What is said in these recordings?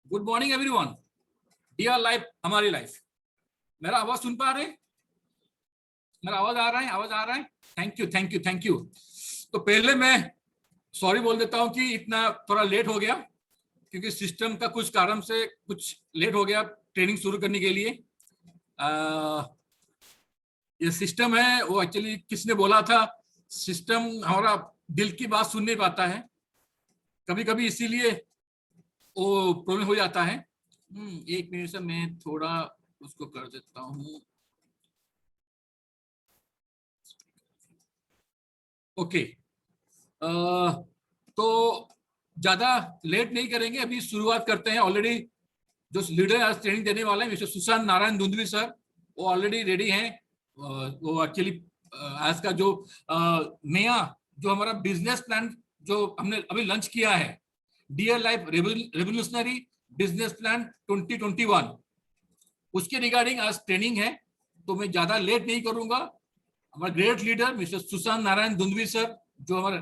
Good morning everyone. Dear Life हमारी life. मेरा आवाज सुन पा रहे? मेरा आवाज आ रहा है? आवाज आ रहा है? Thank you thank you thank you. तो पहले मैं सॉरी बोल देता हूं कि इतना थोड़ा लेट हो गया, क्योंकि सिस्टम का कुछ कारण से कुछ लेट हो गया ट्रेनिंग शुरू करने के लिए। ये सिस्टम है वो एक्चुअली किसने बोला था, सिस्टम हमारा दिल की बात सुन नहीं पाता है कभी कभी, इसीलिए वो प्रॉब्लम हो जाता है। एक मिनट से मैं थोड़ा उसको कर देता हूँ। ओके, तो ज्यादा लेट नहीं करेंगे, अभी शुरुआत करते हैं। ऑलरेडी जो लीडर आज ट्रेनिंग देने वाले हैं मिस्टर सुशांत नारायण धुंधवी सर, वो ऑलरेडी रेडी हैं। वो एक्चुअली आज का जो नया जो हमारा बिजनेस प्लान जो हमने अभी लॉन्च किया है, Dear Life revolutionary business plan 2021, उसके रिगार्डिंग आज ट्रेनिंग है। तो मैं ज्यादा लेट नहीं करूंगा। हमारे great leader mister Sushant Narayan Dhundhvi sir, जो हमारे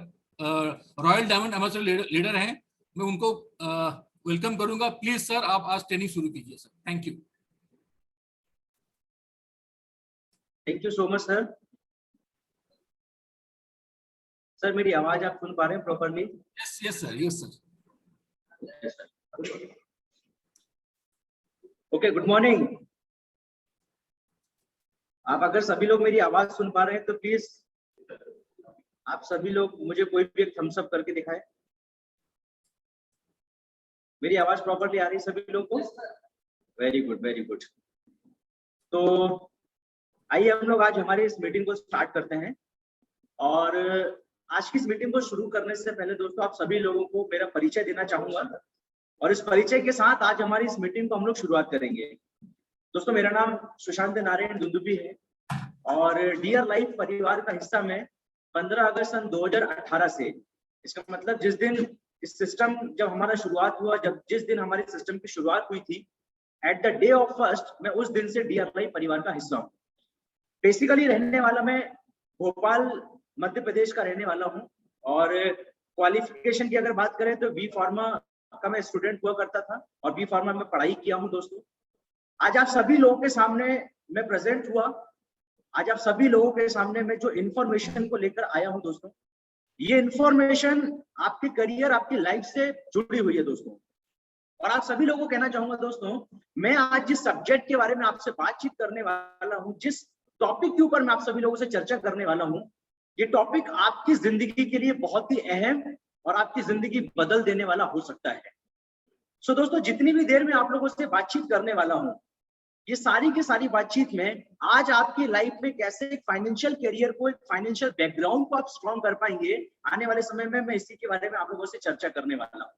रॉयल डायमंड एम्बेसडर लीडर हैं, मैं उनको वेलकम करूंगा। प्लीज सर, आप आज ट्रेनिंग शुरू कीजिए sir. Thank you. Thank you so much sir. Sir मेरी आवाज आप सुन पा रहे हैं properly? Yes yes sir, yes sir. Okay, good morning. आप अगर सभी लोग मेरी आवाज सुन पा रहे हैं तो प्लीज आप सभी लोग मुझे कोई भी एक थम्स अप करके दिखाएं। मेरी आवाज प्रॉपर्ली आ रही है सभी लोग को? Very good very good. तो आइए हम लोग आज हमारी इस मीटिंग को स्टार्ट करते हैं। और आज की इस मीटिंग को शुरू करने से पहले दोस्तों आप सभी लोगों को मेरा परिचय देना चाहूंगा, और इस परिचय के साथ आज हमारी इस मीटिंग को हम लोग शुरुआत करेंगे। दोस्तों मेरा नाम सुशांत नारायण धुंधवी है और डियर लाइफ परिवार का हिस्सा मैं 15 अगस्त सन 2018 से, इसका मतलब जिस दिन इस सिस्टम जब हमारा शुरुआत हुआ, जिस दिन हमारे सिस्टम की शुरुआत हुई थी, at the day of first, मैं उस दिन से डियर लाइफ परिवार का हिस्सा हूँ। बेसिकली रहने वाला मैं भोपाल मध्य प्रदेश का रहने वाला हूँ, और क्वालिफिकेशन की अगर बात करें तो बी फार्मा का मैं स्टूडेंट हुआ करता था और बी फार्मा में पढ़ाई किया हूँ। दोस्तों आज आप सभी लोगों के सामने मैं प्रेजेंट हुआ, आज आप सभी लोगों के सामने मैं जो इन्फॉर्मेशन को लेकर आया हूँ दोस्तों, ये इन्फॉर्मेशन आपके करियर आपकी लाइफ से जुड़ी हुई है दोस्तों। और आप सभी लोगों को कहना चाहूंगा दोस्तों, मैं आज जिस सब्जेक्ट के बारे में आपसे बातचीत करने वाला हूँ, जिस टॉपिक के ऊपर मैं आप सभी लोगों से चर्चा करने वाला हूँ, ये टॉपिक आपकी जिंदगी के लिए बहुत ही अहम और आपकी जिंदगी बदल देने वाला हो सकता है। सो दोस्तों जितनी भी देर में आप लोगों से बातचीत करने वाला हूँ, ये सारी की सारी बातचीत में आज आपकी लाइफ में कैसे एक फाइनेंशियल करियर को, एक फाइनेंशियल बैकग्राउंड को आप स्ट्रॉन्ग कर पाएंगे आने वाले समय में, मैं इसी के बारे में आप लोगों से चर्चा करने वाला हूँ।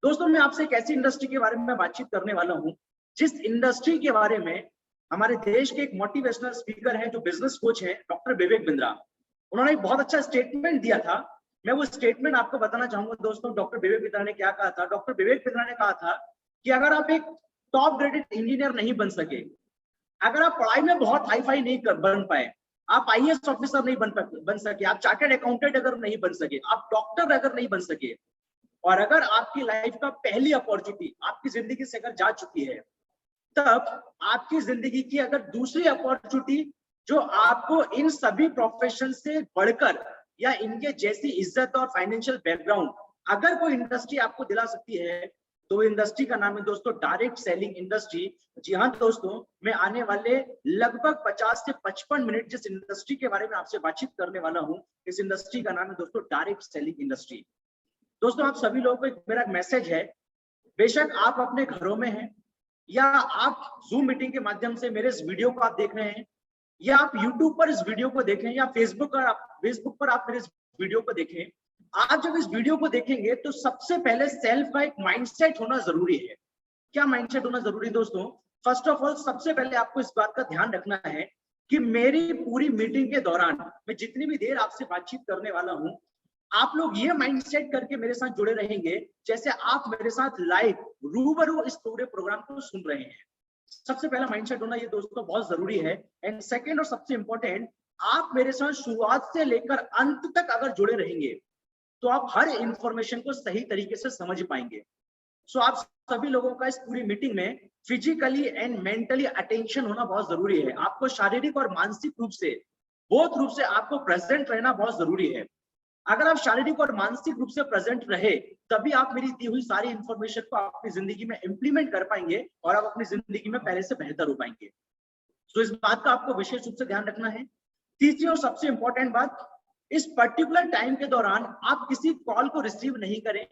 दोस्तों मैं आपसे एक ऐसी इंडस्ट्री के बारे में बातचीत करने वाला हूँ जिस इंडस्ट्री के बारे में हमारे देश के एक मोटिवेशनल स्पीकर हैं, जो बिजनेस कोच हैं, डॉक्टर विवेक बिंद्रा, उन्होंने एक बहुत अच्छा स्टेटमेंट दिया था। मैं वो स्टेटमेंट आपको बताना चाहूंगा दोस्तों। डॉक्टर विवेक बिंद्रा ने क्या कहा था? डॉक्टर विवेक बिंद्रा ने कहा था कि अगर आप एक टॉप ग्रेडेड इंजीनियर नहीं बन सके, अगर आप पढ़ाई में बहुत हाई फाई नहीं बन पाए, आप आईएएस ऑफिसर नहीं बन सके, आप चार्टर्ड अकाउंटेंट अगर नहीं बन सके, आप डॉक्टर अगर नहीं बन सके, और अगर आपकी लाइफ का पहली अपॉर्चुनिटी आपकी जिंदगी से अगर जा चुकी है, तब आपकी जिंदगी की अगर दूसरी अपॉर्चुनिटी जो आपको इन सभी प्रोफेशन से बढ़कर या इनके जैसी इज्जत और फाइनेंशियल बैकग्राउंड अगर कोई इंडस्ट्री आपको दिला सकती है, तो इंडस्ट्री का नाम है दोस्तों डायरेक्ट सेलिंग इंडस्ट्री। जी हाँ दोस्तों, मैं आने वाले लगभग 50 से 55 मिनट जिस इंडस्ट्री के बारे में आपसे बातचीत करने वाला हूँ, इस इंडस्ट्री का नाम है दोस्तों डायरेक्ट सेलिंग इंडस्ट्री। दोस्तों आप सभी लोगों को मेरा मैसेज है, बेशक आप अपने घरों में हैं या आप जूम मीटिंग के माध्यम से मेरे इस वीडियो को आप देख रहे हैं, या आप यूट्यूब पर इस वीडियो को देखें, या फेसबुक पर आप मेरे इस वीडियो को देखें, आप जब इस वीडियो को देखेंगे तो सबसे पहले सेल्फ का एक माइंडसेट होना जरूरी है। क्या माइंडसेट होना जरूरी दोस्तों? फर्स्ट ऑफ ऑल सबसे पहले आपको इस बात का ध्यान रखना है कि मेरी पूरी मीटिंग के दौरान मैं जितनी भी देर आपसे बातचीत करने वाला हूं, आप लोग ये माइंडसेट करके मेरे साथ जुड़े रहेंगे जैसे आप मेरे साथ लाइव रूबरू इस पूरे प्रोग्राम को सुन रहे हैं। सबसे पहला माइंडसेट होना ये दोस्तों बहुत जरूरी है। एंड सेकंड और सबसे इंपॉर्टेंट, आप मेरे साथ शुरुआत से लेकर अंत तक अगर जुड़े रहेंगे तो आप हर इंफॉर्मेशन को सही तरीके से समझ पाएंगे। सो आप सभी लोगों का इस पूरी मीटिंग में फिजिकली एंड मेंटली अटेंशन होना बहुत जरूरी है। आपको शारीरिक और मानसिक रूप से, बोथ रूप से आपको प्रेजेंट रहना बहुत जरूरी है। अगर आप शारीरिक और मानसिक रूप से प्रेजेंट रहे, तभी आप मेरी दी हुई सारी इंफॉर्मेशन को अपनी जिंदगी में इंप्लीमेंट कर पाएंगे और आप अपनी जिंदगी में पहले से बेहतर हो पाएंगे। तो इस बात का आपको विशेष रूप से ध्यान रखना है। तीसरी और सबसे इंपॉर्टेंट बात, इस पर्टिकुलर टाइम के दौरान आप किसी कॉल को रिसीव नहीं करें,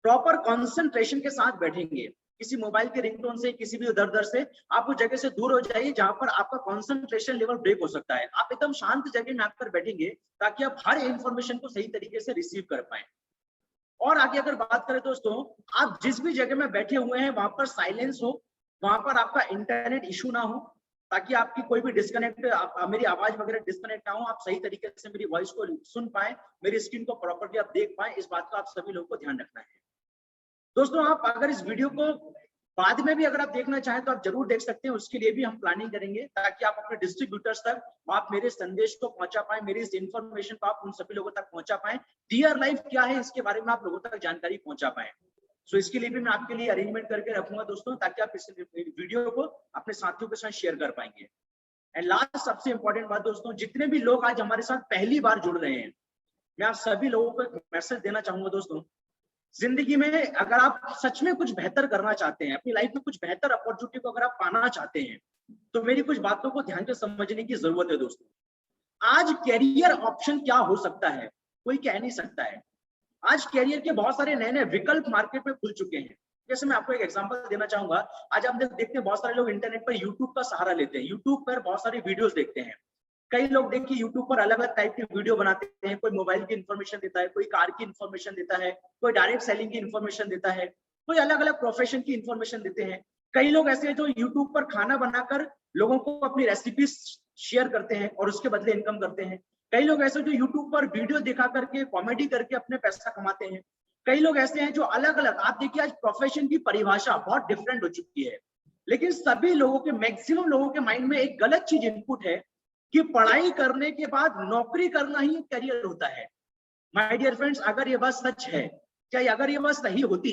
प्रॉपर कंसंट्रेशन के साथ बैठेंगे। किसी मोबाइल के रिंगटोन से, किसी भी उधर से आप उस जगह से दूर हो जाइए जहां पर आपका कंसंट्रेशन लेवल ब्रेक हो सकता है। आप एकदम शांत जगह में आकर बैठेंगे ताकि आप हर इंफॉर्मेशन को सही तरीके से रिसीव कर पाए। और आगे अगर बात करें दोस्तों, आप जिस भी जगह में बैठे हुए हैं वहां पर साइलेंस हो, वहां पर आपका इंटरनेट इशू ना हो, ताकि आपकी कोई भी डिस्कनेक्ट, मेरी आवाज वगैरह डिस्कनेक्ट ना हो, आप सही तरीके से मेरी वॉइस को सुन पाए, मेरी स्क्रीन को प्रॉपर्ली आप देख पाए। इस बात का आप सभी लोगों को ध्यान रखना है। दोस्तों, आप अगर इस वीडियो को बाद में भी अगर आप देखना चाहें तो आप जरूर देख सकते हैं, उसके लिए भी हम प्लानिंग करेंगे ताकि आप अपने डिस्ट्रीब्यूटर्स तक आप मेरे संदेश को पहुंचा पाए, मेरी इस इंफॉर्मेशन को आप उन सभी लोगों तक पहुंचा पाए। डियर लाइफ क्या है इसके बारे में आप लोगों तक जानकारी पहुंचा पाए। सो इसके लिए भी मैं आपके लिए अरेंजमेंट करके रखूंगा दोस्तों, ताकि आप इस वीडियो को अपने साथियों के साथ शेयर कर पाएंगे। एंड लास्ट सबसे इंपॉर्टेंट बात दोस्तों, जितने भी लोग आज हमारे साथ पहली बार जुड़ रहे हैं, मैं आप सभी लोगों को एक मैसेज देना चाहूंगा दोस्तों। जिंदगी में अगर आप सच में कुछ बेहतर करना चाहते हैं, अपनी लाइफ में कुछ बेहतर अपॉर्चुनिटी को अगर आप पाना चाहते हैं, तो मेरी कुछ बातों को ध्यान से समझने की जरूरत है दोस्तों। आज कैरियर ऑप्शन क्या हो सकता है, कोई कह नहीं सकता है। आज कैरियर के बहुत सारे नए नए विकल्प मार्केट में खुल चुके हैं। जैसे मैं आपको एक एग्जांपल देना चाहूंगा, आज आप देखते हैं बहुत सारे लोग इंटरनेट पर यूट्यूब का सहारा लेते हैं, यूट्यूब पर बहुत सारी वीडियोस देखते हैं। कई लोग देखिए यूट्यूब पर अलग अलग टाइप की वीडियो बनाते हैं, कोई मोबाइल की इन्फॉर्मेशन देता है, कोई कार की इन्फॉर्मेशन देता है, कोई डायरेक्ट सेलिंग की इन्फॉर्मेशन देता है, कोई अलग अलग प्रोफेशन की इन्फॉर्मेशन देते हैं। कई लोग ऐसे हैं जो यूट्यूब पर खाना बनाकर लोगों को अपनी रेसिपी शेयर करते हैं और उसके बदले इनकम करते हैं। कई लोग ऐसे जो यूट्यूब पर वीडियो दिखा करके कॉमेडी करके अपने पैसा कमाते हैं। कई लोग ऐसे हैं जो अलग अलग, आप देखिए आज प्रोफेशन की परिभाषा बहुत डिफरेंट हो चुकी है, लेकिन सभी लोगों के, मैक्सिमम लोगों के माइंड में एक गलत चीज इनपुट है कि पढ़ाई करने के बाद नौकरी करना ही करियर होता है। माय डियर फ्रेंड्स, अगर ये बात सच है, क्या अगर ये बात सही होती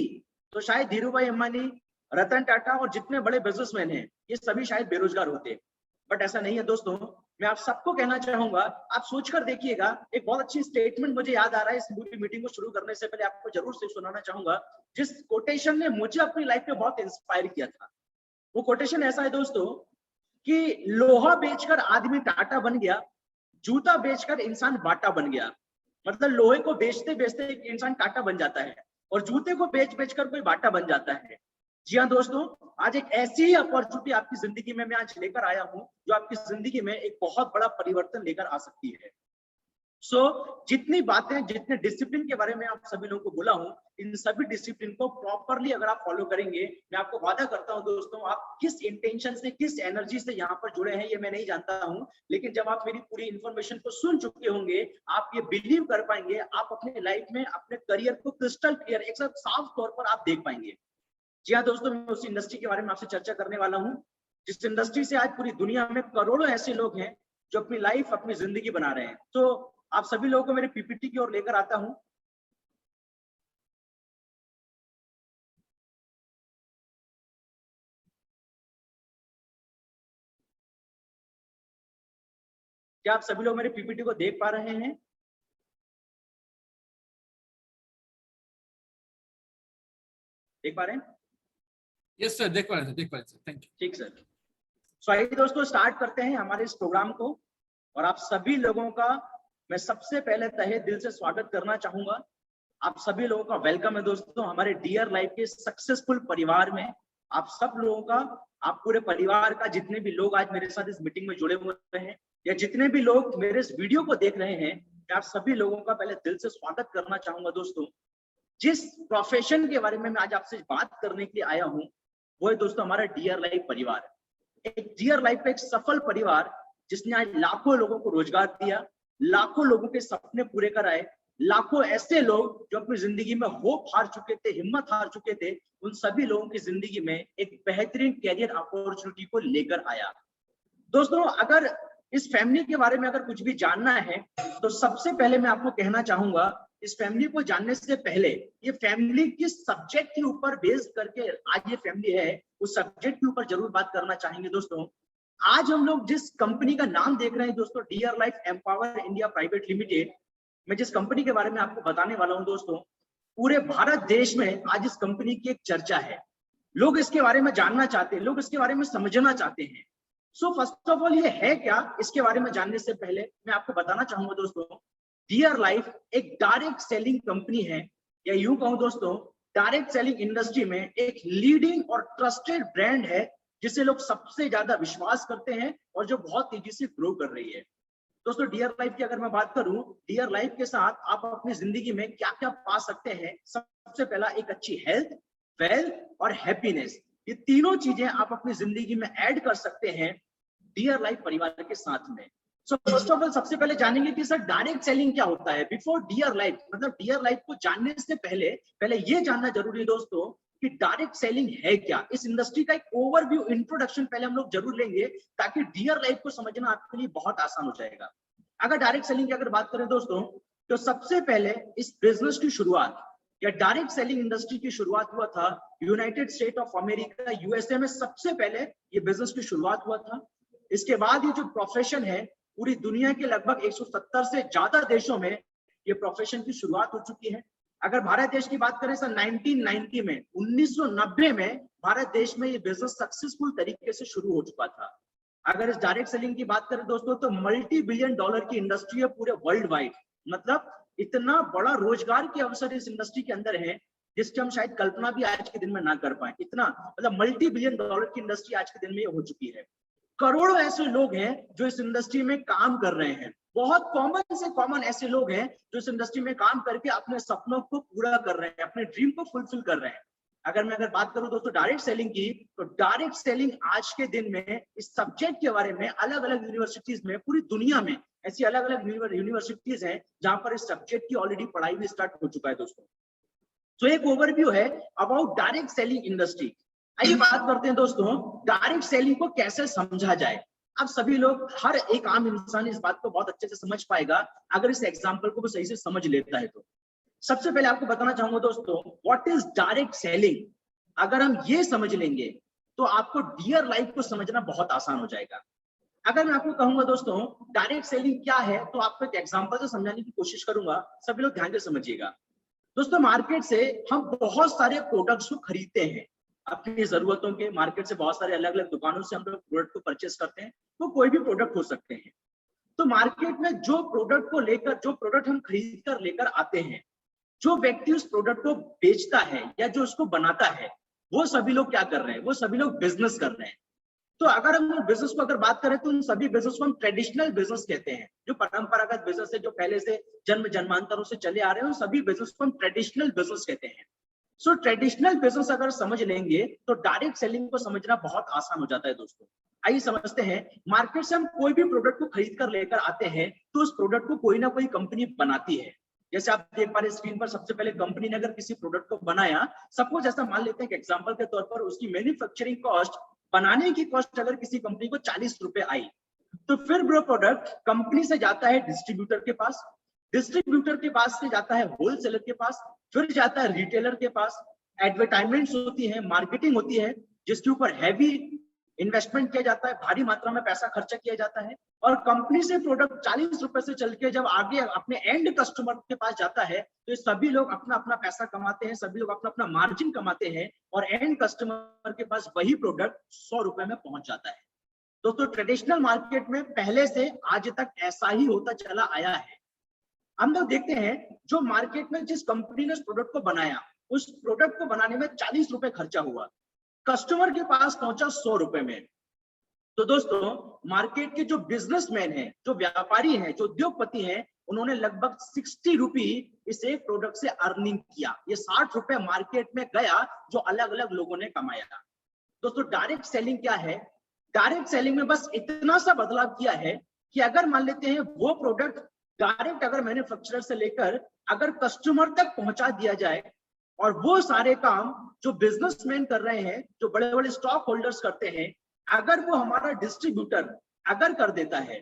तो शायद धीरू भाई अंबानी, रतन टाटा और जितने बड़े बिजनेसमैन हैं ये सभी शायद बेरोजगार होते। बट ऐसा नहीं है दोस्तों। मैं आप सबको कहना चाहूंगा, आप सोचकर देखिएगा। एक बहुत अच्छी स्टेटमेंट मुझे याद आ रहा है, इस पूरी मीटिंग को शुरू करने से पहले आपको जरूर से सुनाना चाहूंगा, जिस कोटेशन ने मुझे अपनी लाइफ में बहुत इंस्पायर किया था। वो कोटेशन ऐसा है दोस्तों कि लोहा बेचकर आदमी टाटा बन गया, जूता बेचकर इंसान बाटा बन गया। मतलब लोहे को बेचते बेचते एक इंसान टाटा बन जाता है और जूते को बेच बेचकर कोई बाटा बन जाता है। जी हाँ दोस्तों, आज एक ऐसी ही अपॉर्चुनिटी आपकी जिंदगी में मैं आज लेकर आया हूं, जो आपकी जिंदगी में एक बहुत बड़ा परिवर्तन लेकर आ सकती है। सो जितनी बातें, जितने डिसिप्लिन के बारे में आप सभी लोगों को बोला हूं, इन सभी डिसिप्लिन को प्रॉपरली अगर आप फॉलो करेंगे, मैं आपको वादा करता हूं दोस्तों, आप किस इंटेंशन से, किस एनर्जी से यहाँ पर जुड़े हैं ये मैं नहीं जानता हूं, लेकिन जब आप मेरी पूरी इंफॉर्मेशन को सुन चुके होंगे, आप ये बिलीव कर पाएंगे, आप अपने लाइफ में अपने करियर को क्रिस्टल क्लियर, एक साफ तौर पर आप देख पाएंगे। जी हाँ दोस्तों, मैं उस इंडस्ट्री के बारे में आपसे चर्चा करने वाला हूँ, जिस इंडस्ट्री से आज पूरी दुनिया में करोड़ों ऐसे लोग हैं जो अपनी लाइफ, अपनी जिंदगी बना रहे हैं। तो आप सभी लोगों को मेरे पीपीटी की ओर लेकर आता हूं। क्या आप सभी लोग मेरे पीपीटी को देख पा रहे हैं? देख पा रहे हैं? यस सर, देख पा रहे सर, थैंक यू। ठीक सर। सो आइए दोस्तों स्टार्ट करते हैं हमारे इस प्रोग्राम को, और आप सभी लोगों का मैं सबसे पहले तहे दिल से स्वागत करना चाहूंगा। आप सभी लोगों का वेलकम है दोस्तों हमारे डियर लाइफ के सक्सेसफुल परिवार में। आप सब लोगों का, आप पूरे परिवार का, जितने भी लोग आज मेरे साथ इस मीटिंग में जुड़े हुए हैं या जितने भी लोग मेरे इस वीडियो को देख रहे हैं, मैं आप सभी लोगों का पहले दिल से स्वागत करना चाहूंगा दोस्तों। जिस प्रोफेशन के बारे में मैं आज आपसे बात करने के लिए आया हूँ, वो है दोस्तों हमारा डियर लाइफ परिवार। एक डियर लाइफ का एक सफल परिवार जिसने आज लाखों लोगों को रोजगार दिया, लाखों लोगों के सपने पूरे कराए, लाखों ऐसे लोग जो अपनी जिंदगी में होप हार चुके थे, हिम्मत हार चुके थे, उन सभी लोगों की जिंदगी में एक बेहतरीन कैरियर अपॉर्चुनिटी को लेकर आया। दोस्तों, अगर इस फैमिली के बारे में अगर कुछ भी जानना है तो सबसे पहले मैं आपको कहना चाहूंगा, इस फैमिली को जानने से पहले, ये फैमिली किस सब्जेक्ट के ऊपर बेस करके आज ये फैमिली है, उस सब्जेक्ट के ऊपर जरूर बात करना चाहेंगे दोस्तों। आज हम लोग जिस कंपनी का नाम देख रहे हैं दोस्तों, Dear Life Empower India Private Limited, मैं जिस कंपनी के बारे में आपको बताने वाला हूं दोस्तों, पूरे भारत देश में आज इस कंपनी की एक चर्चा है। लोग इसके बारे में जानना चाहते हैं, लोग इसके बारे में समझना चाहते हैं। सो फर्स्ट ऑफ ऑल ये है क्या, इसके बारे में जानने से पहले मैं आपको बताना चाहूंगा दोस्तों, डियर लाइफ एक डायरेक्ट सेलिंग कंपनी है, या यूं कहूं दोस्तों, डायरेक्ट सेलिंग इंडस्ट्री में एक लीडिंग और ट्रस्टेड ब्रांड है, जिसे लोग सबसे ज्यादा विश्वास करते हैं और जो बहुत तेजी से ग्रो कर रही है। दोस्तों डियर लाइफ की अगर मैं बात करूं, डियर लाइफ के साथ आप अपनी जिंदगी में क्या क्या पा सकते हैं। सबसे पहला, एक अच्छी हेल्थ, वेल्थ और हैप्पीनेस, ये तीनों चीजें आप अपनी जिंदगी में ऐड कर सकते हैं डियर लाइफ परिवार के साथ में। सो फर्स्ट ऑफ ऑल सबसे पहले जानेंगे कि सर डायरेक्ट सेलिंग क्या होता है। बिफोर डियर लाइफ, मतलब डियर लाइफ को जानने से पहले ये जानना जरूरी है दोस्तों कि डायरेक्ट सेलिंग है क्या। इस इंडस्ट्री का एक ओवरव्यू, इंट्रोडक्शन पहले हम लोग जरूर लेंगे, ताकि डियर लाइफ को समझना आपके लिए बहुत आसान हो जाएगा। अगर डायरेक्ट सेलिंग की अगर बात करें दोस्तों, तो सबसे पहले इस बिजनेस की शुरुआत या डायरेक्ट सेलिंग इंडस्ट्री की शुरुआत हुआ था United state of America, USA में सबसे पहले ये बिजनेस की शुरुआत हुआ था। इसके बाद ये जो प्रोफेशन है, पूरी दुनिया के लगभग 170 से ज्यादा देशों में ये प्रोफेशन की शुरुआत हो चुकी है। अगर भारत देश की बात करें सर 1990 में, 1990 में भारत देश में ये बिजनेस सक्सेसफुल तरीके से शुरू हो चुका था। अगर इस डायरेक्ट सेलिंग की बात करें दोस्तों, तो मल्टी बिलियन डॉलर की इंडस्ट्री है पूरे वर्ल्ड वाइड। मतलब इतना बड़ा रोजगार के अवसर इस इंडस्ट्री के अंदर है, जिसकी हम शायद कल्पना भी आज के दिन में ना कर पाए। इतना मतलब मल्टी बिलियन डॉलर की इंडस्ट्री आज के दिन में हो चुकी है। करोड़ों ऐसे लोग हैं जो इस इंडस्ट्री में काम कर रहे हैं। बहुत कॉमन से कॉमन ऐसे लोग हैं जो इस इंडस्ट्री में काम करके अपने सपनों को पूरा कर रहे हैं, अपने ड्रीम को फुलफिल कर रहे हैं। अगर बात करूं दोस्तों डायरेक्ट सेलिंग की, तो डायरेक्ट सेलिंग आज के दिन में इस सब्जेक्ट के बारे में अलग अलग यूनिवर्सिटीज में, पूरी दुनिया में ऐसी अलग अलग यूनिवर्सिटीज हैं जहां पर इस सब्जेक्ट की ऑलरेडी पढ़ाई भी स्टार्ट हो चुका है दोस्तों। तो एक ओवरव्यू है अबाउट डायरेक्ट सेलिंग इंडस्ट्री। आइए बात करते हैं दोस्तों, डायरेक्ट सेलिंग को कैसे समझा जाए। अब सभी लोग, हर एक आम इंसान इस बात को बहुत अच्छे से समझ पाएगा अगर इस एग्जाम्पल को सही से समझ लेता है तो। सबसे पहले आपको बताना चाहूंगा दोस्तों, व्हाट इज डायरेक्ट सेलिंग। अगर हम ये समझ लेंगे तो आपको डियर लाइफ को समझना बहुत आसान हो जाएगा। अगर मैं आपको कहूंगा दोस्तों डायरेक्ट सेलिंग क्या है, तो आपको एक एग्जांपल से समझाने की कोशिश करूंगा, सभी लोग ध्यान से समझिएगा। दोस्तों मार्केट से हम बहुत सारे प्रोडक्ट्स को खरीदते हैं अपनी जरूरतों के। मार्केट से बहुत सारे अलग अलग दुकानों से हम लोग प्रोडक्ट को परचेस करते हैं, वो कोई भी प्रोडक्ट हो सकते हैं। तो मार्केट में जो प्रोडक्ट को लेकर, जो प्रोडक्ट हम खरीद कर लेकर आते हैं, जो व्यक्ति उस प्रोडक्ट को बेचता है या जो उसको बनाता है, वो सभी लोग क्या कर रहे हैं, वो सभी लोग बिजनेस कर रहे हैं। तो अगर हम बिजनेस को अगर बात करें तो उन सभी बिजनेस को हम ट्रेडिशनल बिजनेस कहते हैं। जो परंपरागत बिजनेस है, जो पहले से जन्म जन्मांतरों से चले आ रहे हैं, उन सभी बिजनेस को हम ट्रेडिशनल बिजनेस कहते हैं। सो ट्रेडिशनल बिजनेस अगर समझ लेंगे तो डायरेक्ट सेलिंग को समझना बहुत आसान हो जाता है दोस्तों। आइए समझते हैं, मार्केट से हम कोई भी प्रोडक्ट को खरीद कर लेकर आते हैं, तो उस प्रोडक्ट को कोई ना कोई कंपनी बनाती है। जैसे आप देख पा रहे स्क्रीन पर, सबसे पहले कंपनी ने अगर किसी प्रोडक्ट को बनाया, सपोज ऐसा मान लेते हैं कि एग्जांपल के तौर पर उसकी मैन्युफैक्चरिंग कॉस्ट, बनाने की कॉस्ट अगर किसी कंपनी को 40 रुपए आई, तो फिर वो प्रोडक्ट कंपनी से जाता है डिस्ट्रीब्यूटर के पास, डिस्ट्रीब्यूटर के पास से जाता है होलसेलर के पास, फिर जाता है रिटेलर के पास। एडवर्टाइजमेंट्स होती है, मार्केटिंग होती है, जिसके ऊपर हैवी इन्वेस्टमेंट किया जाता है, भारी मात्रा में पैसा खर्चा किया जाता है, और कंपनी से प्रोडक्ट 40 रुपए से चल के जब आगे अपने एंड कस्टमर के पास जाता है, तो सभी लोग अपना अपना पैसा कमाते हैं, सभी लोग अपना अपना मार्जिन कमाते हैं, और एंड कस्टमर के पास वही प्रोडक्ट 100 रुपए में पहुंच जाता है। दोस्तों ट्रेडिशनल मार्केट में पहले से आज तक ऐसा ही होता चला आया है। हम लोग देखते हैं जो मार्केट में जिस कंपनी ने उस प्रोडक्ट को बनाया, उस प्रोडक्ट को बनाने में 40 रुपए खर्चा हुआ, कस्टमर के पास पहुंचा 100 रुपए में। तो दोस्तों मार्केट के जो बिजनेसमैन हैं, जो व्यापारी हैं, जो उद्योगपति हैं, उन्होंने लगभग 60 रुपए इस एक प्रोडक्ट से अर्निंग किया। ये 60 रुपए मार्केट में गया जो अलग अलग लोगों ने कमाया। दोस्तों डायरेक्ट सेलिंग क्या है? डायरेक्ट सेलिंग में बस इतना सा बदलाव किया है कि अगर मान लेते हैं वो प्रोडक्ट डायरेक्ट अगर मैन्युफैक्चरर से लेकर अगर कस्टमर तक पहुंचा दिया जाए, और वो सारे काम जो बिजनेसमैन कर रहे हैं, जो बड़े बड़े स्टॉक होल्डर्स करते हैं, अगर वो हमारा डिस्ट्रीब्यूटर अगर कर देता है,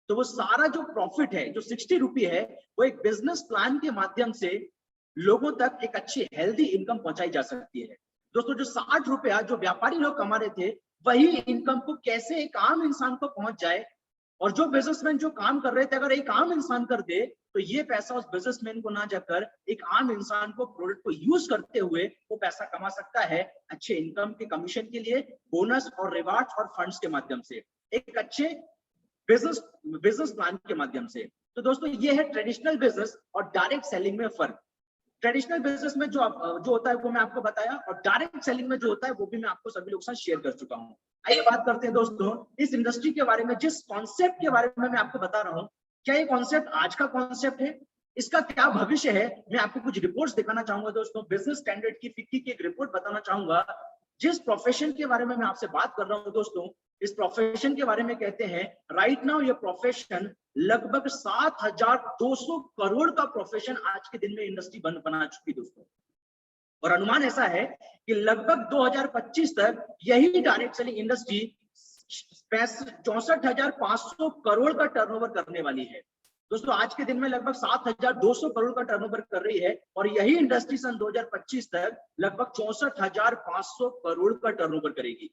तो वो सारा जो प्रॉफिट है, जो 60 रुपये है, वो एक बिजनेस प्लान के माध्यम से लोगों तक एक अच्छी हेल्दी इनकम पहुंचाई जा सकती है। दोस्तों जो 60 रुपया जो व्यापारी लोग कमा रहे थे, वही इनकम को कैसे एक आम इंसान को पहुंच जाए, और जो बिजनेसमैन जो काम कर रहे थे अगर एक आम इंसान कर दे, तो ये पैसा उस बिजनेसमैन को ना जाकर एक आम इंसान को प्रोडक्ट को यूज करते हुए वो पैसा कमा सकता है अच्छे इनकम के कमीशन के लिए, बोनस और रिवार्ड और फंड्स के माध्यम से, एक अच्छे बिजनेस प्लान के माध्यम से। तो दोस्तों ये है ट्रेडिशनल बिजनेस और डायरेक्ट सेलिंग में फर्क। ट्रेडिशनल बिजनेस में जो होता है वो मैं आपको बताया, और डायरेक्ट सेलिंग में जो होता है वो भी मैं आपको सभी लोगों के साथ शेयर कर चुका हूँ। आइए बात करते हैं दोस्तों इस इंडस्ट्री के बारे में, जिस कॉन्सेप्ट के बारे में मैं आपको बता रहा हूँ, क्या ये कॉन्सेप्ट आज का कॉन्सेप्ट है, इसका क्या भविष्य है। मैं आपको कुछ रिपोर्ट्स दिखाना चाहूंगा दोस्तों, बिजनेस स्टैंडर्ड की फिक्की की एक रिपोर्ट बताना चाहूंगा। जिस प्रोफेशन के बारे में मैं आपसे बात कर रहा हूँ दोस्तों, इस प्रोफेशन के बारे में कहते हैं राइट नाउ ये प्रोफेशन लगभग 7,200 करोड़ का प्रोफेशन आज के दिन में इंडस्ट्री बना चुकी है दोस्तों। और अनुमान ऐसा है कि लगभग 2025 तक यही डायरेक्ट सेलिंग इंडस्ट्री 64,500 करोड़ का टर्नओवर करने वाली है दोस्तों। आज के दिन में लगभग 7,200 करोड़ का टर्नओवर कर रही है, और यही इंडस्ट्री सन 2025 तक लगभग 64,500 करोड़ का टर्नओवर करेगी।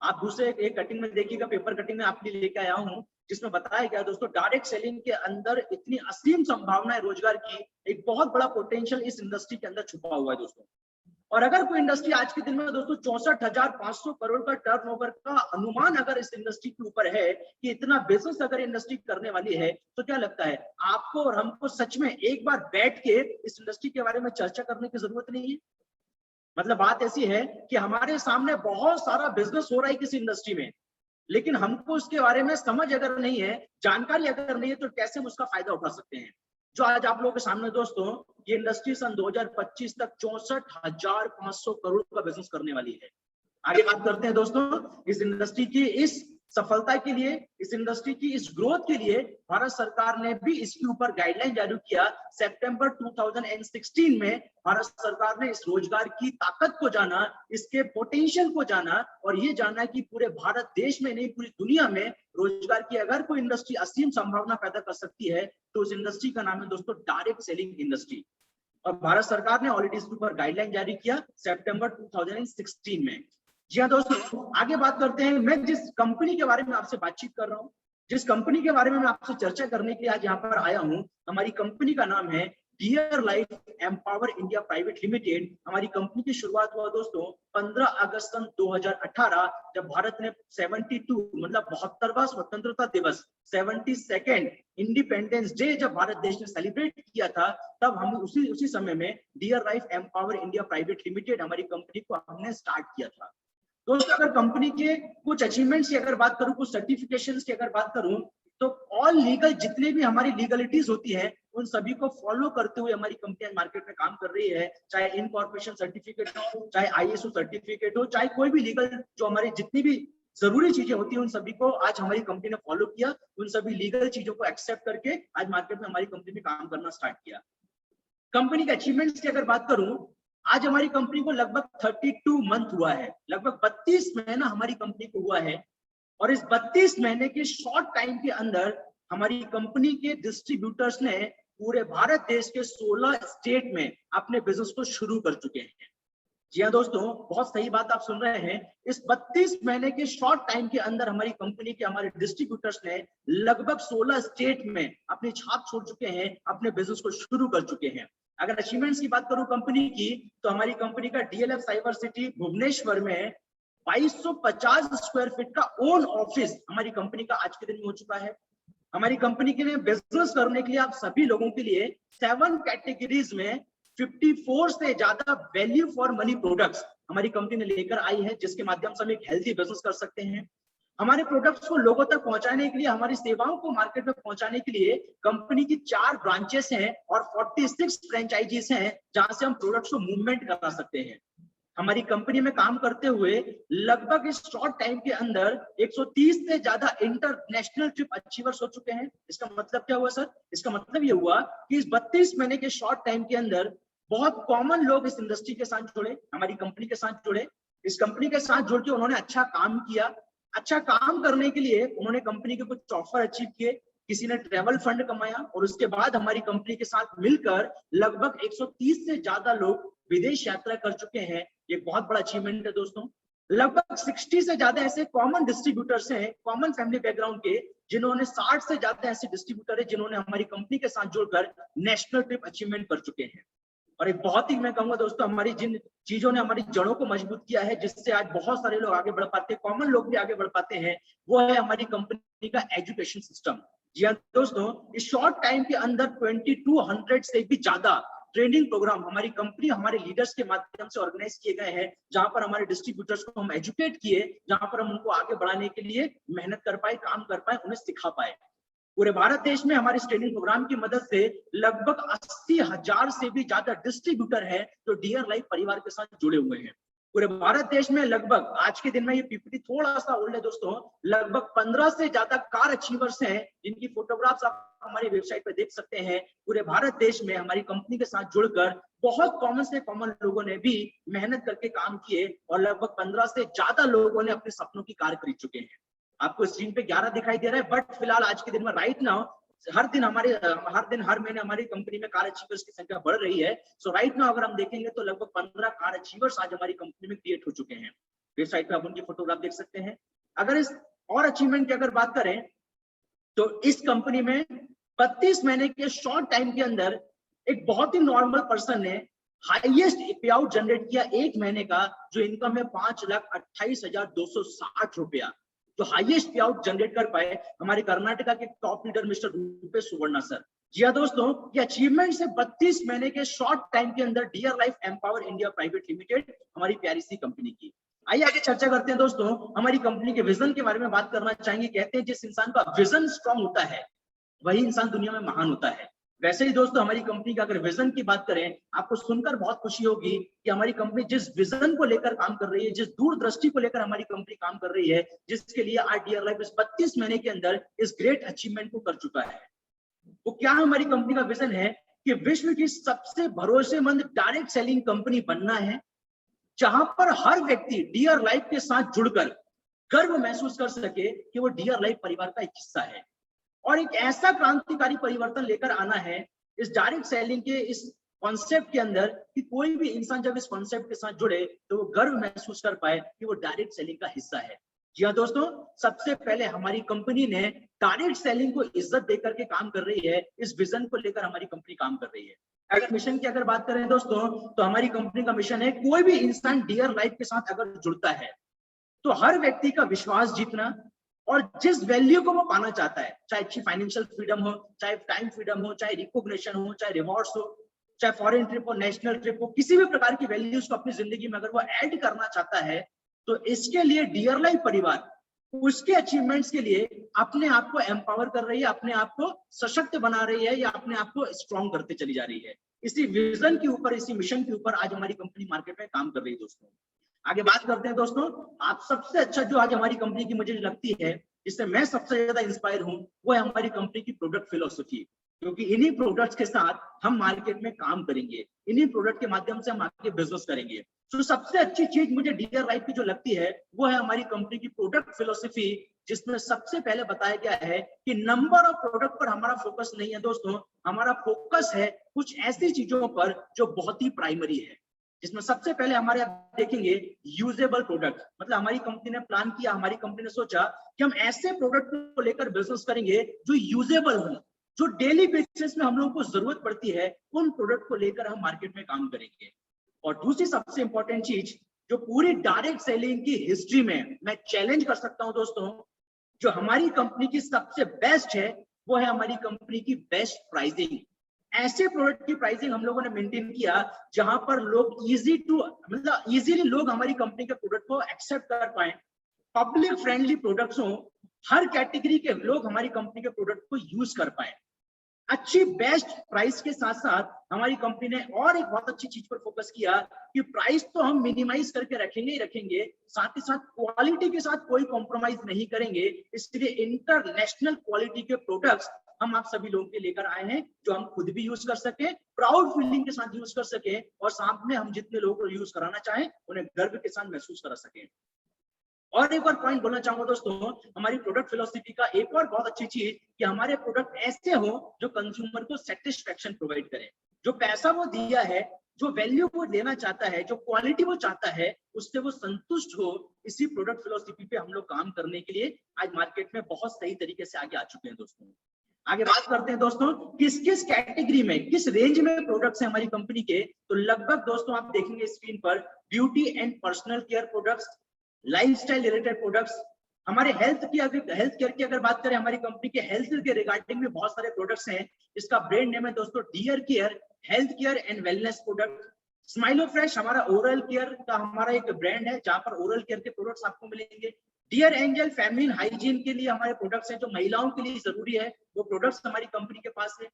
आप दूसरे एक कटिंग में देखिएगा, पेपर कटिंग में आपके लिए लेके आया हूं, जिसमें बताया गया दोस्तों डायरेक्ट सेलिंग के अंदर इतनी असीम संभावना है रोजगार की, एक बहुत बड़ा पोटेंशियल इस इंडस्ट्री के अंदर छुपा हुआ है दोस्तों। और अगर कोई इंडस्ट्री आज के दिन में दोस्तों 64,500 करोड़ का टर्नओवर का अनुमान अगर इस इंडस्ट्री के ऊपर है कि इतना बिजनेस अगर इंडस्ट्री करने वाली है, तो क्या लगता है आपको और हमको सच में एक बार बैठ के इस इंडस्ट्री के बारे में चर्चा करने की जरूरत नहीं है। मतलब बात ऐसी है कि हमारे सामने बहुत सारा बिजनेस हो रहा है किसी इंडस्ट्री में, लेकिन हमको उसके बारे में समझ अगर नहीं है, जानकारी अगर नहीं है, तो कैसे हम उसका फायदा उठा सकते हैं। जो आज आप लोगों के सामने दोस्तों ये इंडस्ट्री सन 2025 तक 64,500 करोड़ का बिजनेस करने वाली है। आगे बात करते हैं दोस्तों इस इंडस्ट्री की इस सफलता के लिए, इस इंडस्ट्री की इस ग्रोथ के लिए भारत सरकार ने भी इसके ऊपर गाइडलाइन जारी किया। सितंबर 2016 में भारत सरकार ने इस रोजगार की ताकत को जाना, इसके पोटेंशियल को जाना, और ये जाना कि पूरे भारत देश में नहीं पूरी दुनिया में रोजगार की अगर कोई इंडस्ट्री असीम संभावना पैदा कर सकती है, तो उस इंडस्ट्री का नाम है दोस्तों डायरेक्ट सेलिंग इंडस्ट्री। और भारत सरकार ने ऑलरेडी इसके ऊपर गाइडलाइन जारी किया सितंबर 2016 में। जी हाँ दोस्तों, आगे बात करते हैं। मैं जिस कंपनी के बारे में आपसे बातचीत कर रहा हूँ, जिस कंपनी के बारे में मैं आपसे चर्चा करने के लिए आज यहाँ पर आया हूँ, हमारी कंपनी का नाम है Dear Life Empower India Private Limited. हमारी कंपनी की शुरुआत हुआ दोस्तों 15 अगस्त सन 2018, जब भारत ने 72 मतलब 72वां स्वतंत्रता दिवस, 72nd इंडिपेंडेंस डे जब भारत देश ने सेलिब्रेट किया था, तब हम उसी समय में Dear Life Empower India Private Limited हमारी कंपनी को हमने स्टार्ट किया था। दोस्तों अगर कंपनी के कुछ अचीवमेंट्स की अगर बात करूं, कुछ सर्टिफिकेशंस की अगर बात करूं, तो ऑल लीगल जितने भी हमारी लीगलिटीज होती हैं उन सभी को फॉलो करते हुए हमारी कंपनी मार्केट में काम कर रही है। चाहे इनकॉर्पोरेशन सर्टिफिकेट हो, चाहे आईएसओ सर्टिफिकेट हो, चाहे कोई भी लीगल जो हमारी जितनी भी जरूरी चीजें होती हैं उन सभी को आज हमारी कंपनी ने फॉलो किया। उन सभी लीगल चीजों को एक्सेप्ट करके आज मार्केट में हमारी कंपनी में काम करना स्टार्ट किया। कंपनी के अचीवमेंट्स की अगर बात करूं, आज हमारी कंपनी को लगभग 32 मंथ हुआ है, लगभग 32 महीना हमारी कंपनी को हुआ है। और इस 32 महीने के शॉर्ट टाइम के अंदर हमारी कंपनी के डिस्ट्रीब्यूटर्स ने पूरे भारत देश के 16 स्टेट में अपने बिजनेस को शुरू कर चुके हैं। जी हाँ दोस्तों, बहुत सही बात आप सुन रहे हैं। इस 32 महीने के शॉर्ट टाइम के अंदर हमारी कंपनी के हमारे डिस्ट्रीब्यूटर्स ने लगभग 16 स्टेट में अपनी छाप छोड़ चुके हैं, अपने बिजनेस को शुरू कर चुके हैं। अगर अचीवमेंट्स की बात करूं कंपनी की, तो हमारी कंपनी का डीएलएफ साइबर सिटी भुवनेश्वर में 2250 स्क्वायर फीट का ओन ऑफिस हमारी कंपनी का आज के दिन में हो चुका है। हमारी कंपनी के लिए बिजनेस करने के लिए आप सभी लोगों के लिए 7 कैटेगरीज में 54 से ज्यादा वैल्यू फॉर मनी प्रोडक्ट्स हमारी कंपनी ने लेकर आई है, जिसके माध्यम से हम एक हेल्दी बिजनेस कर सकते हैं। हमारे प्रोडक्ट्स को लोगों तक पहुंचाने के लिए, हमारी सेवाओं को मार्केट में पहुंचाने के लिए कंपनी की 4 ब्रांचेस हैं और 46 फ्रेंचाइजीज हैं, जहां से हम प्रोडक्ट्स को मूवमेंट करा सकते हैं। हमारी कंपनी में काम करते हुए लगभग इस शॉर्ट टाइम के अंदर 130 से ज्यादा इंटरनेशनल ट्रिप अचीवर्स हो चुके हैं। इसका मतलब क्या हुआ सर? इसका मतलब ये हुआ कि इस 32 महीने के शॉर्ट टाइम के अंदर बहुत कॉमन लोग इस इंडस्ट्री के साथ जुड़े, हमारी कंपनी के साथ जुड़े। इस कंपनी के साथ जुड़ के उन्होंने अच्छा काम किया। अच्छा काम करने के लिए उन्होंने कंपनी के कुछ ऑफर अचीव किए, किसी ने ट्रेवल फंड कमाया, और उसके बाद हमारी कंपनी के साथ मिलकर लगभग 130 से ज्यादा लोग विदेश यात्रा कर चुके हैं। ये बहुत बड़ा अचीवमेंट है दोस्तों। लगभग 60 से ज्यादा ऐसे कॉमन डिस्ट्रीब्यूटर्स हैं, कॉमन फैमिली बैकग्राउंड के, जिन्होंने 60 से ज्यादा ऐसे डिस्ट्रीब्यूटर है जिन्होंने हमारी कंपनी के साथ जुड़कर नेशनल ट्रिप अचीवमेंट कर चुके हैं। और एक बहुत ही, मैं कहूंगा दोस्तों, हमारी जिन चीजों ने हमारी जड़ों को मजबूत किया है, जिससे आज बहुत सारे लोग आगे बढ़ पाते हैं, कॉमन लोग भी आगे बढ़ पाते हैं, वो है हमारी कंपनी का एजुकेशन सिस्टम। जी हाँ दोस्तों, इस शॉर्ट टाइम के अंदर 2200 से भी ज्यादा ट्रेनिंग प्रोग्राम हमारी कंपनी, हमारे लीडर्स के माध्यम से ऑर्गेनाइज किए गए हैं, जहां पर हमारे डिस्ट्रीब्यूटर्स को हम एजुकेट किए, जहां पर हम उनको आगे बढ़ाने के लिए मेहनत कर पाए, काम कर पाए, उन्हें सिखा पाए। पूरे भारत देश में हमारे ट्रेनिंग प्रोग्राम की मदद से लगभग 80,000 से भी ज्यादा डिस्ट्रीब्यूटर हैं जो डियर लाइफ परिवार के साथ जुड़े हुए हैं। पूरे भारत देश में लगभग, आज के दिन में ये पीपीटी थोड़ा सा ओल्ड है दोस्तों, लगभग 15 से ज्यादा कार अचीवर्स हैं, जिनकी फोटोग्राफ्स आप हमारी वेबसाइट पर देख सकते हैं। पूरे भारत देश में हमारी कंपनी के साथ जुड़कर बहुत कॉमन से कॉमन लोगों ने भी मेहनत करके काम किए, और लगभग 15 से ज्यादा लोगों ने अपने सपनों की कार खरीद चुके हैं। आपको स्क्रीन पे 11 दिखाई दे रहा है, बट फिलहाल आज के दिन में राइट नाउ हर दिन हर महीने हमारी कंपनी में कार अचीवर्स की संख्या बढ़ रही है। सो राइट नाउ अगर हम देखेंगे तो लगभग 15 कार अचीवर्स आज हमारी कंपनी में क्रिएट हो चुके हैं। वेबसाइट पे आप उनकी फोटोग्राफ देख सकते हैं। अगर इस और अचीवमेंट की अगर बात करें तो इस कंपनी में 32 महीने के शॉर्ट टाइम के अंदर एक बहुत ही नॉर्मल पर्सन ने हाईएस्ट पे आउट जनरेट किया एक महीने का, जो इनकम है 5,28,260 रुपया, जो हाईएस्ट पे आउट जनरेट कर पाए हमारे कर्नाटका के टॉप लीडर मिस्टर रूपेश सुवर्णा सर। जी हाँ दोस्तों, ये अचीवमेंट है 32 महीने के शॉर्ट टाइम के अंदर Dear Life Empower India Private Limited, हमारी प्यारी सी कंपनी की। आइए आगे चर्चा करते हैं दोस्तों, हमारी कंपनी के विजन के बारे में बात करना चाहेंगे। कहते हैं जिस इंसान का विजन स्ट्रांग होता है वही इंसान दुनिया में महान होता है। वैसे ही दोस्तों हमारी कंपनी का अगर विजन की बात करें, आपको सुनकर बहुत खुशी होगी कि हमारी कंपनी जिस विजन को लेकर काम कर रही है, जिस दूरदृष्टि को लेकर हमारी कंपनी काम कर रही है, जिसके लिए आज डियर लाइफ इस 32 महीने के अंदर इस ग्रेट अचीवमेंट को कर चुका है। वो क्या हमारी कंपनी का विजन है कि विश्व की सबसे भरोसेमंद डायरेक्ट सेलिंग कंपनी बनना है, जहां पर हर व्यक्ति डियर लाइफ के साथ जुड़कर गर्व महसूस कर सके कि वो डियर लाइफ परिवार का एक हिस्सा है, और एक ऐसा क्रांतिकारी परिवर्तन लेकर आना है इस डायरेक्ट सेलिंग के इस कॉन्सेप्ट के अंदर कि कोई भी इंसान जब इस कॉन्सेप्ट के साथ जुड़े तो वो गर्व महसूस कर पाए कि वो डायरेक्ट सेलिंग का हिस्सा है। जी हाँ दोस्तों, सबसे पहले हमारी कंपनी ने डायरेक्ट सेलिंग को इज्जत देकर के काम कर रही है, इस विजन को लेकर हमारी कंपनी काम कर रही है। अगर मिशन की अगर बात करें दोस्तों, तो हमारी कंपनी का मिशन है कोई भी इंसान डियर लाइफ के साथ अगर जुड़ता है तो हर व्यक्ति का विश्वास जीतना, और जिस वैल्यू को वो पाना चाहता है, चाहे अच्छी फाइनेंशियल फ्रीडम हो, चाहे टाइम फ्रीडम हो, चाहे रिकॉग्निशन हो, चाहे रिवॉर्ड्स हो, चाहे फॉरेन ट्रिप हो, नेशनल ट्रिप हो, किसी भी प्रकार की वैल्यूज को अपनी जिंदगी में अगर वो ऐड करना चाहता है, तो इसके लिए डियर लाइफ परिवार उसके अचीवमेंट्स के लिए अपने आप को एम्पावर कर रही है, अपने आप को सशक्त बना रही है, या अपने आप को स्ट्रॉन्ग करते चली जा रही है। इसी विजन के ऊपर, इसी मिशन के ऊपर आज हमारी कंपनी मार्केट में काम कर रही है। दोस्तों आगे बात करते हैं दोस्तों, आप सबसे अच्छा जो आज हमारी कंपनी की मुझे लगती है, जिससे मैं सबसे ज्यादा इंस्पायर हूं, वो है हमारी कंपनी की प्रोडक्ट फिलोसफी। क्योंकि इन्हीं प्रोडक्ट्स के साथ हम मार्केट में काम करेंगे, इन्हीं प्रोडक्ट के माध्यम से हम आगे बिजनेस करेंगे। तो सबसे अच्छी चीज मुझे डियर लाइफ की जो लगती है वो है हमारी कंपनी की प्रोडक्ट फिलोसफी, जिसमें सबसे पहले बताया गया है कि नंबर ऑफ प्रोडक्ट पर हमारा फोकस नहीं है दोस्तों, हमारा फोकस है कुछ ऐसी चीजों पर जो बहुत ही प्राइमरी है। जिसमें सबसे पहले हमारे आप देखेंगे यूजेबल प्रोडक्ट, मतलब हमारी कंपनी ने प्लान किया, हमारी कंपनी ने सोचा कि हम ऐसे प्रोडक्ट को लेकर बिजनेस करेंगे जो यूजेबल हो, जो डेली बेसिस में हम लोगों को जरूरत पड़ती है, उन प्रोडक्ट को लेकर हम मार्केट में काम करेंगे। और दूसरी सबसे इंपॉर्टेंट चीज जो पूरी डायरेक्ट सेलिंग की हिस्ट्री में मैं चैलेंज कर सकता हूं दोस्तों, जो हमारी कंपनी की सबसे बेस्ट है, वो है हमारी कंपनी की बेस्ट प्राइसिंग। ऐसे प्रोडक्ट की प्राइसिंग हम लोगों ने मेंटेन किया जहां पर लोग इजीली लोग हमारी कंपनी के प्रोडक्ट को एक्सेप्ट कर पाए, पब्लिक फ्रेंडली प्रोडक्ट्स हो, हर कैटेगरी के लोग हमारी कंपनी के प्रोडक्ट को यूज कर पाए। अच्छी बेस्ट प्राइस के साथ साथ हमारी कंपनी ने और एक बहुत अच्छी चीज पर फोकस किया कि प्राइस तो हम मिनिमाइज करके रखेंगे ही रखेंगे, साथ ही साथ क्वालिटी के साथ कोई कॉम्प्रोमाइज नहीं करेंगे। इसलिए इंटरनेशनल क्वालिटी के प्रोडक्ट्स हम आप सभी लोगों के लेकर आए हैं, जो हम खुद भी यूज कर सके, प्राउड फीलिंग के साथ यूज कर सके, और साथ में हम जितने लोगों को यूज कराना चाहें उन्हें गर्व के साथ महसूस करा सके। और एक और पॉइंट बोलना चाहूंगा दोस्तों, हमारी प्रोडक्ट फिलोसफी का एक और बहुत अच्छी चीज कि हमारे प्रोडक्ट ऐसे हो जो कंज्यूमर को सेटिस्फेक्शन प्रोवाइड करें। जो पैसा वो दिया है, जो वैल्यू वो देना चाहता है, जो क्वालिटी वो चाहता है, उससे वो संतुष्ट हो। इसी प्रोडक्ट फिलोसफी पे हम लोग काम करने के लिए आज मार्केट में बहुत सही तरीके से आगे आ चुके हैं दोस्तों। आगे बात करते हैं दोस्तों, किस किस कैटेगरी में, किस रेंज में प्रोडक्ट्स हैं हमारी कंपनी के। तो लगभग दोस्तों आप देखेंगे स्क्रीन पर beauty and personal care products, lifestyle related products, हमारे हेल्थ केयर की अगर बात करें, हमारी कंपनी के हेल्थ के रिगार्डिंग में बहुत सारे प्रोडक्ट्स हैं। इसका ब्रांड नेम है दोस्तों dear care health care and wellness product. Smilo fresh हमारा ओरल केयर का हमारा एक ब्रांड है, जहां पर ओरल केयर के प्रोडक्ट्स आपको मिलेंगे। डियर एंजल फेमिनिन हाइजीन के लिए हमारे प्रोडक्ट्स हैं, जो महिलाओं के लिए जरूरी है, वो प्रोडक्ट्स हमारी कंपनी के पास है।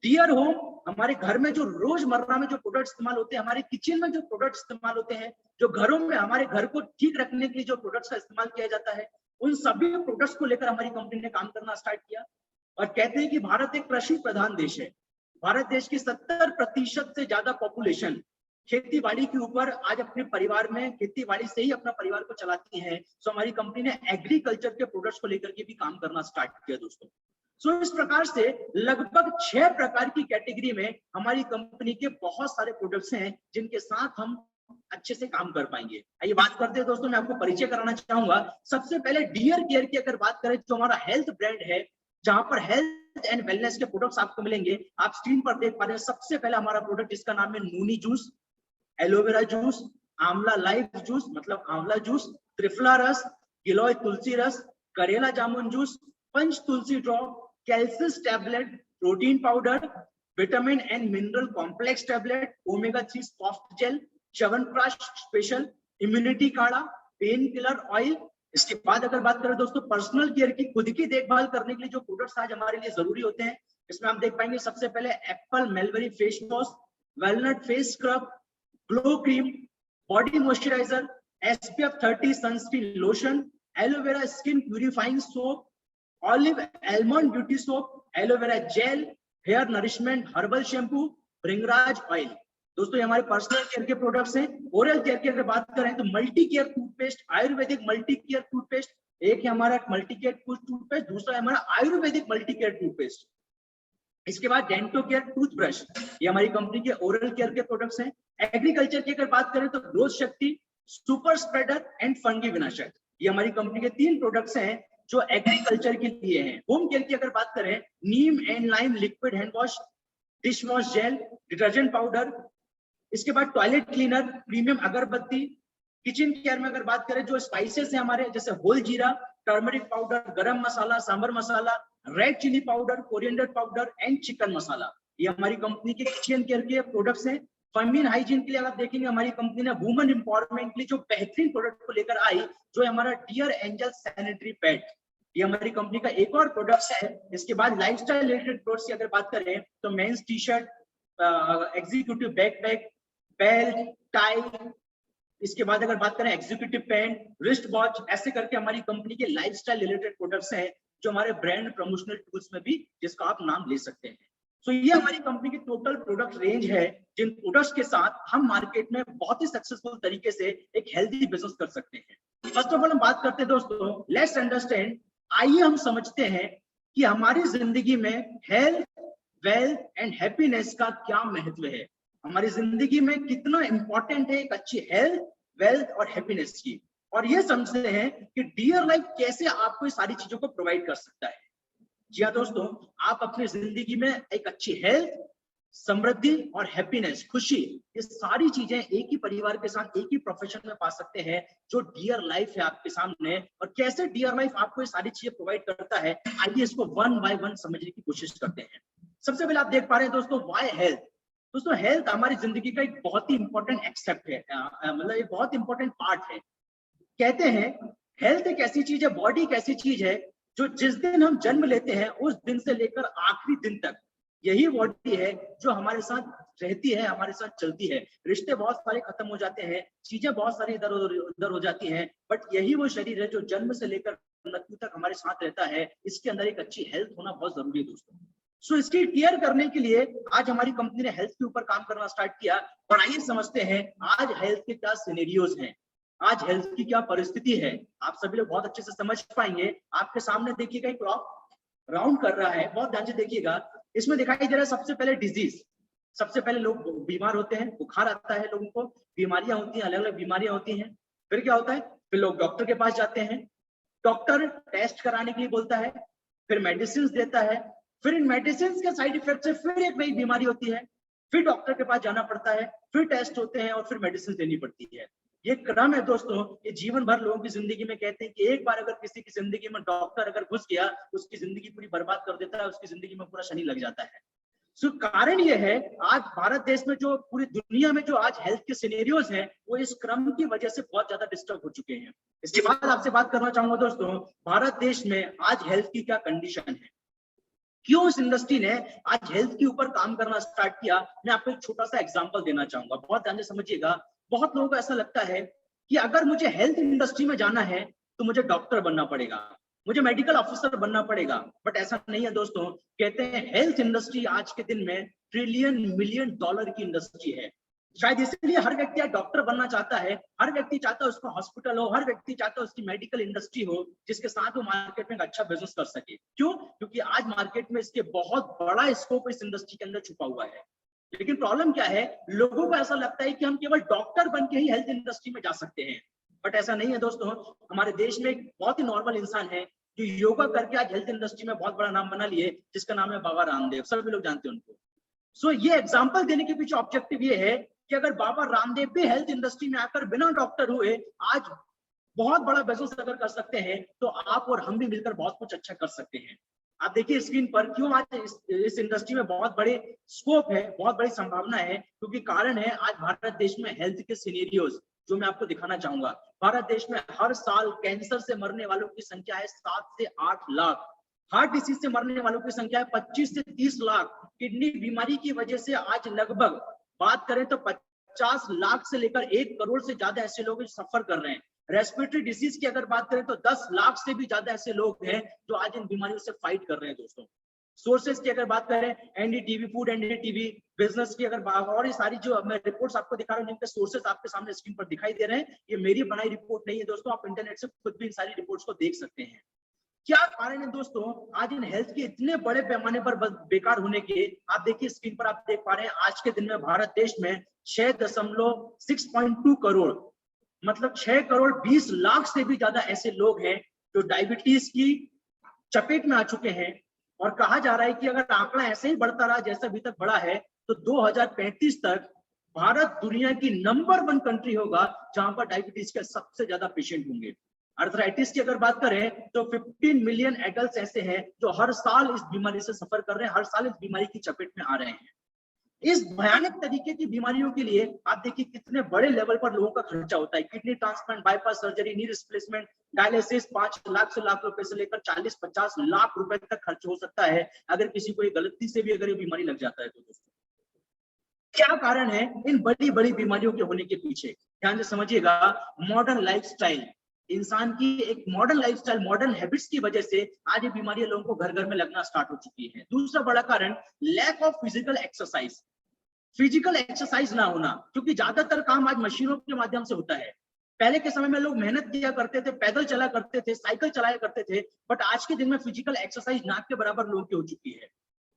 डियर होम हमारे घर में जो रोजमर्रा में जो प्रोडक्ट इस्तेमाल होते हैं, हमारे किचन में जो प्रोडक्ट इस्तेमाल होते हैं, जो घरों में हमारे घर को ठीक रखने के लिए जो प्रोडक्ट्स का इस्तेमाल किया जाता है, उन सभी प्रोडक्ट्स को लेकर हमारी कंपनी ने काम करना स्टार्ट किया। और कहते हैं कि भारत एक कृषि प्रधान देश है। भारत देश की 70% से ज्यादा पॉपुलेशन खेती बाड़ी के ऊपर आज अपने परिवार में खेती बाड़ी से ही अपना परिवार को चलाती है। सो हमारी कंपनी ने एग्रीकल्चर के प्रोडक्ट्स को लेकर के भी काम करना स्टार्ट किया दोस्तों। सो इस प्रकार से लगभग 6 प्रकार की कैटेगरी में हमारी कंपनी के बहुत सारे प्रोडक्ट्स हैं, जिनके साथ हम अच्छे से काम कर पाएंगे। आइए बात करते हैं दोस्तों, मैं आपको परिचय कराना चाहूंगा। सबसे पहले डियर केयर की अगर बात करें, जो हमारा हेल्थ ब्रांड है, जहां पर हेल्थ एंड वेलनेस के प्रोडक्ट्स आपको मिलेंगे। आप स्क्रीन पर देख पा रहे हैं, सबसे पहला हमारा प्रोडक्ट जिसका नाम है noni juice, aloe vera juice, amla life juice मतलब आंवला जूस, त्रिफला रस, गिलोय तुलसी रस, karela jamun juice, Panch Tulsi drop, calcium tablet, protein powder, vitamin and mineral complex tablet, omega 3 soft gel, chyawanprash special, immunity काढ़ा, पेन किलर ऑयल। इसके बाद अगर बात करें दोस्तों पर्सनल केयर की, खुद की देखभाल करने के लिए जो प्रोडक्ट्स आज हमारे लिए जरूरी होते हैं, इसमें आप देख पाएंगे सबसे पहले apple mulberry face wash, walnut face scrub, glow cream, body moisturiser, SPF 30 sunscreen lotion, aloe vera skin purifying soap, olive almond beauty soap, aloe vera gel, hair nourishment herbal shampoo, bhringraj oil. दोस्तों ये हमारे पर्सनल केयर के products हैं। Oral care की अगर बात करें तो multi care toothpaste, ayurvedic multi care toothpaste, एक है हमारा मल्टी केयर टूथपेस्ट, दूसरा है हमारा आयुर्वेदिक मल्टी केयर टूथपेस्ट। इसके बाद डेंटो केयर टूथब्रश, ये हमारी कंपनी के ओरल केयर के प्रोडक्ट्स हैं। एग्रीकल्चर की अगर बात करें तो ग्रोथ शक्ति, सुपर स्प्रेडर एंड फंगी विनाशक, ये हमारी कंपनी के 3 प्रोडक्ट्स हैं जो एग्रीकल्चर के लिए हैं। होम केयर की अगर बात करें, neem and lime liquid hand wash, dish wash gel, detergent powder. इसके बाद टॉयलेट क्लीनर, प्रीमियम अगरबत्ती। किचन केयर में अगर बात करें, जो स्पाइसेस है हमारे, जैसे होल जीरा, turmeric powder, garam masala, sambar masala, red chilli powder, coriander powder and chicken masala, ये हमारी कंपनी के किचन केयर के प्रोडक्ट्स हैं। फेमिनिन हाइजीन के लिए आप देखेंगे, हमारी कंपनी ने वुमेन एम्पावरमेंट के लिए जो बेहतरीन प्रोडक्ट को लेकर आई, जो है हमारा डियर एंजल सैनिटरी पैड, ये हमारी कंपनी का एक और प्रोडक्ट है। इसके बाद लाइफस्टाइल रिलेटेड प्रोडक्ट्स की अगर बात करें तो mains T shirt, executive backpack, belt, tie. इसके बाद अगर बात करें एग्जीक्यूटिव पैंट, रिस्ट वॉच, ऐसे करके हमारी कंपनी के लाइफस्टाइल रिलेटेड प्रोडक्ट्स हैं, जो हमारे ब्रांड प्रमोशनल टूल्स में भी जिसका आप नाम ले सकते हैं। सो ये हमारी कंपनी की टोटल प्रोडक्ट रेंज है, जिन प्रोडक्ट्स के साथ हम मार्केट में बहुत ही सक्सेसफुल तरीके से एक हेल्दी बिजनेस कर सकते हैं। फर्स्ट ऑफ ऑल हम बात करते हैं दोस्तों, लेट्स अंडरस्टैंड, आइए हम समझते हैं कि हमारी जिंदगी में हेल्थ, वेल्थ एंड हैप्पीनेस का क्या महत्व है। हमारी जिंदगी में कितना इंपॉर्टेंट है एक अच्छी हेल्थ, वेल्थ और हैप्पीनेस की, और ये समझते हैं कि डियर लाइफ कैसे आपको इस सारी चीजों को प्रोवाइड कर सकता है। जी हाँ दोस्तों, आप अपनी जिंदगी में एक अच्छी हेल्थ, समृद्धि और हैप्पीनेस, खुशी, ये सारी चीजें एक ही परिवार के साथ एक ही प्रोफेशन में पा सकते हैं, जो डियर लाइफ है आपके सामने। और कैसे डियर लाइफ आपको ये सारी चीजें प्रोवाइड करता है, आइए इसको वन बाय वन समझने की कोशिश करते हैं। सबसे पहले आप देख पा रहे हैं दोस्तों, व्हाई हेल्थ। दोस्तों हेल्थ हमारी जिंदगी का एक बहुत ही इंपॉर्टेंट एक्सेप्ट है, मतलब एक बहुत इंपॉर्टेंट पार्ट है। कहते हैं हेल्थ एक ऐसी चीज है, बॉडी एक ऐसी चीज है, जो जिस दिन हम जन्म लेते हैं उस दिन से लेकर आखिरी दिन तक यही बॉडी है जो हमारे साथ रहती है, हमारे साथ चलती है। रिश्ते बहुत सारे खत्म हो जाते हैं, चीजें बहुत सारी इधर उधर हो जाती हैं, बट यही वो शरीर है जो जन्म से लेकर मृत्यु तक हमारे साथ रहता है। इसके अंदर एक अच्छी हेल्थ होना बहुत जरूरी है दोस्तों। सो इसकी केयर करने के लिए आज हमारी कंपनी ने हेल्थ के ऊपर काम करना स्टार्ट किया। और आइए समझते हैं आज हेल्थ के क्या सिनेरियोज हैं। आज हेल्थ की क्या परिस्थिति है, आप सभी लोग बहुत अच्छे से समझ पाएंगे। आपके सामने देखिएगा एक क्लॉक राउंड कर रहा है, बहुत ध्यान से देखिएगा। इसमें दिखाई दे रहा है सबसे पहले डिजीज, सबसे पहले लोग बीमार होते हैं, बुखार आता है, लोगों को बीमारियां होती हैं, अलग अलग बीमारियां होती हैं। फिर क्या होता है, फिर लोग डॉक्टर के पास जाते हैं, डॉक्टर टेस्ट कराने के लिए बोलता है, फिर मेडिसिन देता है, फिर इन मेडिसिन के साइड इफेक्ट से फिर एक नई बीमारी होती है, फिर डॉक्टर के पास जाना पड़ता है, फिर टेस्ट होते हैं और फिर मेडिसिन देनी पड़ती है। ये क्रम है दोस्तों, ये जीवन भर लोगों की जिंदगी में। कहते हैं कि एक बार अगर किसी की जिंदगी में डॉक्टर अगर घुस गया, उसकी जिंदगी पूरी बर्बाद कर देता है, उसकी जिंदगी में पूरा शनि लग जाता है। सो कारण ये है, आज भारत देश में जो पूरी दुनिया में जो आज हेल्थ के सिनेरियोज हैं, वो इस क्रम की वजह से बहुत ज्यादा डिस्टर्ब हो चुके हैं। इसके बाद आपसे बात करना चाहूंगा दोस्तों, भारत देश में आज हेल्थ की क्या कंडीशन है, क्यों इस इंडस्ट्री ने आज हेल्थ के ऊपर काम करना स्टार्ट किया। मैं आपको एक छोटा सा एग्जांपल देना चाहूंगा, बहुत ध्यान से समझिएगा। बहुत लोगों को ऐसा लगता है कि अगर मुझे हेल्थ इंडस्ट्री में जाना है तो मुझे डॉक्टर बनना पड़ेगा, मुझे मेडिकल ऑफिसर बनना पड़ेगा, बट ऐसा नहीं है दोस्तों। कहते हैं हेल्थ इंडस्ट्री आज के दिन में ट्रिलियन मिलियन डॉलर की इंडस्ट्री है। शायद इसलिए हर व्यक्ति आज डॉक्टर बनना चाहता है, हर व्यक्ति चाहता है उसका हॉस्पिटल हो, हर व्यक्ति चाहता है उसकी मेडिकल इंडस्ट्री हो, जिसके साथ वो मार्केट में एक अच्छा बिजनेस कर सके। क्यों? क्योंकि आज मार्केट में इसके बहुत बड़ा स्कोप इस इंडस्ट्री के अंदर छुपा हुआ है। लेकिन प्रॉब्लम क्या है, लोगों को ऐसा लगता है कि हम केवल डॉक्टर बन के ही हेल्थ इंडस्ट्री में जा सकते हैं, बट ऐसा नहीं है दोस्तों। हमारे देश में एक बहुत ही नॉर्मल इंसान है जो योगा करके आज हेल्थ इंडस्ट्री में बहुत बड़ा नाम बना लिए, जिसका नाम है बाबा रामदेव। सभी लोग जानते हैं उनको। सो ये एग्जांपल देने के पीछे ऑब्जेक्टिव ये है कि अगर बाबा रामदेव भी हेल्थ इंडस्ट्री में आकर बिना डॉक्टर हुए आज बहुत बड़ा बिजनेस अगर कर सकते हैं, तो आप और हम भी मिलकर बहुत कुछ अच्छा कर सकते हैं। आप देखिए स्क्रीन पर, क्यों आज इस इंडस्ट्री में बहुत बड़े स्कोप है, बहुत बड़ी संभावना है, क्योंकि कारण है आज भारत देश में हेल्थ के सिनेरियोज जो मैं आपको दिखाना चाहूंगा। भारत देश में हर साल कैंसर से मरने वालों की संख्या है 7 से 8 लाख, हार्ट डिसीज से मरने वालों की संख्या है 25 से 30 लाख, किडनी बीमारी की वजह से आज लगभग बात करें तो 50 लाख से लेकर 1 करोड़ से ज्यादा ऐसे लोग सफर कर रहे हैं। रेस्पिरेटरी डिसीज की अगर बात करें तो 10 लाख से भी ज्यादा ऐसे लोग हैं जो आज इन बीमारियों से फाइट कर रहे हैं दोस्तों। सोर्सेज की अगर बात करें, एनडीटीवी, फूड एनडीटीवी, बिजनेस की अगर बात, और ये सारी जो मैं रिपोर्ट्स आपको दिखा रहा हूँ, जिनके सोर्सेज आपके सामने स्क्रीन पर दिखाई दे रहे हैं, ये मेरी बनाई रिपोर्ट नहीं है दोस्तों, आप इंटरनेट से खुद भी इन सारी रिपोर्ट्स को देख सकते हैं। क्या कारण है दोस्तों आज इन हेल्थ के इतने बड़े पैमाने पर बेकार होने के? आप देखिए स्क्रीन पर, आप देख पा रहे हैं आज के दिन में भारत देश में 6.2 करोड़, मतलब 6 करोड़ 20 लाख से भी ज्यादा ऐसे लोग हैं जो डायबिटीज की चपेट में आ चुके हैं। और कहा जा रहा है कि अगर आंकड़ा ऐसे ही बढ़ता रहा जैसा अभी तक बढ़ा है, तो 2035 तक भारत दुनिया की नंबर 1 कंट्री होगा जहां पर डायबिटीज के सबसे ज्यादा पेशेंट होंगे। अर्थराइटिस की अगर बात करें तो 15 मिलियन एडल्ट ऐसे हैं जो हर साल इस बीमारी से सफर कर रहे हैं, हर साल इस बीमारी की चपेट में आ रहे हैं। इस भयानक तरीके की बीमारियों के लिए आप देखिए कितने बड़े लेवल पर लोगों का खर्चा होता है। Kidney transplant, bypass surgery, knee replacement, dialysis 5 lakh से लाख रुपए से लेकर 40-50 लाख रुपए तक खर्च हो सकता है अगर किसी को गलती से भी अगर ये बीमारी लग जाता है तो। दोस्तों क्या कारण है इन बड़ी बड़ी बीमारियों के होने के पीछे? ध्यान से समझिएगा। मॉडर्न लाइफस्टाइल, इंसान की एक मॉडर्न लाइफस्टाइल, मॉडर्न हैबिट्स की वजह से आज ये बीमारियां लोगों को घर घर में लगना स्टार्ट हो चुकी है। दूसरा बड़ा कारण lack of physical exercise, physical exercise ना होना, क्योंकि ज्यादातर काम आज मशीनों के माध्यम से होता है। पहले के समय में लोग मेहनत किया करते थे, पैदल चला करते थे, साइकिल चलाया करते थे, बट आज के दिन में फिजिकल एक्सरसाइज ना के बराबर लोगों की हो चुकी है।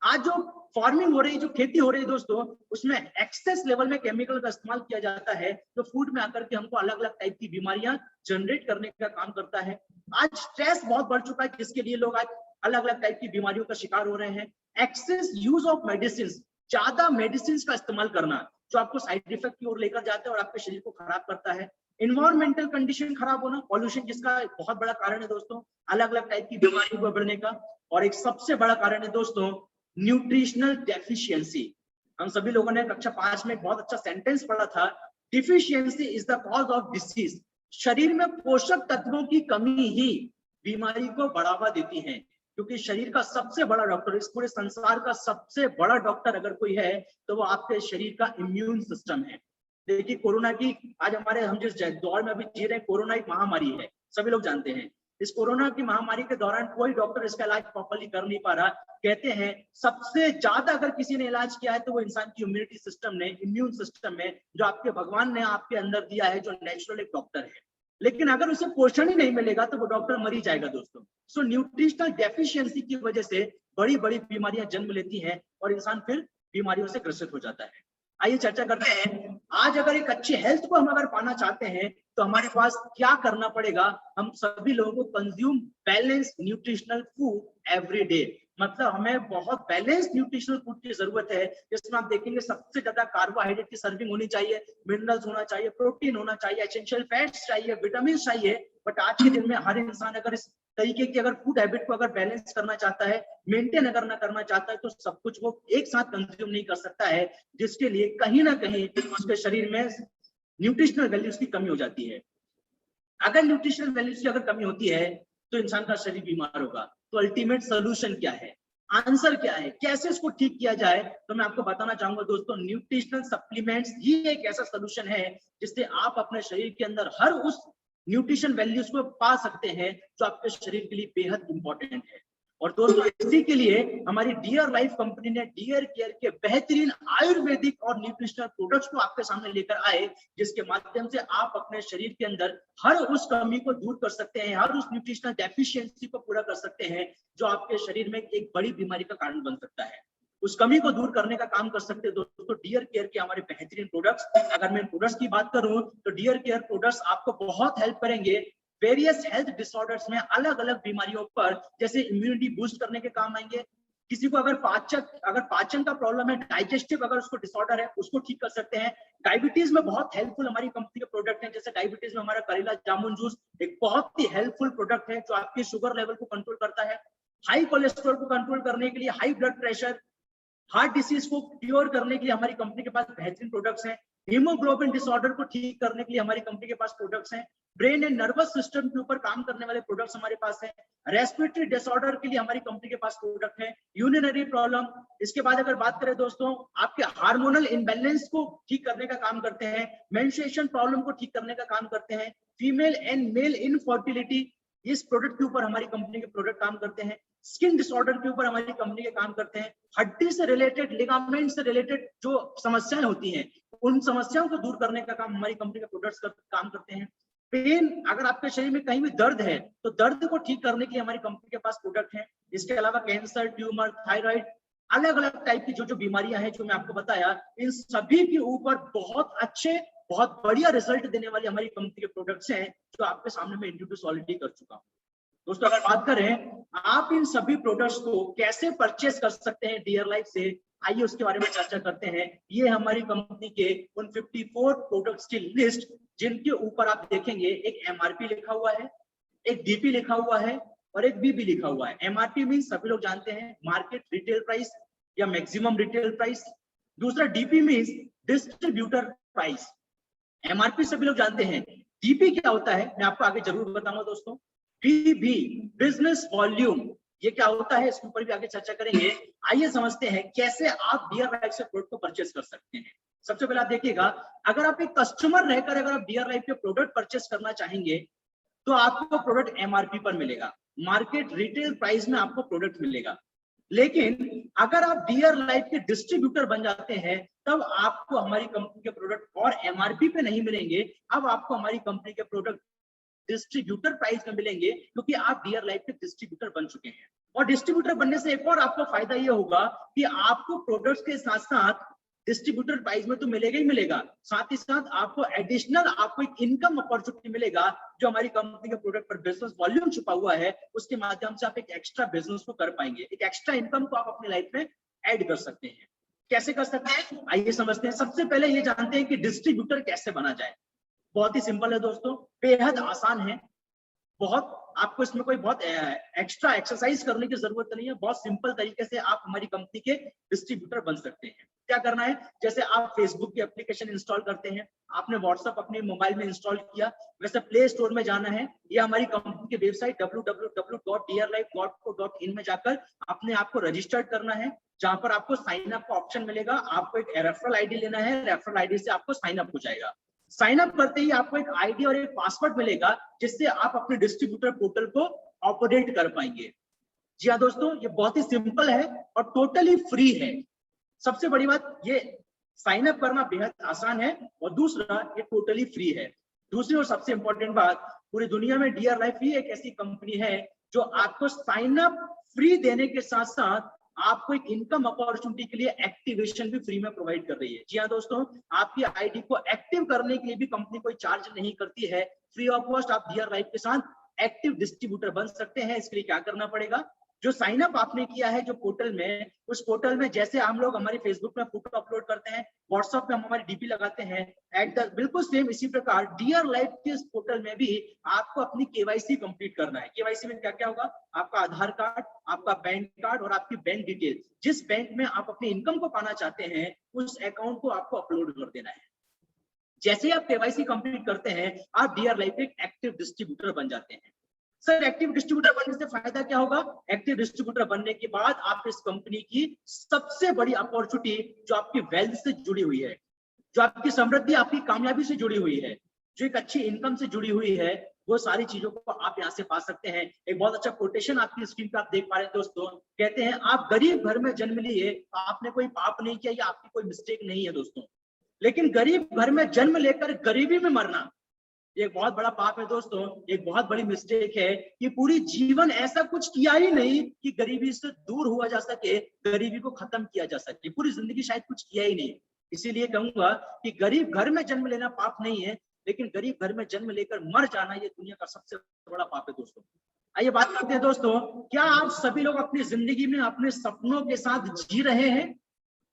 आज जो फार्मिंग हो रही है, जो खेती हो रही है दोस्तों, उसमें एक्सेस लेवल में केमिकल का इस्तेमाल किया जाता है, जो फूड में आकर के हमको अलग अलग टाइप की बीमारियां जनरेट करने का काम करता है। आज स्ट्रेस बहुत बढ़ चुका है, जिसके लिए लोग आज अलग अलग टाइप की बीमारियों का शिकार हो रहे हैं। एक्सेस यूज ऑफ मेडिसिन, ज्यादा मेडिसिन का इस्तेमाल करना जो आपको साइड इफेक्ट की ओर लेकर जाता है और आपके शरीर को खराब करता है। इन्वायरमेंटल कंडीशन खराब होना, पॉल्यूशन जिसका बहुत बड़ा कारण है दोस्तों अलग अलग टाइप की बीमारियों को बढ़ने का। और एक सबसे बड़ा कारण है दोस्तों न्यूट्रिशनल डेफिशिएंसी। हम सभी लोगों ने कक्षा 5 में एक बहुत अच्छा सेंटेंस पढ़ा था, deficiency is the cause of disease. शरीर में पोषक तत्वों की कमी ही बीमारी को बढ़ावा देती है, क्योंकि शरीर का सबसे बड़ा डॉक्टर, इस पूरे संसार का सबसे बड़ा डॉक्टर अगर कोई है तो वो आपके शरीर का इम्यून सिस्टम है। देखिए कोरोना की आज हम जिस दौर में अभी जी रहे हैं, कोरोना एक महामारी है, सभी लोग जानते हैं। इस कोरोना की महामारी के दौरान कोई डॉक्टर इसका इलाज प्रॉपर्ली कर नहीं पा रहा। कहते हैं सबसे ज्यादा अगर किसी ने इलाज किया है तो वो इंसान की इम्यूनिटी सिस्टम ने, इम्यून सिस्टम में जो आपके भगवान ने आपके अंदर दिया है, जो नेचुरल एक डॉक्टर है। लेकिन अगर उसे पोषण ही नहीं मिलेगा तो वो डॉक्टर मर ही जाएगा दोस्तों। सो न्यूट्रिशनल डेफिशिएंसी की वजह से बड़ी बड़ी बीमारियां जन्म लेती हैं और इंसान फिर बीमारियों से ग्रसित हो जाता है। आइए चर्चा करते हैं, आज अगर एक अच्छी हेल्थ को हम अगर पाना चाहते हैं तो हमारे पास क्या करना पड़ेगा। हम सभी लोगों को consume balance nutritional food every day, मतलब हमें बहुत बैलेंस न्यूट्रिशनल फूड की जरूरत है, जिसमें आप देखेंगे सबसे ज्यादा कार्बोहाइड्रेट की सर्विंग होनी चाहिए, मिनरल्स होना चाहिए, प्रोटीन होना चाहिए, एसेंशियल फैट्स चाहिए, विटामिन चाहिए। बट आज के दिन में हर इंसान अगर इस तरीके की अगर फूड हैबिट को अगर बैलेंस करना चाहता है, मेंटेन अगर ना करना चाहता है, तो सब कुछ वो एक साथ कंज्यूम नहीं कर सकता है, जिसके लिए कहीं ना कहीं उसके शरीर में न्यूट्रिशनल वैल्यूज की कमी हो जाती है। अगर न्यूट्रिशनल वैल्यूज की अगर कमी होती है तो इंसान का शरीर बीमार होगा। तो अल्टीमेट सोल्यूशन क्या है, आंसर क्या है, कैसे इसको ठीक किया जाए, तो मैं आपको बताना चाहूंगा दोस्तों, न्यूट्रिशनल सप्लीमेंट्स ही एक ऐसा सोल्यूशन है जिससे आप अपने शरीर के अंदर हर उस न्यूट्रिशन वैल्यूज को पा सकते हैं जो आपके शरीर के लिए बेहद इंपॉर्टेंट है। और दोस्तों इसी के लिए हमारी डियर लाइफ कंपनी ने डियर केयर के बेहतरीन आयुर्वेदिक और न्यूट्रिशनल प्रोडक्ट्स को आपके सामने लेकर आए, जिसके माध्यम से आप अपने शरीर के अंदर हर उस कमी को दूर कर सकते हैं, हर उस न्यूट्रिशनल डेफिशिएंसी को पूरा कर सकते हैं जो आपके शरीर में एक बड़ी बीमारी का कारण बन सकता है। उस कमी को दूर करने का काम कर सकते हैं दोस्तों डियर केयर के हमारे बेहतरीन प्रोडक्ट्स। अगर मैं प्रोडक्ट्स की बात करूं तो डियर केयर प्रोडक्ट्स आपको बहुत हेल्प करेंगे वेरियस हेल्थ डिसऑर्डर्स में, अलग अलग बीमारियों पर, जैसे इम्यूनिटी बूस्ट करने के काम आएंगे। किसी को अगर पाचन का प्रॉब्लम है, डाइजेस्टिव अगर उसको डिसऑर्डर है, उसको ठीक कर सकते हैं। डायबिटीज में बहुत हेल्पफुल हमारी कंपनी के प्रोडक्ट हैं, जैसे डायबिटीज में हमारा करेला जामुन जूस एक बहुत ही हेल्पफुल प्रोडक्ट है जो आपकी शुगर लेवल को कंट्रोल करता है। हाई कोलेस्ट्रॉल को कंट्रोल करने के लिए, high blood pressure, heart disease को क्योर करने के लिए हमारी कंपनी के पास बेहतरीन प्रोडक्ट्स हैं। हीमोग्लोबिन डिसऑर्डर को ठीक करने के लिए हमारी कंपनी के पास प्रोडक्ट्स हैं। ब्रेन एंड नर्वस सिस्टम के ऊपर काम करने वाले प्रोडक्ट्स हमारे पास हैं। रेस्पिरेटरी डिसऑर्डर के लिए हमारी कंपनी के पास प्रोडक्ट है। यूरिनरी प्रॉब्लम, इसके बाद अगर बात करें दोस्तों, आपके हार्मोनल इम्बैलेंस को ठीक करने का काम करते हैं। मेंस्ट्रुएशन प्रॉब्लम को ठीक करने का काम करते हैं। फीमेल एंड मेल इनफर्टिलिटी, इस प्रोडक्ट के ऊपर हमारी कंपनी के प्रोडक्ट काम करते हैं। स्किन डिसऑर्डर के ऊपर हमारी कंपनी के काम करते हैं। हड्डी से रिलेटेड, लिगामेंट से रिलेटेड जो समस्याएं होती हैं, उन समस्याओं को दूर करने का काम हमारी कंपनी के प्रोडक्ट्स काम करते हैं। पेन, अगर आपके शरीर में कहीं भी दर्द है तो दर्द को ठीक करने के लिए हमारी कंपनी के पास प्रोडक्ट है। इसके अलावा कैंसर, ट्यूमर, थायराइड, अलग अलग टाइप की जो बीमारियां हैं जो मैं आपको बताया, इन सभी के ऊपर बहुत अच्छे, बहुत बढ़िया रिजल्ट देने वाली हमारी कंपनी के प्रोडक्ट्स हैं जो आपके सामने मैं इंट्रोड्यूस ऑलरेडी कर चुका हूं। दोस्तों अगर बात करें आप इन सभी प्रोडक्ट्स को कैसे परचेस कर सकते हैं डियर लाइफ से, आइए उसके बारे में चर्चा करते हैं। ये हमारी कंपनी के उन 54 प्रोडक्ट्स की लिस्ट, जिनके ऊपर आप देखेंगे एक एमआरपी लिखा हुआ है, एक डीपी लिखा हुआ है और एक बीबी लिखा हुआ है। एमआरपी मीन सभी लोग जानते हैं मार्केट रिटेल प्राइस या मैक्सिमम रिटेल प्राइस। दूसरा DP mean distributor price. MRP सभी लोग जानते हैं, डीपी क्या होता है मैं आपको आगे जरूर बताऊंगा दोस्तों। बीबी बिजनेस वॉल्यूम, ये क्या होता है इसके ऊपर भी आगे चर्चा करेंगे। आइए समझते हैं कैसे आप डियर लाइफ से प्रोडक्ट को परचेस कर सकते हैं। सबसे पहले आप देखिएगा, अगर आप एक कस्टमर रहकर अगर आप डियर लाइफ के प्रोडक्ट परचेस करना चाहेंगे तो आपको प्रोडक्ट एमआरपी पर मिलेगा, मार्केट रिटेल प्राइस में आपको प्रोडक्ट मिलेगा। लेकिन अगर आप डियर लाइफ के डिस्ट्रीब्यूटर बन जाते हैं तब आपको हमारी कंपनी के प्रोडक्ट और एमआरपी पे नहीं मिलेंगे, अब आपको हमारी कंपनी के प्रोडक्ट डिस्ट्रीब्यूटर प्राइस में मिलेंगे, क्योंकि आप डियर लाइफ के डिस्ट्रीब्यूटर बन चुके हैं। और डिस्ट्रीब्यूटर बनने से एक और आपको फायदा ये होगा कि आपको प्रोडक्ट्स के साथ साथ डिस्ट्रीब्यूटर प्राइस में तो मिलेगा ही मिलेगा, साथ ही साथ आपको एडिशनल आपको एक इनकम अपॉर्चुनिटी मिलेगा जो हमारी कंपनी के प्रोडक्ट पर बिजनेस वॉल्यूम छुपा हुआ है, उसके माध्यम से आप एक एक्स्ट्रा बिजनेस को कर पाएंगे, एक एक्स्ट्रा इनकम को आप अपनी लाइफ में ऐड कर सकते हैं। कैसे कर सकते हैं आइए समझते हैं। सबसे पहले ये जानते हैं कि डिस्ट्रीब्यूटर कैसे बना जाए। बहुत ही सिंपल है दोस्तों, बेहद आसान है, बहुत आपको इसमें कोई बहुत एक्स्ट्रा एक्सरसाइज करने की जरूरत नहीं है। बहुत सिंपल तरीके से आप हमारी कंपनी के डिस्ट्रीब्यूटर बन सकते हैं। क्या करना है, जैसे आप फेसबुक की एप्लीकेशन इंस्टॉल करते हैं, आपने व्हाट्सएप अपने मोबाइल में इंस्टॉल किया, वैसे प्ले स्टोर में जाना है, ये हमारी कंपनी की वेबसाइट www.dearlife.co.in में जाकर अपने आप को रजिस्टर्ड करना है, जहां पर आपको साइन अप का ऑप्शन मिलेगा। आपको एक रेफरल आईडी लेना है, रेफरल आईडी से आपको साइन अप हो जाएगा। साइन अप करते ही आपको एक आईडी और एक पासवर्ड मिलेगा, जिससे आप अपने डिस्ट्रीब्यूटर पोर्टल को ऑपरेट कर पाएंगे। जी हाँ दोस्तों, ये बहुत ही सिंपल है और टोटली फ्री है। सबसे बड़ी बात, ये साइन अप करना बेहद आसान है और दूसरा ये टोटली फ्री है। दूसरी और सबसे इंपॉर्टेंट बात, पूरी दुनिया में डीआर लाइफ ही एक ऐसी कंपनी है जो आपको साइन अप फ्री देने के साथ साथ आपको एक इनकम अपॉर्चुनिटी के लिए एक्टिवेशन भी फ्री में प्रोवाइड कर रही है। जी हाँ दोस्तों, आपकी आईडी को एक्टिव करने के लिए भी कंपनी कोई चार्ज नहीं करती है। फ्री ऑफ कॉस्ट आप डीआर लाइफ के साथ एक्टिव डिस्ट्रीब्यूटर बन सकते हैं। इसके लिए क्या करना पड़ेगा, जो साइन अप आपने किया है जो पोर्टल में, उस पोर्टल में जैसे हम लोग हमारे फेसबुक में फोटो अपलोड करते हैं, व्हाट्सएप में हम हमारी डीपी लगाते हैं, बिल्कुल सेम इसी प्रकार डीआर लाइफ के इस पोर्टल में भी आपको अपनी केवाईसी कंप्लीट करना है। केवाईसी में क्या क्या होगा, आपका आधार कार्ड, आपका पैन कार्ड और आपकी बैंक डिटेल, जिस बैंक में आप अपनी इनकम को पाना चाहते हैं उस अकाउंट को आपको अपलोड कर देना है। जैसे ही आप केवाईसी कंप्लीट करते हैं आप डीआर लाइफ के एक्टिव डिस्ट्रीब्यूटर बन जाते हैं। सर एक्टिव डिस्ट्रीब्यूटर बनने से फायदा क्या होगा, एक्टिव डिस्ट्रीब्यूटर बनने के बाद आप इस कंपनी की सबसे बड़ी अपॉर्चुनिटी जो आपकी वेल्थ से जुड़ी हुई है, जो आपकी समृद्धि, आपकी कामयाबी से जुड़ी हुई है, जो एक अच्छी इनकम से जुड़ी हुई है, वो सारी चीजों को आप यहाँ से पा सकते हैं। एक बहुत अच्छा कोटेशन आपकी स्क्रीन पे आप देख पा रहे हैं दोस्तों, कहते हैं आप गरीब घर में जन्म लिए, आपने कोई पाप नहीं किया या आपकी कोई मिस्टेक नहीं है दोस्तों, लेकिन गरीब घर में जन्म लेकर गरीबी में मरना एक बहुत बड़ा पाप है दोस्तों, एक बहुत बड़ी मिस्टेक है कि पूरी जीवन ऐसा कुछ किया ही नहीं कि गरीबी से दूर हुआ जा सके, गरीबी को खत्म किया जा सके, पूरी जिंदगी शायद कुछ किया ही नहीं। इसीलिए कहूंगा कि गरीब घर में जन्म लेना पाप नहीं है, लेकिन गरीब घर में जन्म लेकर मर जाना ये दुनिया का सबसे बड़ा पाप है दोस्तों। आइए बात करते हैं दोस्तों, क्या आप सभी लोग अपनी जिंदगी में अपने सपनों के साथ जी रहे हैं?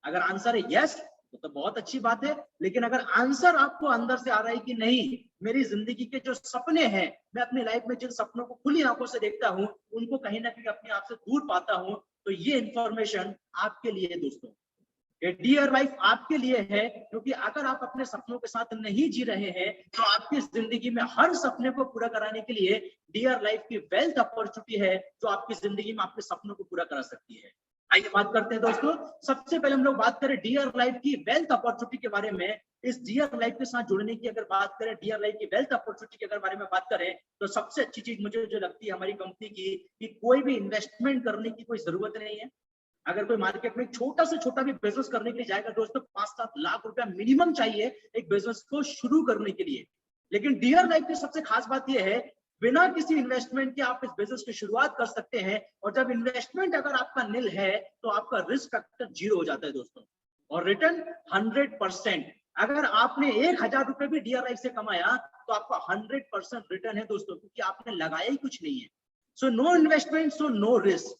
अगर आंसर है यस तो बहुत अच्छी बात है, लेकिन अगर आंसर आपको अंदर से आ रहा है कि नहीं, मेरी जिंदगी के जो सपने हैं, मैं अपनी लाइफ में जिन सपनों को खुली आंखों से देखता हूं उनको कहीं ना कहीं अपने आप से दूर पाता हूं, तो ये इंफॉर्मेशन आपके लिए है दोस्तों। ये डीआर लाइफ आपके लिए है, क्योंकि अगर आप अपने सपनों के साथ नहीं जी रहे हैं तो आपकी जिंदगी में हर सपने को पूरा कराने के लिए डीआर लाइफ की वेल्थ अपॉर्चुनिटी है जो आपकी जिंदगी में आपके सपनों को पूरा करा सकती है। आइए बात करते हैं दोस्तों, सबसे पहले हम लोग बात करें डीआर लाइफ की वेल्थ अपॉर्चुनिटी के बारे में। इस डीआर लाइफ के साथ जुड़ने की अगर बात करें, डीआर लाइफ की वेल्थ अपॉर्चुनिटी के अगर बारे में बात करें, तो सबसे अच्छी चीज मुझे जो लगती है हमारी कंपनी की कि कोई भी इन्वेस्टमेंट करने की कोई जरूरत नहीं है। अगर कोई मार्केट में छोटा से छोटा भी बिजनेस करने के लिए जाएगा दोस्तों, 5-7 लाख रुपया मिनिमम चाहिए एक बिजनेस को शुरू करने के लिए। लेकिन डीआर लाइफ की सबसे खास बात यह है, बिना किसी इन्वेस्टमेंट के आप इस बिजनेस की शुरुआत कर सकते हैं, और जब इन्वेस्टमेंट अगर आपका निल है तो आपका रिस्क फैक्टर 0 हो जाता है दोस्तों, और रिटर्न 100%। अगर आपने 1000 रुपए भी डीआर लाइफ से कमाया तो आपका 100% रिटर्न है दोस्तों, क्योंकि आपने लगाया ही कुछ नहीं है। So no investment, so no risk.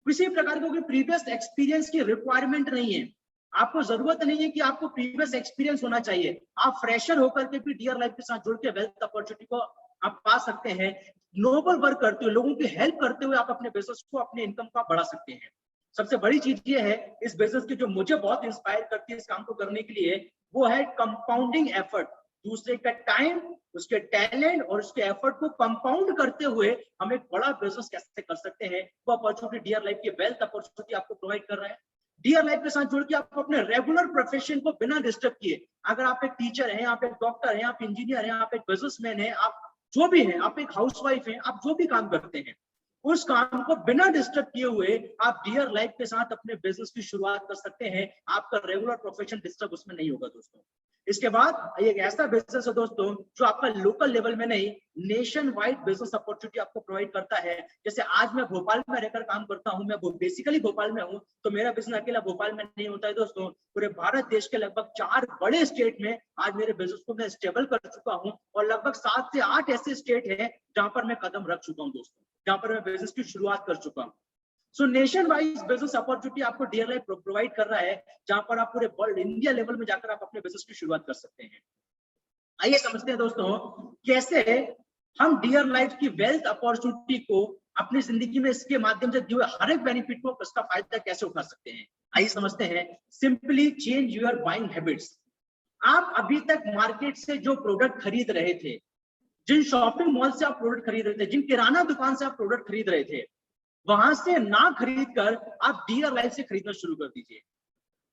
किसी प्रकार का कोई प्रीवियस एक्सपीरियंस की रिक्वायरमेंट नहीं है, आपको जरूरत नहीं है कि आपको प्रीवियस एक्सपीरियंस होना चाहिए। आप फ्रेशर होकर के भी डीआर लाइफ के साथ जुड़ के वेल्थ अपॉर्चुनिटी को आप पा सकते हैं। नोबल वर्क करते हुए, लोगों की हेल्प करते हुए आप अपने बिजनेस को, अपने इनकम को बढ़ा सकते हैं। सबसे बड़ी चीज ये है इस बिजनेस की जो मुझे बहुत इंस्पायर करती है इस काम को करने के लिए, वो है कंपाउंडिंग एफर्ट। दूसरे का टाइम, उसके टैलेंट और उसके एफर्ट को कंपाउंड करते हुए हम एक बड़ा बिजनेस कैसे कर सकते हैं, वो अपॉर्चुनिटी डीआर लाइफ की वेल्थ अपॉर्चुनिटी आपको प्रोवाइड कर रहा है। डीआर लाइफ के साथ जुड़ के आप अपने रेगुलर प्रोफेशन को बिना डिस्टर्ब किए, अगर आप एक टीचर हैं, आप एक डॉक्टर हैं, आप इंजीनियर हैं, आप एक बिजनेसमैन हैं, आप जो भी हैं, आप एक हाउसवाइफ हैं, आप जो भी काम करते हैं, उस काम को बिना डिस्टर्ब किए हुए आप डीआर लाइफ के साथ अपने बिजनेस की शुरुआत कर सकते हैं। आपका रेगुलर प्रोफेशन डिस्टर्ब उसमें नहीं होगा दोस्तों। इसके बाद एक ऐसा बिजनेस है दोस्तों जो आपका लोकल लेवल में नहीं, नेशन वाइड बिजनेस अपॉर्चुनिटी आपको प्रोवाइड करता है। जैसे आज मैं भोपाल में रहकर काम करता हूं, मैं बेसिकली भोपाल में हूं, तो मेरा बिजनेस अकेला भोपाल में नहीं होता है दोस्तों। पूरे भारत देश के लगभग 4 बड़े स्टेट में आज मेरे बिजनेस को मैं स्टेबल कर चुका हूं, और लगभग 7 से 8 ऐसे स्टेट हैं जहां पर मैं कदम रख चुका हूं दोस्तों, जहां पर मैं बिजनेस की शुरुआत कर चुका हूं। सो नेशन वाइज बिजनेस अपॉर्चुनिटी आपको डीआर लाइफ प्रोवाइड कर रहा है, जहां पर आप पूरे वर्ल्ड, इंडिया लेवल में जाकर आप अपने बिजनेस की शुरुआत कर सकते हैं। आइए समझते हैं दोस्तों कैसे हम डीआर लाइफ की वेल्थ अपॉर्चुनिटी को अपनी जिंदगी में इसके माध्यम से दिए हुए हर एक बेनिफिट को, उसका फायदा कैसे उठा सकते हैं। आइए समझते हैं। Simply change your buying habits. आप अभी तक मार्केट से जो प्रोडक्ट खरीद रहे थे, जिन शॉपिंग मॉल से आप प्रोडक्ट खरीद रहे थे, जिन किराना दुकान से आप प्रोडक्ट खरीद रहे थे, वहां से ना खरीद कर आप डीआर लाइफ से खरीदना शुरू कर दीजिए।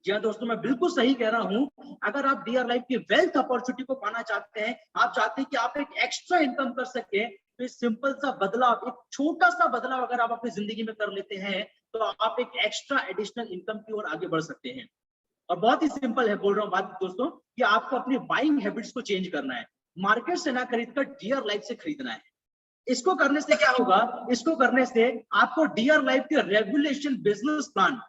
जी हाँ दोस्तों, मैं बिल्कुल सही कह रहा हूं। अगर आप डीआर लाइफ की वेल्थ अपॉर्चुनिटी को पाना चाहते हैं, आप चाहते हैं कि आप एक एक्स्ट्रा इनकम कर सके, तो इस सिंपल सा बदलाव, एक छोटा सा बदलाव अगर आप अपनी जिंदगी में कर लेते हैं, तो आप एक एक्स्ट्रा एडिशनल इनकम की ओर आगे बढ़ सकते हैं। और बहुत ही सिंपल है, बोल रहा हूँ बात दोस्तों, कि आपको अपनी बाइंग हैबिट्स को चेंज करना है। मार्केट से ना खरीदकर डियर लाइफ से खरीदना है। इसको करने से क्या होगा, इसको करने से आपको डियर लाइफ के रेगुलेशन बिजनेस प्लान,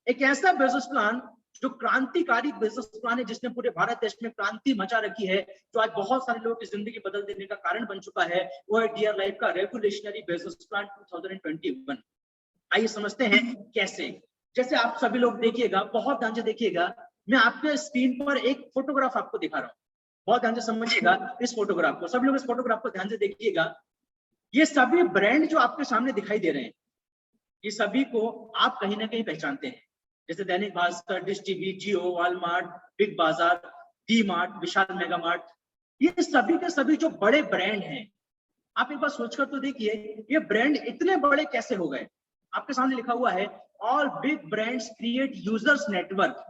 एक ऐसा बिजनेस प्लान जो क्रांतिकारी बिजनेस प्लान है, जिसने पूरे भारत देश में क्रांति मचा रखी है, जो आज बहुत सारे लोगों की जिंदगी बदल देने का कारण बन चुका है, वो है डियर लाइफ का रेगुलेशनरी बिजनेस प्लान 2021। आइए समझते हैं कैसे। जैसे आप सभी लोग देखिएगा, बहुत ध्यान से देखिएगा, मैं आपके स्क्रीन पर एक फोटोग्राफ आपको दिखा रहा हूँ, बहुत ध्यान से समझिएगा इस फोटोग्राफ को, सभी लोग इस फोटोग्राफ को ध्यान से देखिएगा। ये सभी ब्रांड जो आपके सामने दिखाई दे रहे हैं, ये सभी को आप कहीं ना कहीं पहचानते हैं, जैसे दैनिक भास्कर, डिश टीवी, जियो, वॉलमार्ट, बिग बाजार, डी मार्ट, विशाल मेगा मार्ट, ये सभी के सभी जो बड़े ब्रांड हैं, आप एक बार सोचकर तो देखिए ये ब्रांड इतने बड़े कैसे हो गए। आपके सामने लिखा हुआ है all big brands create users network.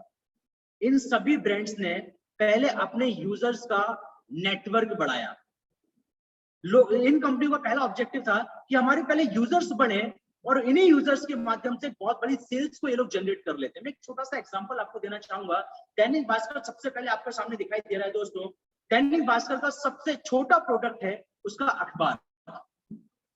इन सभी ब्रांड्स ने पहले अपने यूजर्स का नेटवर्क बढ़ाया। लोग, इन कंपनियों का पहला ऑब्जेक्टिव था कि हमारे पहले यूजर्स बने और इन्हीं यूजर्स के माध्यम से बहुत बड़ी सेल्स को ये लोग जनरेट कर लेते हैं। मैं एक छोटा सा एग्जांपल आपको देना चाहूंगा। दैनिक भास्कर सबसे पहले आपके सामने दिखाई दे रहा है दोस्तों। दैनिक भास्कर का सबसे छोटा प्रोडक्ट है उसका अखबार,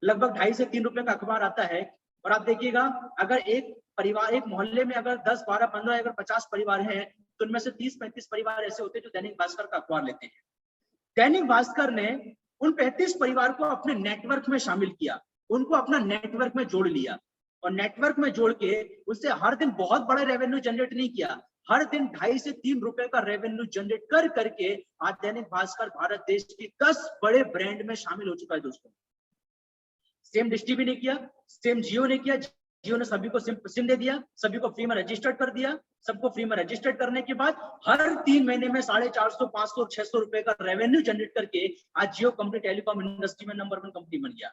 लगभग 2.5 से 3 रुपए का अखबार आता है। और आप देखिएगा, अगर एक परिवार, एक मोहल्ले में अगर 10, 12, 15, अगर 50 परिवार हैं, तो उनमें से 30-35 परिवार ऐसे होते हैं जो दैनिक भास्कर का अखबार लेते हैं। दैनिक भास्कर ने उन 35 परिवार को अपने नेटवर्क में शामिल किया, उनको अपना नेटवर्क में जोड़ लिया, और नेटवर्क में जोड़ के उससे हर दिन बहुत बड़ा रेवेन्यू जनरेट नहीं किया, हर दिन 2.5 से 3 रुपए का रेवेन्यू जनरेट कर करके आज दैनिक भास्कर भारत देश की 10 बड़े ब्रांड में शामिल हो चुका है दोस्तों। सेम डिश टीवी ने किया, सेम जियो ने किया। जियो ने सभी को सिम दे दिया, सभी को फ्री में रजिस्टर्ड कर दिया। सबको फ्री में रजिस्टर्ड करने के बाद हर 3 महीने में 450, 500, 600 रुपए का रेवेन्यू जनरेट करके आज जियो कंपनी टेलीकॉम इंडस्ट्री में नंबर 1 कंपनी बन गया।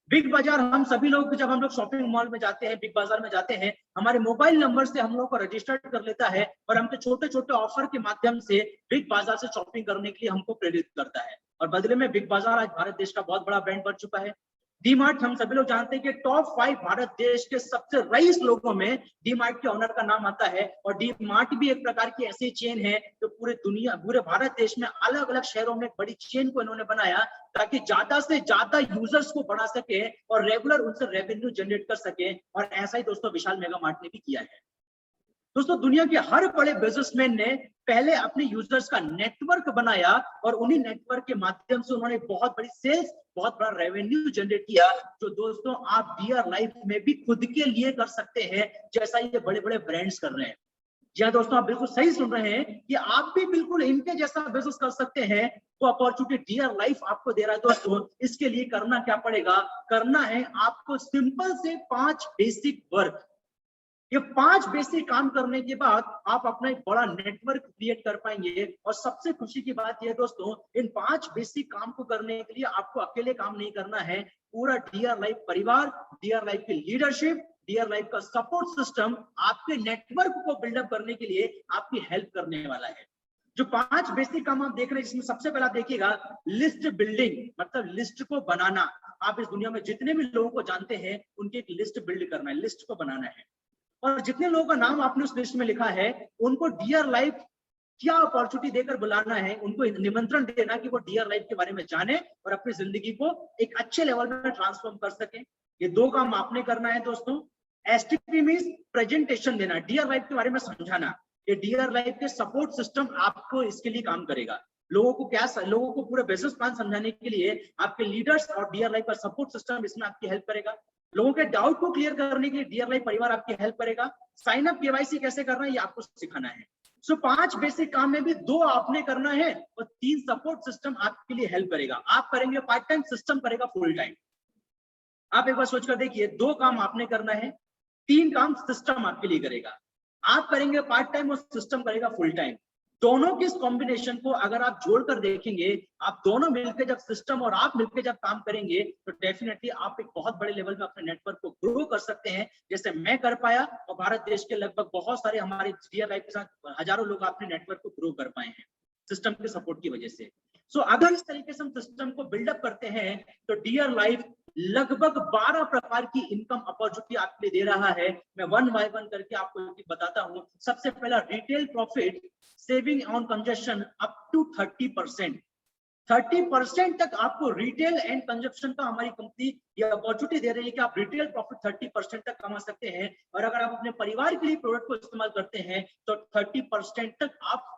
बिग बाजार, हम सभी लोग जब हम लोग शॉपिंग मॉल में जाते हैं, बिग बाजार में जाते हैं, हमारे मोबाइल नंबर से हम लोग को रजिस्टर्ड कर लेता है और हमको छोटे छोटे ऑफर के माध्यम से बिग बाजार से शॉपिंग करने के लिए हमको प्रेरित करता है। और बदले में बिग बाजार आज भारत देश का बहुत बड़ा ब्रांड बन चुका है। डी मार्ट, हम सभी लोग जानते हैं कि टॉप 5 भारत देश के सबसे रईस लोगों में डी मार्ट के ओनर का नाम आता है। और डी मार्ट भी एक प्रकार की ऐसी चेन है जो पूरे भारत देश में अलग अलग शहरों में बड़ी चेन को इन्होंने बनाया ताकि ज्यादा से ज्यादा यूजर्स को बढ़ा सके और रेगुलर उनसे रेवेन्यू जनरेट कर सके। और ऐसा ही दोस्तों विशाल मेगा मार्ट ने भी किया है। दोस्तों दुनिया के हर बड़े बिजनेसमैन ने पहले अपने यूजर्स का नेटवर्क बनाया और उन्हीं नेटवर्क के माध्यम से उन्होंने बहुत बड़ी सेल्स, बहुत बड़ा रेवेन्यू जनरेट किया, जो दोस्तों आप डियर लाइफ में भी खुद के लिए कर सकते हैं, जैसा ये बड़े बड़े ब्रांड्स कर रहे हैं। जी हाँ दोस्तों, आप बिल्कुल सही सुन रहे हैं कि आप भी बिल्कुल इनके जैसा बिजनेस कर सकते हैं। वो अपॉर्चुनिटी डियर लाइफ आपको दे रहा है दोस्तों। इसके लिए करना क्या पड़ेगा? करना है आपको सिंपल से 5 बेसिक वर्क। ये 5 बेसिक काम करने के बाद आप अपना एक बड़ा नेटवर्क क्रिएट कर पाएंगे। और सबसे खुशी की बात यह दोस्तों, इन 5 बेसिक काम को करने के लिए आपको अकेले काम नहीं करना है। पूरा डियर लाइफ परिवार, डियर लाइफ की लीडरशिप, डियर लाइफ का सपोर्ट सिस्टम आपके नेटवर्क को बिल्डअप करने के लिए आपकी हेल्प करने वाला है। जो 5 बेसिक काम आप देख रहे हैं, जिसमें सबसे पहला देखिएगा लिस्ट बिल्डिंग, मतलब लिस्ट को बनाना। आप इस दुनिया में जितने भी लोगों को जानते हैं उनकी एक लिस्ट बिल्ड करना है, लिस्ट को बनाना है। और जितने लोगों का नाम आपने उस लिस्ट में लिखा है उनको डियर लाइफ क्या अपॉर्चुनिटी देकर बुलाना है, उनको निमंत्रण देना कि वो डियर लाइफ के बारे में जाने और अपनी जिंदगी को एक अच्छे लेवल में ट्रांसफॉर्म कर सके। ये 2 काम आपने करना है दोस्तों। एसटीपी मींस प्रेजेंटेशन देना, डियर लाइफ के बारे में समझाना। ये डियर लाइफ के सपोर्ट सिस्टम आपको इसके लिए काम करेगा। लोगों को पूरे बिजनेस प्लान समझाने के लिए आपके लीडर्स और डियर लाइफ का सपोर्ट सिस्टम इसमें आपकी हेल्प करेगा। लोगों के डाउट को क्लियर करने के लिए डियर लाइफ परिवार आपकी हेल्प करेगा। साइन अप केवाईसी कैसे करना है ये आपको सिखाना है। सो 5 बेसिक काम में भी 2 आपने करना है और 3 सपोर्ट सिस्टम आपके लिए हेल्प करेगा। आप करेंगे पार्ट टाइम, सिस्टम करेगा फुल टाइम। आप एक बार सोचकर देखिए, 2 काम आपने करना है, 3 काम सिस्टम आपके लिए करेगा। आप करेंगे पार्ट टाइम और सिस्टम करेगा फुल टाइम। दोनों की इस कॉम्बिनेशन को अगर आप जोड़कर देखेंगे, आप दोनों मिलकर जब सिस्टम और आप मिलकर जब काम करेंगे तो डेफिनेटली आप एक बहुत बड़े लेवल में अपने नेटवर्क को ग्रो कर सकते हैं, जैसे मैं कर पाया और भारत देश के लगभग बहुत सारे हमारे डियर लाइफ के साथ हजारों लोग अपने नेटवर्क को ग्रो कर पाए हैं सिस्टम के सपोर्ट की वजह से। सो अगर इस तरीके से हम सिस्टम को बिल्डअप करते हैं तो डियर लाइफ लगभग 12 प्रकार की इनकम अपॉर्चुनिटी आपके लिए दे रहा है। मैं 1 बाय 1 करके आपको बताता हूं। सबसे पहला, retail profit saving on consumption up to 30%। 30% तक आपको रिटेल एंड कंजप्शन का हमारी कंपनी ये अपॉर्चुनिटी दे रही है कि आप रिटेल प्रॉफिट 30% तक कमा सकते हैं, और अगर आप अपने परिवार के लिए प्रोडक्ट को इस्तेमाल करते हैं तो 30% तक आप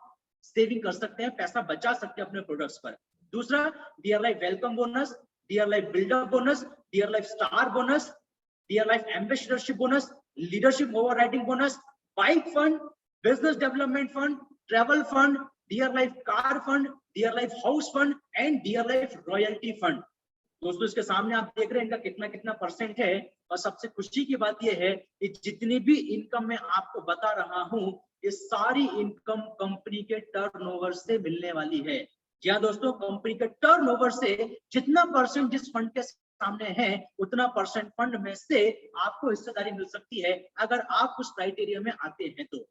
सेविंग कर सकते हैं, पैसा बचा सकते हैं अपने प्रोडक्ट्स पर। दूसरा, dear life welcome bonus, dear life buildup bonus, dear life star bonus, dear life ambassadorship bonus, leadership overriding bonus, bike fund, business development fund, travel fund, dear life car fund, dear life house fund and dear life royalty fund. दोस्तों इसके सामने आप देख रहे हैं इनका कितना कितना परसेंट है, और सबसे खुशी की बात यह है कि जितनी भी इनकम मैं आपको बता रहा हूं, ये सारी इनकम कंपनी के टर्नओवर से मिलने वाली है। जी हाँ दोस्तों, कंपनी के टर्नओवर से जितना परसेंट जिस फंड के सामने है, उतना परसेंट फंड में से आपको हिस्सेदारी मिल सकती है अगर आप उस क्राइटेरिया में आते हैं तो।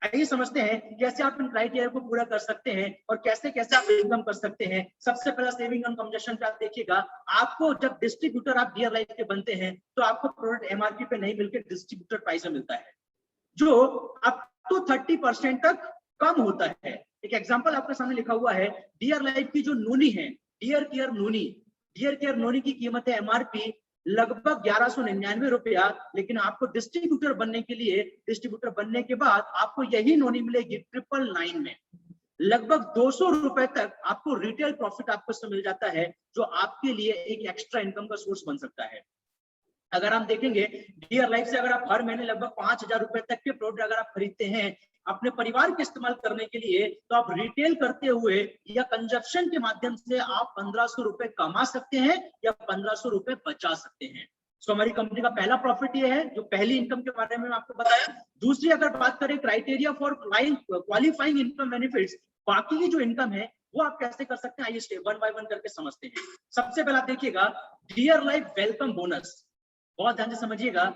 आइए समझते हैं कैसे आप इन क्राइटेरिया को पूरा कर सकते हैं और कैसे कैसे आप इनकम कर सकते हैं। सबसे पहला सेविंग ऑन कंजप्शन पे आप देखिएगा, आपको जब डिस्ट्रीब्यूटर आप डियर लाइफ के बनते हैं तो आपको प्रोडक्ट एमआरपी पे नहीं मिलकर डिस्ट्रीब्यूटर प्राइस में मिलता है, जो अप टू 30% तक कम होता है। एक एग्जांपल आपके सामने लिखा हुआ है, डियर लाइफ की जो नूनी है, डियर केयर नूनी, डियर केयर नूनी की कीमत है एमआरपी लगभग 1199 रुपया, लेकिन आपको डिस्ट्रीब्यूटर बनने के लिए, डिस्ट्रीब्यूटर बनने के बाद आपको यही नोनी मिलेगी 999 में। लगभग 200 रुपए तक आपको रिटेल प्रॉफिट आपको इससे मिल जाता है, जो आपके लिए एक एक्स्ट्रा इनकम का सोर्स बन सकता है। अगर हम देखेंगे डियर लाइफ से अगर आप हर महीने लगभग 5000 रुपए तक के प्रोडक्ट अगर आप खरीदते हैं अपने परिवार के इस्तेमाल करने के लिए, तो आप रिटेल करते हुए या कंजप्शन के माध्यम से आप 1500 रुपए कमा सकते हैं या 1500 रुपए बचा सकते हैं। सो हमारी कंपनी का पहला प्रॉफिट ये है, जो पहली इनकम के बारे में आपको बताया। दूसरी अगर बात करें criteria for qualifying income benefits, बाकी की जो इनकम है वो आप कैसे कर सकते हैं, आइए स्टेप वन बाय वन करके समझते हैं। सबसे पहले आप देखिएगा डियर लाइफ वेलकम बोनस, बहुत ध्यान से समझिएगा।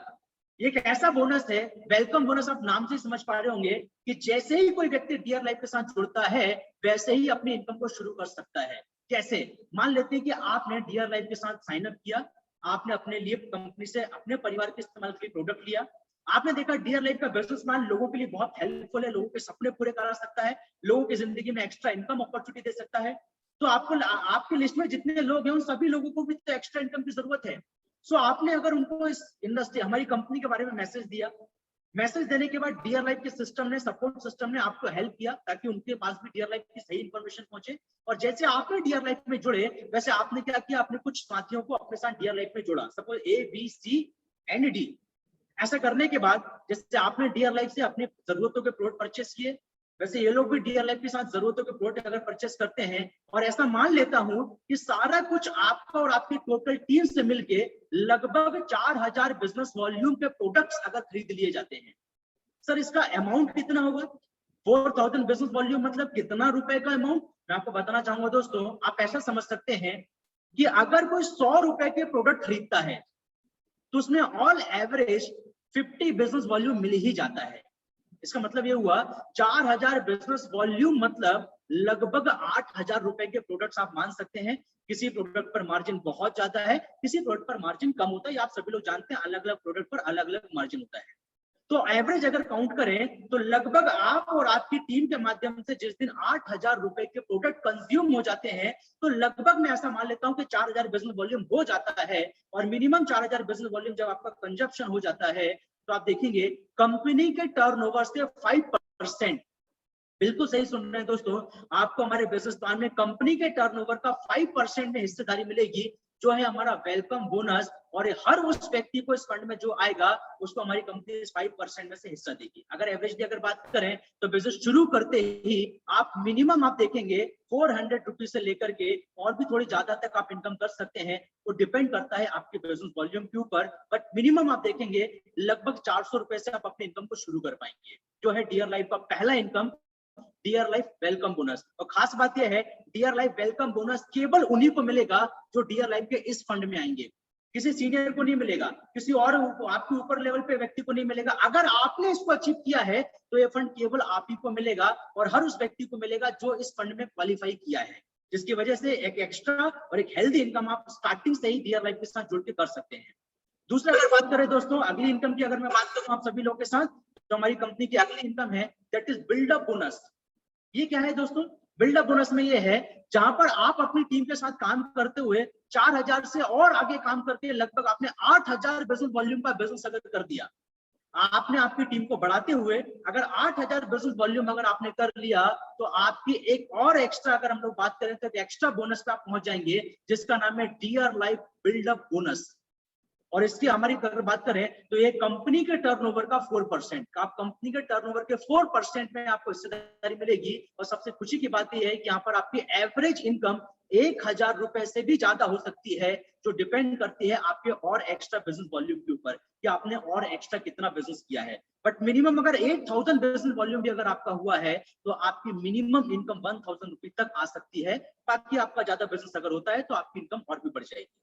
ये एक ऐसा बोनस है, वेलकम बोनस, आप नाम से समझ पा रहे होंगे कि जैसे ही कोई व्यक्ति डियर लाइफ के साथ जुड़ता है वैसे ही अपनी इनकम को शुरू कर सकता है। कैसे? मान लेते हैं कि आपने डियर लाइफ के साथ साइन अप किया, आपने अपने लिए कंपनी से अपने परिवार के इस्तेमाल के लिए प्रोडक्ट लिया, आपने देखा डियर लाइफ का बिजनेस प्लान लोगों के लिए बहुत हेल्पफुल है, लोगों के सपने पूरे करा सकता है, लोगों की जिंदगी में एक्स्ट्रा इनकम अपॉर्चुनिटी दे सकता है। तो आपको आपकी लिस्ट में जितने लोग हैं उन सभी लोगों को भी तो एक्स्ट्रा इनकम की जरूरत है। सो आपने अगर उनको इस इंडस्ट्री, हमारी कंपनी के बारे में मैसेज दिया, मैसेज देने के बाद डियर लाइफ के सिस्टम ने, सपोर्ट सिस्टम ने आपको हेल्प किया ताकि उनके पास भी डियर लाइफ की सही इंफॉर्मेशन पहुंचे। और जैसे आपने डियर लाइफ में जुड़े, वैसे आपने क्या किया, आपने कुछ साथियों को अपने साथ डियर लाइफ में जोड़ा, सपोज ABCD। ऐसा करने के बाद जैसे आपने डियर लाइफ से अपनी जरूरतों के प्रोडक्ट परचेस किए, वैसे ये लोग भी डियर लाइफ के साथ जरूरतों के प्रोडक्ट अगर परचेस करते हैं, और ऐसा मान लेता हूं कि सारा कुछ आपका और आपकी टोटल टीम से मिलके लगभग 4000 बिजनेस वॉल्यूम के प्रोडक्ट्स अगर खरीद लिए जाते हैं, सर इसका अमाउंट कितना होगा? 4000 बिजनेस वॉल्यूम मतलब कितना रुपए का अमाउंट? मैं आपको बताना चाहूंगा दोस्तों, आप ऐसा समझ सकते हैं कि अगर कोई 100 रुपए के प्रोडक्ट खरीदता है तो उसमें ऑल एवरेज 50 बिजनेस वॉल्यूम मिल ही जाता है। इसका मतलब ये हुआ 4000 बिजनेस वॉल्यूम मतलब लगभग 8000 रुपए के प्रोडक्ट्स आप मान सकते हैं। किसी प्रोडक्ट पर मार्जिन बहुत ज्यादा है, किसी प्रोडक्ट पर मार्जिन कम होता है, आप सभी लोग जानते हैं अलग अलग प्रोडक्ट पर अलग अलग मार्जिन होता है। तो एवरेज अगर काउंट करें तो लगभग आप और आपकी टीम के माध्यम से जिस दिन 8000 रुपए के प्रोडक्ट कंज्यूम हो जाते हैं, तो लगभग मैं ऐसा मान लेता हूं कि 4000 बिजनेस वॉल्यूम हो जाता है। और मिनिमम 4000 बिजनेस वॉल्यूम जब आपका कंजप्शन हो जाता है, तो आप देखेंगे कंपनी के टर्नओवर से 5%, बिल्कुल सही सुन रहे हैं दोस्तों, आपको हमारे बिजनेस प्लान में कंपनी के टर्नओवर का 5% में हिस्सेदारी मिलेगी, जो है हमारा वेलकम बोनस। और हर उस व्यक्ति को इस फंड में जो आएगा उसको हमारी कंपनी इस 5% में से हिस्सा देगी। अगर एवरेजली अगर बात करें तो बिजनेस शुरू करते ही आप मिनिमम आप देखेंगे 400 रुपीज से लेकर के और भी थोड़ी ज्यादा तक आप इनकम कर सकते हैं। वो डिपेंड करता है आपके बिजनेस वॉल्यूम के ऊपर, बट मिनिमम आप देखेंगे लगभग 400 रुपए से आप अपनी इनकम को शुरू कर पाएंगे, जो है डियर लाइफ का पहला income, Dear life welcome bonus. और खास बात यह है, डियर लाइफ वेलकम बोनस केवल उन्हीं को मिलेगा जो डियर लाइफ के इस फंड में आएंगे, किसी सीनियर को नहीं मिलेगा, किसी और आपके ऊपर लेवल पे व्यक्ति को नहीं मिलेगा। अगर आपने इसको अचीव किया है तो ये फंड केवल आप ही को मिलेगा और हर उस व्यक्ति को मिलेगा जो इस फंड में क्वालिफाई किया है, जिसकी वजह से एक एक्स्ट्रा और एक हेल्दी इनकम आप स्टार्टिंग से ही डियर लाइफ के साथ जुड़ के कर सकते हैं। दूसरा अगर बात करें दोस्तों, अगली इनकम की अगर मैं बात करूं आप सभी लोग के साथ, तो हमारी कंपनी की अगली इनकम है दैट इज बिल्डअप बोनस। ये क्या है दोस्तों? बिल्डअप बोनस में ये है जहां पर आप अपनी टीम के साथ काम करते हुए 4000 से और आगे काम करके लगभग आपने 8000 बिजनेस वॉल्यूम का बिजनेस अगर कर दिया, आपने आपकी टीम को बढ़ाते हुए अगर 8000 बिजनेस वॉल्यूम अगर आपने कर लिया, तो आपकी एक और एक्स्ट्रा अगर हम लोग बात करें तो एक्स्ट्रा बोनस पे आप पहुंच जाएंगे जिसका नाम है डीआर लाइफ बिल्डअप बोनस। और इसकी हमारी अगर बात करें तो ये कंपनी के टर्नओवर का 4%, आप कंपनी के टर्नओवर के 4% में आपको हिस्सेदारी मिलेगी। और सबसे खुशी की बात यह है कि यहाँ पर आपकी एवरेज इनकम 1000 रुपए से भी ज्यादा हो सकती है, जो डिपेंड करती है आपके और एक्स्ट्रा बिजनेस वॉल्यूम के ऊपर कि आपने और एक्स्ट्रा कितना बिजनेस किया है। बट मिनिमम अगर 8000 बिजनेस वॉल्यूम भी अगर आपका हुआ है तो आपकी मिनिमम इनकम 1000 रुपए तक आ सकती है। बाकी आपका ज्यादा बिजनेस अगर होता है तो आपकी इनकम और भी बढ़ जाएगी।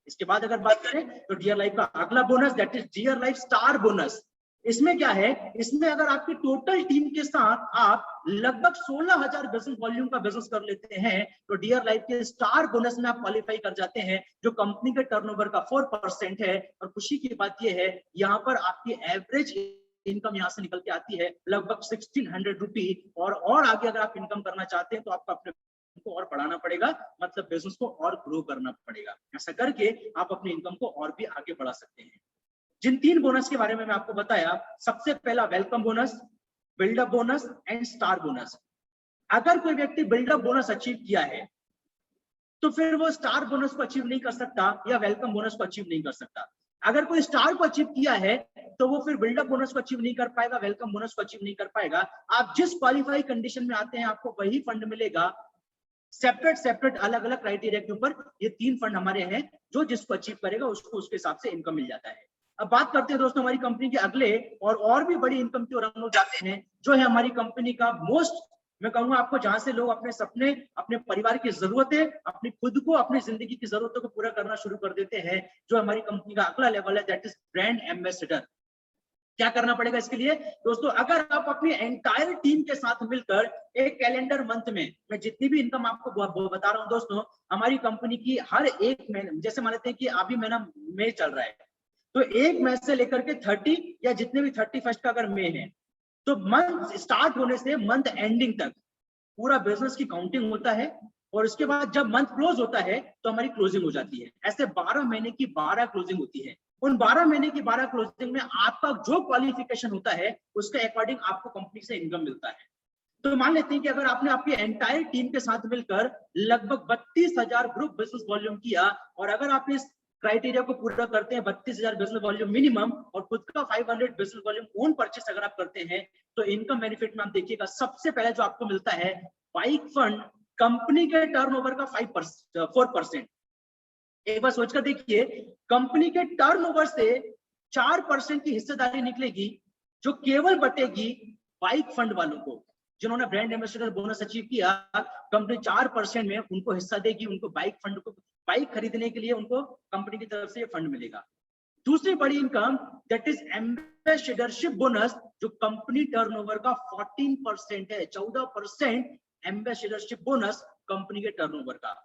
इसके बाद अगर बात करें तो डीआर लाइफ का अगला bonus that is Dear Life star bonus. इसमें क्या है, इसमें अगर आपकी टोटल टीम के साथ आप लगभग 16000 बिजनेस वॉल्यूम का बिजनेस कर लेते हैं तो डीआर लाइफ के स्टार बोनस में आप क्वालिफाई कर जाते हैं, जो कंपनी के टर्नओवर का 4% है। और खुशी की बात यह है यहाँ पर आपकी एवरेज इनकम यहाँ से निकल के आती है लगभग 1600 रुपी। और आगे अगर आप इनकम करना चाहते हैं तो आपको अपने को और बढ़ाना पड़ेगा, मतलब बिजनेस को और ग्रो करना पड़ेगा। ऐसा करके आप अपनी इनकम को और भी आगे बढ़ा सकते हैं। जिन 3 बोनस के बारे में मैं आपको बताया, सबसे पहला welcome bonus, build up bonus and star bonus. अगर कोई व्यक्ति बिल्डअप बोनस अचीव किया है तो फिर वो स्टार बोनस को अचीव नहीं कर सकता या वेलकम बोनस को अचीव नहीं कर सकता। अगर कोई स्टार को अचीव किया है तो वो फिर बिल्डअप बोनस को अचीव नहीं कर पाएगा, वेलकम बोनस को अचीव नहीं कर पाएगा। आप जिस क्वालिफाई कंडीशन में आते हैं आपको वही फंड मिलेगा, सेपरेट अलग अलग क्राइटेरिया के ऊपर। ये 3 फंड हमारे हैं, जो जिसको अचीव करेगा उसको उसके हिसाब से इनकम मिल जाता है। अब बात करते हैं दोस्तों हमारी कंपनी के अगले और भी बड़ी इनकम की ओर हम लोग जाते हैं, जो है हमारी कंपनी का मोस्ट, मैं कहूंगा आपको, जहां से लोग अपने सपने, अपने परिवार की जरूरतें, अपनी खुद को, अपनी जिंदगी की जरूरतों को पूरा करना शुरू कर देते हैं। जो हमारी कंपनी का अगला लेवल है दैट इज ब्रांड एम्बेसडर। क्या करना पड़ेगा इसके लिए दोस्तों, अगर आप अपनी एंटायर टीम के साथ मिलकर एक कैलेंडर मंथ में, मैं जितनी भी इनकम आपको बता रहा हूं दोस्तों, हमारी कंपनी की हर एक महीने, जैसे मान लेते हैं कि अभी महीना मई चल रहा है, तो 1 मई से लेकर के 30 या जितने भी 31 का अगर मई है, तो मंथ स्टार्ट होने से मंथ एंडिंग तक पूरा बिजनेस की काउंटिंग होता है। और उसके बाद जब मंथ क्लोज होता है तो हमारी क्लोजिंग हो जाती है। ऐसे 12 महीने की 12 क्लोजिंग होती है। उन 12 महीने की 12 क्लोजिंग में आपका जो क्वालिफिकेशन होता है उसके अकॉर्डिंग आपको कंपनी से इनकम मिलता है। तो मान लेते हैं कि अगर आपने आपकी एंटायर टीम के साथ मिलकर लगभग 32,000 ग्रुप बिजनेस वॉल्यूम किया, और अगर आप इस क्राइटेरिया को पूरा करते हैं 32,000 बिजनेस वॉल्यूम मिनिमम और खुद का 500 बिजनेस वॉल्यूम ओन परचेस अगर आप करते हैं, तो इनकम बेनिफिट में आप देखिएगा सबसे पहले जो आपको मिलता है बाइक फंड कंपनी के टर्नओवर का 4%। एक बार सोचकर देखिए, कंपनी के टर्नओवर से 4% की हिस्सेदारी निकलेगी जो केवल बटेगी बाइक फंड वालों को, जिन्होंने ब्रांड एम्बेसडर बोनस अचीव किया। कंपनी 4% में उनको हिस्सा देगी, उनको बाइक फंड को, बाइक खरीदने के लिए उनको कंपनी की तरफ से ये फंड मिलेगा। दूसरी बड़ी income that is ambassadorship bonus, जो कंपनी टर्नओवर का 14% है, 14% एम्बेसडरशिप बोनस कंपनी के टर्नओवर का।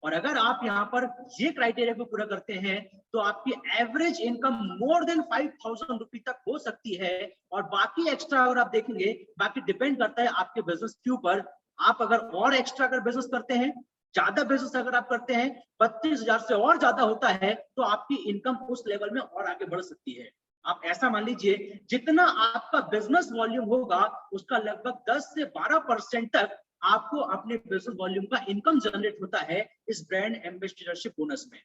और अगर आप यहाँ पर ये क्राइटेरिया को पूरा करते हैं तो आपकी एवरेज इनकम मोर देन 5,000 रुपए तक हो सकती है। और बाकी एक्स्ट्रा अगर आप देखेंगे, बाकी डिपेंड करता है आपके बिजनेस के ऊपर। आप अगर और एक्स्ट्रा अगर बिजनेस करते हैं, ज्यादा बिजनेस अगर आप करते हैं, 32,000 से और ज्यादा होता है, तो आपकी इनकम उस लेवल में और आगे बढ़ सकती है। आप ऐसा मान लीजिए जितना आपका बिजनेस वॉल्यूम होगा उसका लगभग 10 से 12% तक आपको अपने बिजनेस वॉल्यूम का इनकम जनरेट होता है इस ब्रांड एम्बेसडरशिप बोनस में।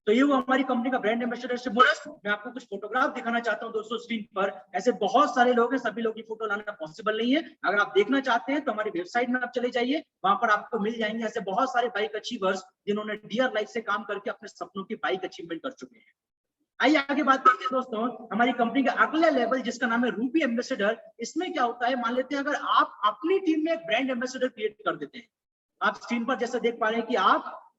तो ये वो हमारी कंपनी का ब्रांड एम्बेसडरशिप बोनस। मैं आपको कुछ फोटोग्राफ दिखाना चाहता हूं दोस्तों स्क्रीन पर। ऐसे बहुत सारे लोग हैं, सभी लोग की फोटो लाना पॉसिबल नहीं है। अगर आप देखना चाहते हैं तो हमारी वेबसाइट में आप चले जाइए, वहां पर आपको मिल जाएंगे ऐसे बहुत सारे बाइक अचीवर्स जिन्होंने डीआर लाइफ से काम करके अपने सपनों की बाइक अचीवमेंट कर चुके हैं। आइए आगे बात करते हैं दोस्तों हमारी कंपनी का अगला लेवल, जिसका नाम है रूबी एम्बेसडर। इसमें क्या होता है, मान लेते हैं अगर आप अपनी टीम में एक ब्रांड एम्बेसडर क्रिएट कर देते हैं। आप स्क्रीन पर जैसे देख पा रहे हैं कि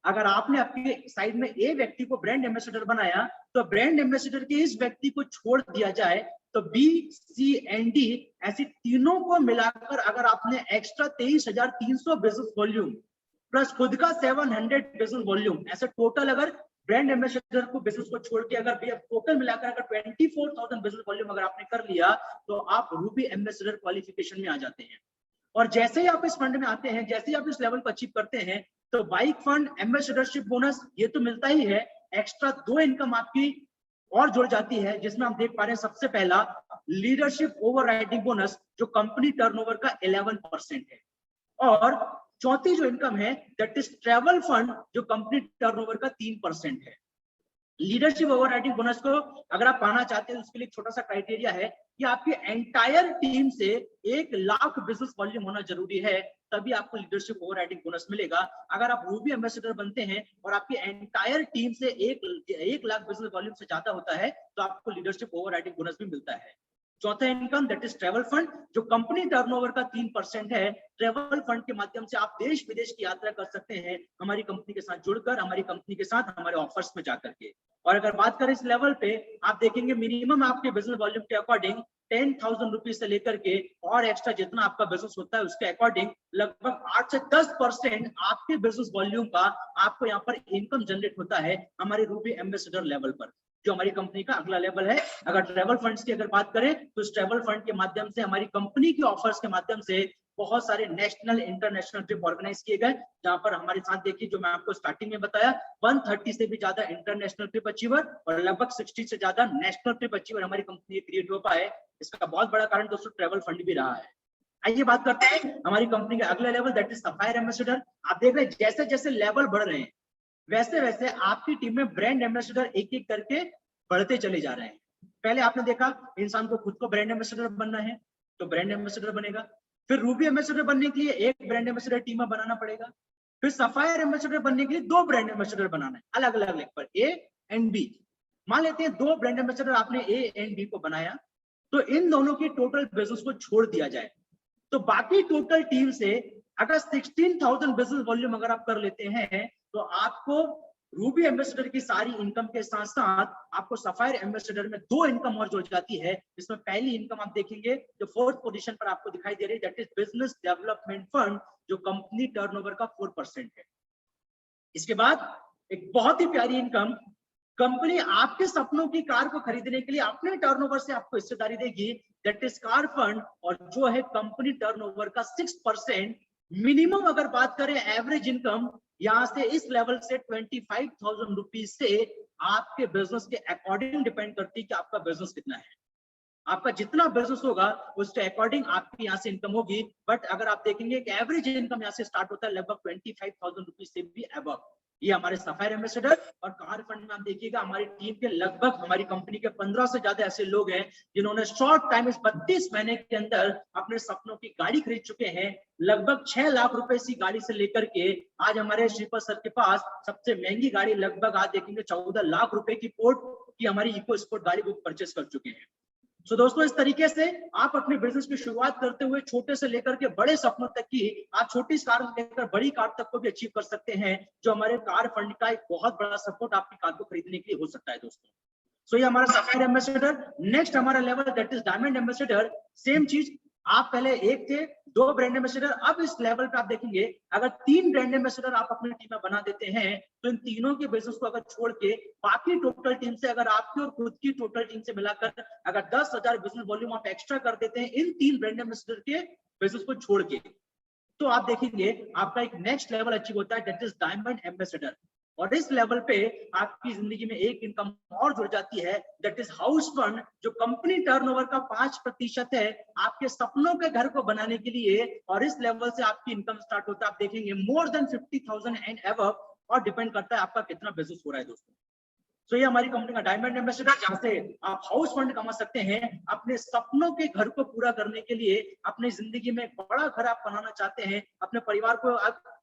अगर आपने आपके साइड में ए व्यक्ति को ब्रांड एम्बेसडर बनाया, तो ब्रांड एम्बेसडर के इस व्यक्ति को छोड़ दिया जाए तो बी, सी एंड डी ऐसी तीनों को मिलाकर अगर आपने एक्स्ट्रा 23,300 बिजनेस वॉल्यूम प्लस खुद का 700 बिजनेस वॉल्यूम, ऐसे टोटल अगर ब्रांड एम्बेसडर को बिजनेस को छोड़ के अगर टोटल मिलाकर अगर 24,000 बिजनेस वॉल्यूम अगर आपने कर लिया, तो आप रूबी एम्बेसडर क्वालिफिकेशन में आ जाते हैं। और जैसे ही आप इस फंड में आते हैं, जैसे ही आप इस लेवल को अचीव करते हैं, तो बाइक फंड, एम्बेसडरशिप बोनस, ये तो मिलता ही है, एक्स्ट्रा 2 इनकम आपकी और जुड़ जाती है, जिसमें हम देख पा रहे हैं सबसे पहला लीडरशिप ओवरराइडिंग बोनस जो कंपनी टर्नओवर का 11% है, और चौथी जो इनकम है दैट इज ट्रैवल फंड जो कंपनी टर्नओवर का 3% है। लीडरशिप ओवरराइडिंग बोनस को अगर आप पाना चाहते हैं, उसके लिए छोटा सा क्राइटेरिया है कि आपकी एंटायर टीम से 1 लाख बिजनेस वॉल्यूम होना जरूरी है, तभी आपको लीडरशिप ओवरराइडिंग बोनस मिलेगा। अगर आप रूबी एम्बेसडर बनते हैं और आपकी एंटायर टीम से 1 लाख बिजनेस वॉल्यूम से ज्यादा होता है, तो आपको लीडरशिप ओवरराइडिंग बोनस भी मिलता है। चौथा income that is travel fund जो कंपनी टर्नओवर का 3% है। ट्रैवल फंड के माध्यम से आप देश विदेश की यात्रा कर सकते हैं हमारी कंपनी के साथ जुड़कर, हमारी कंपनी के साथ हमारे ऑफर्स में जाकर के। और अगर बात करें इस लेवल पे, आप देखेंगे मिनिमम आपके बिजनेस वॉल्यूम के अकॉर्डिंग 10,000 रुपीज से लेकर के और एक्स्ट्रा जितना आपका बिजनेस होता है उसके अकॉर्डिंग लगभग 8 से 10% आपके बिजनेस वॉल्यूम का आपको यहाँ पर इनकम जनरेट होता है हमारे रूबी एम्बेसडर लेवल पर, जो हमारी कंपनी का अगला लेवल है। अगर ट्रैवल फंड्स की अगर बात करें तो इस ट्रैवल फंड के माध्यम से हमारी कंपनी के ऑफर्स के माध्यम से बहुत सारे नेशनल इंटरनेशनल ट्रिप ऑर्गेनाइज किए गए, जहां पर हमारे साथ देखिए जो मैं आपको स्टार्टिंग में बताया 130 से भी ज्यादा इंटरनेशनल ट्रिप अचीवर और लगभग 60 से ज्यादा नेशनल ट्रिप अचीवर हमारी कंपनी क्रिएट हो पाए। इसका बहुत बड़ा कारण दोस्तों ट्रैवल फंड भी रहा है। आइए बात करते हैं हमारी कंपनी का अगला level that is sapphire ambassador. आप देख रहे हैं जैसे जैसे लेवल बढ़ रहे हैं वैसे वैसे आपकी टीम में ब्रांड एम्बेसडर एक एक करके बढ़ते चले जा रहे हैं। पहले आपने देखा इंसान को खुद को ब्रांड एम्बेसडर बनना है तो ब्रांड एम्बेसडर बनेगा, फिर रूबी एम्बेसडर बनने के लिए एक ब्रांड एम्बेसडर टीम में बनाना पड़ेगा, फिर सफायर एम्बेसडर बनने के लिए 2 ब्रांड एम्बेसडर बनाना है अलग अलग लेग पर ए एंड बी। मान लेते हैं 2 ब्रांड एम्बेसडर आपने ए एंड बी को बनाया, तो इन दोनों की टोटल बिजनेस को छोड़ दिया जाए तो बाकी टोटल टीम से अगर 16,000 बिजनेस वॉल्यूम अगर आप कर लेते हैं तो आपको रूबी एम्बेसडर की सारी इनकम के साथ साथ आपको सफायर एम्बेसडर में 2 इनकम और जुड़ जाती है। इसमें पहली इनकम आप देखेंगे जो 4th पोजीशन पर आपको दिखाई दे रही है that is business development fund जो कंपनी टर्नओवर का 4% है। इसके बाद एक बहुत ही प्यारी इनकम, कंपनी आपके सपनों की कार को खरीदने के लिए अपने टर्नओवर से आपको हिस्सेदारी देगी दैट इज कार फंड, और जो है कंपनी टर्नओवर का 6%। मिनिमम अगर बात करें एवरेज इनकम यहां से इस लेवल से 25,000 रुपीज से आपके बिजनेस के अकॉर्डिंग डिपेंड करती है कि आपका बिजनेस कितना है। आपका जितना बिजनेस होगा उसके अकॉर्डिंग आपकी यहाँ से इनकम होगी। बट अगर आप देखेंगे कि एवरेज इनकम यहाँ से स्टार्ट होता है लगभग 25,000 रुपीज से भी अबव। ये हमारे सफायर एम्बेसडर और कार फंड में आप देखिएगा हमारी टीम के लगभग हमारी कंपनी के 15 से ज्यादा ऐसे लोग हैं जिन्होंने शॉर्ट टाइम इस 32 महीने के अंदर अपने सपनों की गाड़ी खरीद चुके हैं। लगभग 6 लाख रुपए से गाड़ी से लेकर के आज हमारे श्रीपद सर के पास सबसे महंगी गाड़ी लगभग आज देखेंगे 14 लाख रुपए की पोर्ट की हमारी इको स्पोर्ट गाड़ी वो परचेस कर चुके हैं। तो दोस्तों इस तरीके से आप अपने बिजनेस की शुरुआत करते हुए छोटे से लेकर के बड़े सपनों तक की आप छोटी कार लेकर बड़ी कार तक को भी अचीव कर सकते हैं, जो हमारे कार फंड का एक बहुत बड़ा सपोर्ट आपकी कार को खरीदने के लिए हो सकता है दोस्तों। सो ये हमारा सफायर एम्बेसडर। नेक्स्ट हमारा level that is diamond ambassador. Same चीज, आप पहले 1 थे 2 ब्रांड एम्बेसडर, अब इस लेवल पे आप देखेंगे अगर 3 ब्रांड एम्बेसडर आप अपनी टीम में बना देते हैं तो इन तीनों के बिजनेस को अगर छोड़ के बाकी टोटल टीम से अगर आपकी और खुद की टोटल टीम से मिलाकर अगर 10,000 बिजनेस वॉल्यूम आप एक्स्ट्रा कर देते हैं इन 3 ब्रांड एम्बेसडर के बिजनेस को छोड़ के, तो आप देखेंगे आपका एक नेक्स्ट लेवल अचीव होता है दैट इज डायमंड एम्बेसडर। और इस लेवल पे आपकी जिंदगी में एक इनकम और जुड़ जाती है दैट इज हाउस फंड, जो कंपनी टर्नओवर का 5% है आपके सपनों के घर को बनाने के लिए। और इस लेवल से आपकी इनकम स्टार्ट होता है आप देखेंगे मोर देन 50,000 एंड अबव, और डिपेंड करता है आपका कितना बिजनेस हो रहा है दोस्तों। तो ये हमारी कंपनी का डायमंड एम्बेसडर, जहां से आप हाउस फंड कमा सकते हैं अपने सपनों के घर को पूरा करने के लिए। अपनी जिंदगी में एक बड़ा घर आप बनाना चाहते हैं, अपने परिवार को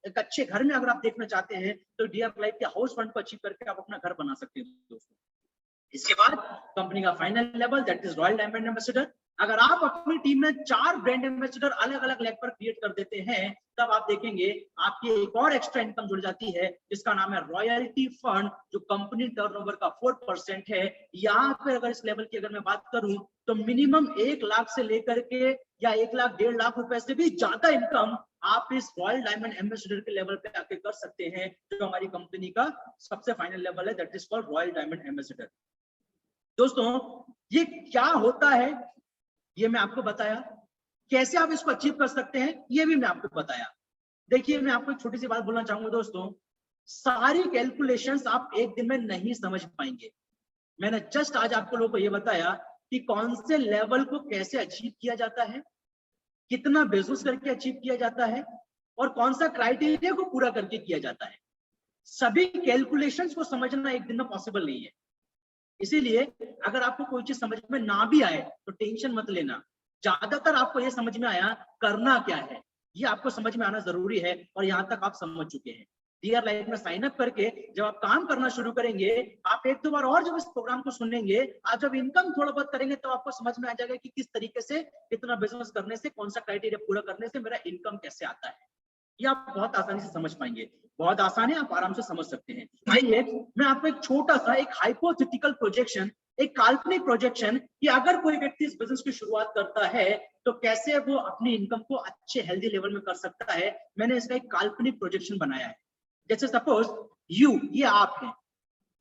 एक अच्छे घर में अगर आप देखना चाहते हैं तो डीआर लाइफ के हाउस फंड को अचीव करके आप अपना घर बना सकते हैं दोस्तों। इसके बाद कंपनी का final level that is royal diamond ambassador. अगर आप अपनी टीम में 4 ब्रांड एम्बेसडर अलग अलग लेग पर क्रिएट कर देते हैं तब आप देखेंगे आपकी एक और एक्स्ट्रा इनकम जुड़ जाती है जिसका नाम है रॉयल्टी फंड, जो कंपनी टर्नओवर का 4% है। यहाँ पे अगर इस लेवल की अगर मैं बात करूं तो मिनिमम 1 लाख से लेकर के या 1 लाख 1.5 लाख रुपए से भी ज्यादा इनकम आप इस रॉयल डायमंड एम्बेसडर के लेवल पे आके कर सकते हैं, जो हमारी कंपनी का सबसे फाइनल लेवल है that is called royal diamond ambassador. दोस्तों ये क्या होता है ये मैं आपको बताया, कैसे आप इसको अचीव कर सकते हैं ये भी मैं आपको बताया। देखिए मैं आपको एक छोटी सी बात बोलना चाहूंगा दोस्तों, सारी कैलकुलेशंस आप एक दिन में नहीं समझ पाएंगे। मैंने जस्ट आज आपको लोगों को ये बताया कि कौन से लेवल को कैसे अचीव किया जाता है, कितना बिजनेस करके अचीव किया जाता है, और कौन सा क्राइटेरिया को पूरा करके किया जाता है। सभी कैलकुलेशंस को समझना एक दिन में पॉसिबल नहीं है। इसीलिए अगर आपको कोई चीज समझ में ना भी आए तो टेंशन मत लेना, ज्यादातर आपको ये समझ में आया करना क्या है, ये आपको समझ में आना जरूरी है, और यहाँ तक आप समझ चुके हैं। डीआर लाइफ में साइन अप करके जब आप काम करना शुरू करेंगे, आप एक दो बार और जब इस प्रोग्राम को सुनेंगे, आप जब इनकम थोड़ा बहुत करेंगे तो आपको समझ में आ जाएगा कि किस तरीके से, कितना बिजनेस करने से, कौन सा क्राइटेरिया पूरा करने से मेरा इनकम कैसे आता है, ये आप बहुत आसानी से समझ पाएंगे। बहुत आसान है, आप आराम से समझ सकते हैं। आइए मैं आपको एक छोटा सा एक हाइपोथेटिकल प्रोजेक्शन, एक काल्पनिक प्रोजेक्शन कि अगर कोई व्यक्ति इस बिजनेस की शुरुआत करता है तो कैसे वो अपनी इनकम को अच्छे हेल्दी लेवल में कर सकता है, मैंने इसका एक काल्पनिक प्रोजेक्शन बनाया है। जैसे सपोज ये आप हैं,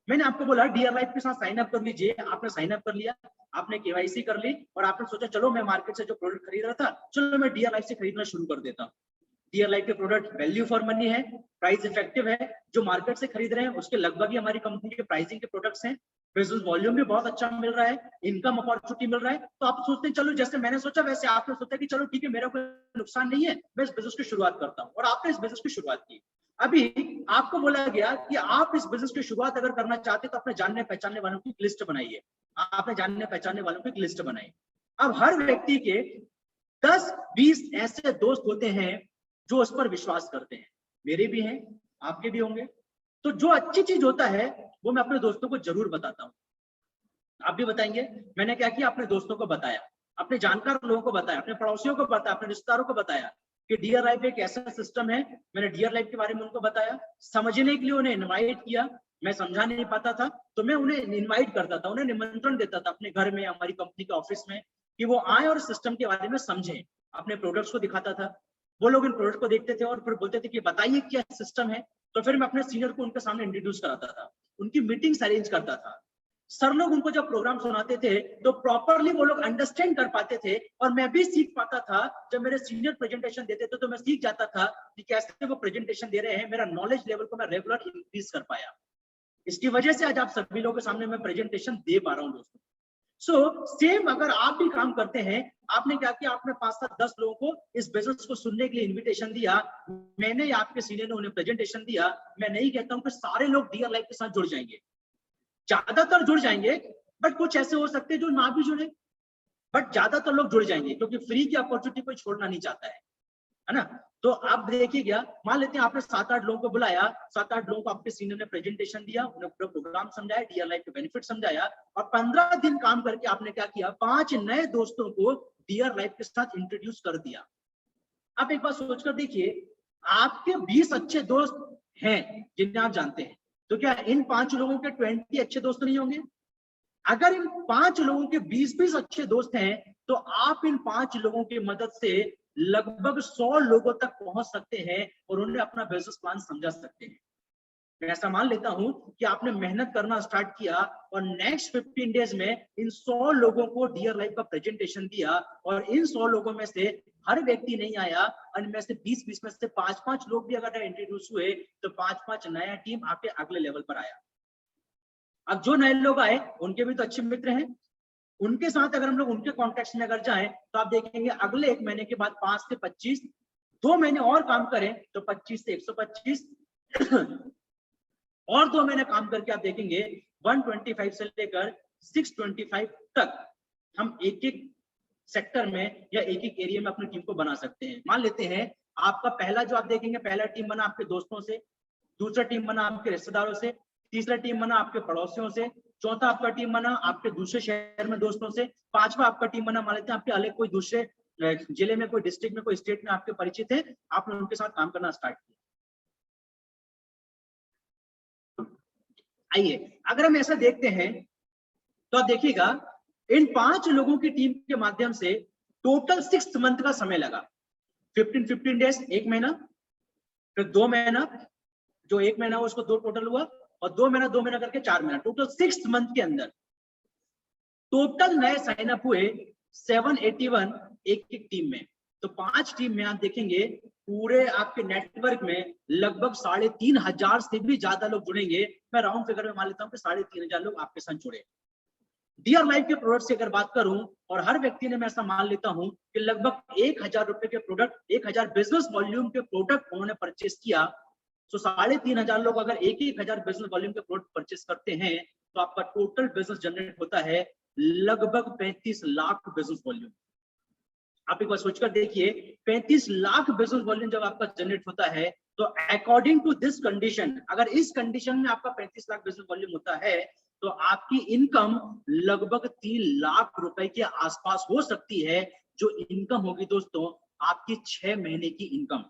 मैंने आपको बोला डीआर लाइफ के साथ साइन अप कर लीजिए, आपने साइन अप कर लिया, आपने केवाईसी कर ली, और आपने सोचा चलो मैं मार्केट से जो प्रोडक्ट खरीद रहा था, चलो मैं डीआर लाइफ से खरीदना शुरू कर देता हूँ। डीआर लाइफ के प्रोडक्ट वैल्यू फॉर मनी है, प्राइस इफेक्टिव है, जो मार्केट से खरीद रहे हैं उसके लगभग ही हमारी कंपनी के प्राइसिंग के प्रोडक्ट्स हैं, बिजनेस वॉल्यूम भी बहुत अच्छा मिल रहा है, इनकम अपॉर्चुनिटी मिल रहा है। तो आप सोचते हैं चलो जैसे मैंने सोचा वैसे आपने सोचा कि चलो ठीक है मेरा कोई नुकसान नहीं है, मैं इस बिजनेस की शुरुआत करता हूँ, और आपने इस बिजनेस की शुरुआत की। अभी आपको बोला गया कि आप इस बिजनेस की शुरुआत अगर करना चाहते तो अपने जानने पहचानने वालों की लिस्ट बनाइए, आपने जानने पहचानने वालों की लिस्ट बनाई। अब हर व्यक्ति के 10-20 ऐसे दोस्त होते हैं जो उस पर विश्वास करते हैं, मेरे भी हैं, आपके भी होंगे। तो जो अच्छी चीज होता है वो मैं अपने दोस्तों को जरूर बताता हूँ, आप भी बताएंगे। मैंने क्या किया, अपने दोस्तों को बताया, अपने जानकार लोगों को बताया, अपने पड़ोसियों को बताया, अपने रिश्तेदारों को बताया कि डीआर लाइफ एक ऐसा सिस्टम है। मैंने डीआर लाइफ के बारे में उनको बताया, समझने के लिए उन्हें इनवाइट किया। मैं समझा नहीं पाता था तो मैं उन्हें इनवाइट करता था, उन्हें निमंत्रण देता था अपने घर में, हमारी कंपनी के ऑफिस में, कि वो आए और सिस्टम के बारे में समझें। अपने प्रोडक्ट्स को दिखाता था, वो लोग इन प्रोडक्ट को देखते थे और फिर बोलते थे कि बताइए क्या सिस्टम है। तो फिर मैं अपने सीनियर को उनके सामने इंट्रोड्यूस कराता था, उनकी मीटिंग्स अरेंज करता था। सर लोग उनको जब प्रोग्राम सुनाते थे तो प्रॉपरली वो लोग अंडरस्टैंड कर पाते थे, और मैं भी सीख पाता था। जब मेरे सीनियर प्रेजेंटेशन देते थे तो मैं सीख जाता था कि कैसे वो प्रेजेंटेशन दे रहे हैं, मेरा नॉलेज लेवल को मैं रेगुलर इंक्रीज कर पाया। इसकी वजह से आज आप सभी लोगों के सामने मैं प्रेजेंटेशन दे पा रहा हूँ दोस्तों। सो सेम अगर आप भी काम करते हैं, आपने क्या किया, आपने 5-7-10 लोगों को इस बिजनेस को सुनने के लिए इन्विटेशन दिया, मैंने या आपके सीनियर ने उन्हें प्रेजेंटेशन दिया। मैं नहीं कहता हूं कि सारे लोग डीआर लाइफ के साथ जुड़ जाएंगे, ज्यादातर जुड़ जाएंगे, बट कुछ ऐसे हो सकते हैं जो ना भी जुड़े, बट ज्यादातर लोग जुड़ जाएंगे, क्योंकि फ्री की अपॉर्चुनिटी कोई छोड़ना नहीं चाहता है ना। तो आप देखिएगा, मान लेते हैं आपने 7-8 लोगों को बुलाया, 7-8 लोगों को आपके सीनियर ने प्रेजेंटेशन दिया, उन्हें पूरा प्रोग्राम समझाया, डीआर लाइफ के बेनिफिट समझाया, और 15 दिन काम करके आपने क्या किया, 5 नए दोस्तों को डीआर लाइफ के साथ इंट्रोड्यूस कर दिया। आप एक बात सोचकर देखिए, आपके 20 अच्छे दोस्त हैं जिन्हें आप जानते हैं, तो क्या इन 5 लोगों के 20 अच्छे दोस्त नहीं होंगे? अगर इन 5 लोगों के 20-20 अच्छे दोस्त हैं तो आप इन 5 लोगों की मदद से लगभग 100 लोगों तक पहुंच सकते हैं और उन्हें अपना बिजनेस प्लान समझा सकते हैं। मैं ऐसा मान लेता हूं कि आपने मेहनत करना स्टार्ट किया और नेक्स्ट 15 डेज में इन 100 लोगों को डीआर लाइफ का प्रेजेंटेशन दिया, और इन 100 लोगों में से हर व्यक्ति नहीं आया, इनमें से 20-20 में से 5-5 लोग भी अगर इंट्रोड्यूस हुए तो 5-5 नया टीम आपके अगले लेवल पर आया। अब जो नए लोग आए उनके भी तो अच्छे मित्र हैं, उनके साथ अगर हम लोग उनके कॉन्टेक्ट में अगर जाएं तो आप देखेंगे अगले 1 महीने के बाद 5 से 25, 2 महीने और काम करें तो 25 से 125 और 2 महीने काम करके आप देखेंगे 125 से लेकर 625 तक हम एक-एक सेक्टर में या एक-एक एरिया में अपनी टीम को बना सकते हैं। मान लेते हैं आपका पहला जो आप देखेंगे, पहला टीम बना आपके दोस्तों से, दूसरा टीम बना आपके रिश्तेदारों से, तीसरा टीम बना आपके पड़ोसियों से, चौथा आपका टीम बना आपके दूसरे शहर में दोस्तों से, पांचवा आपका टीम बना मान लेते हैं आपके अलग कोई दूसरे जिले में, कोई डिस्ट्रिक्ट में, कोई स्टेट में आपके परिचित है, आपने उनके साथ काम करना स्टार्ट किया। आइए अगर हम ऐसा देखते हैं तो आप देखिएगा इन 5 लोगों की टीम के माध्यम से टोटल 6 मंथ का समय लगा। 15 डेज, 1 महीना, फिर 2 महीना, जो 1 महीना हुआ उसको 2 टोटल हुआ, और 2 महीना 2 महीना करके 4 महीना, टोटल 6 मंथ के अंदर टोटल नए साइन अप हुए 781 एक एक टीम में। तो 5 टीम में आप देखेंगे पूरे आपके नेटवर्क में लगभग 3,500 से भी ज्यादा लोग जुड़ेंगे। मैं राउंड फिगर में मान लेता हूँ कि 3,500 लोग आपके साथ जुड़े। डियर लाइफ के प्रोडक्ट से अगर बात करूं, और हर व्यक्ति ने मैं ऐसा मान लेता हूं कि लगभग 1,000 रुपए के प्रोडक्ट, 1,000 बिजनेस वॉल्यूम के प्रोडक्ट उन्होंने परचेस किया। तो 3,500 लोग अगर 1,000 बिजनेस वॉल्यूम के प्रोडक्ट परचेस करते हैं तो आपका टोटल बिजनेस जनरेट होता है लगभग 35 लाख बिजनेस वॉल्यूम। आप एक बार सोचकर देखिए, 35 लाख बिजनेस वॉल्यूम जब आपका जनरेट होता है तो अकॉर्डिंग टू दिस कंडीशन, अगर इस कंडीशन में आपका 35 लाख बिजनेस वॉल्यूम होता है तो आपकी इनकम लगभग 3 लाख रुपए के आसपास हो सकती है, जो इनकम होगी दोस्तों आपकी 6 महीने की इनकम।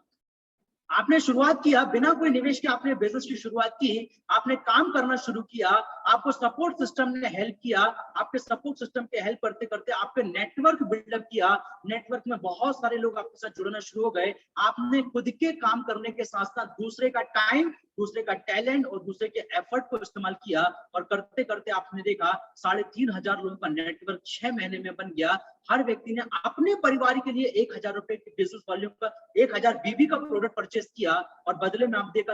आपने शुरुआत किया बिना कोई निवेश के, आपने बिजनेस की शुरुआत की, आपने काम करना शुरू किया, आपको सपोर्ट सिस्टम ने हेल्प किया, आपके सपोर्ट सिस्टम के हेल्प करते करते आपके नेटवर्क बिल्डअप किया, नेटवर्क में बहुत सारे लोग आपके साथ जुड़ना शुरू हो गए। आपने खुद के काम करने के साथ साथ दूसरे का टाइम, दूसरे का टैलेंट और दूसरे के एफर्ट को इस्तेमाल किया, और करते करते आपने देखा 3,500 लोगों का नेटवर्क 6 महीने में बन गया। हर व्यक्ति ने अपने परिवार के लिए 1,000 रुपए के बिजनेस वॉल्यूम का 1,000 बीबी का प्रोडक्ट परचेस किया, और बदले में आप देख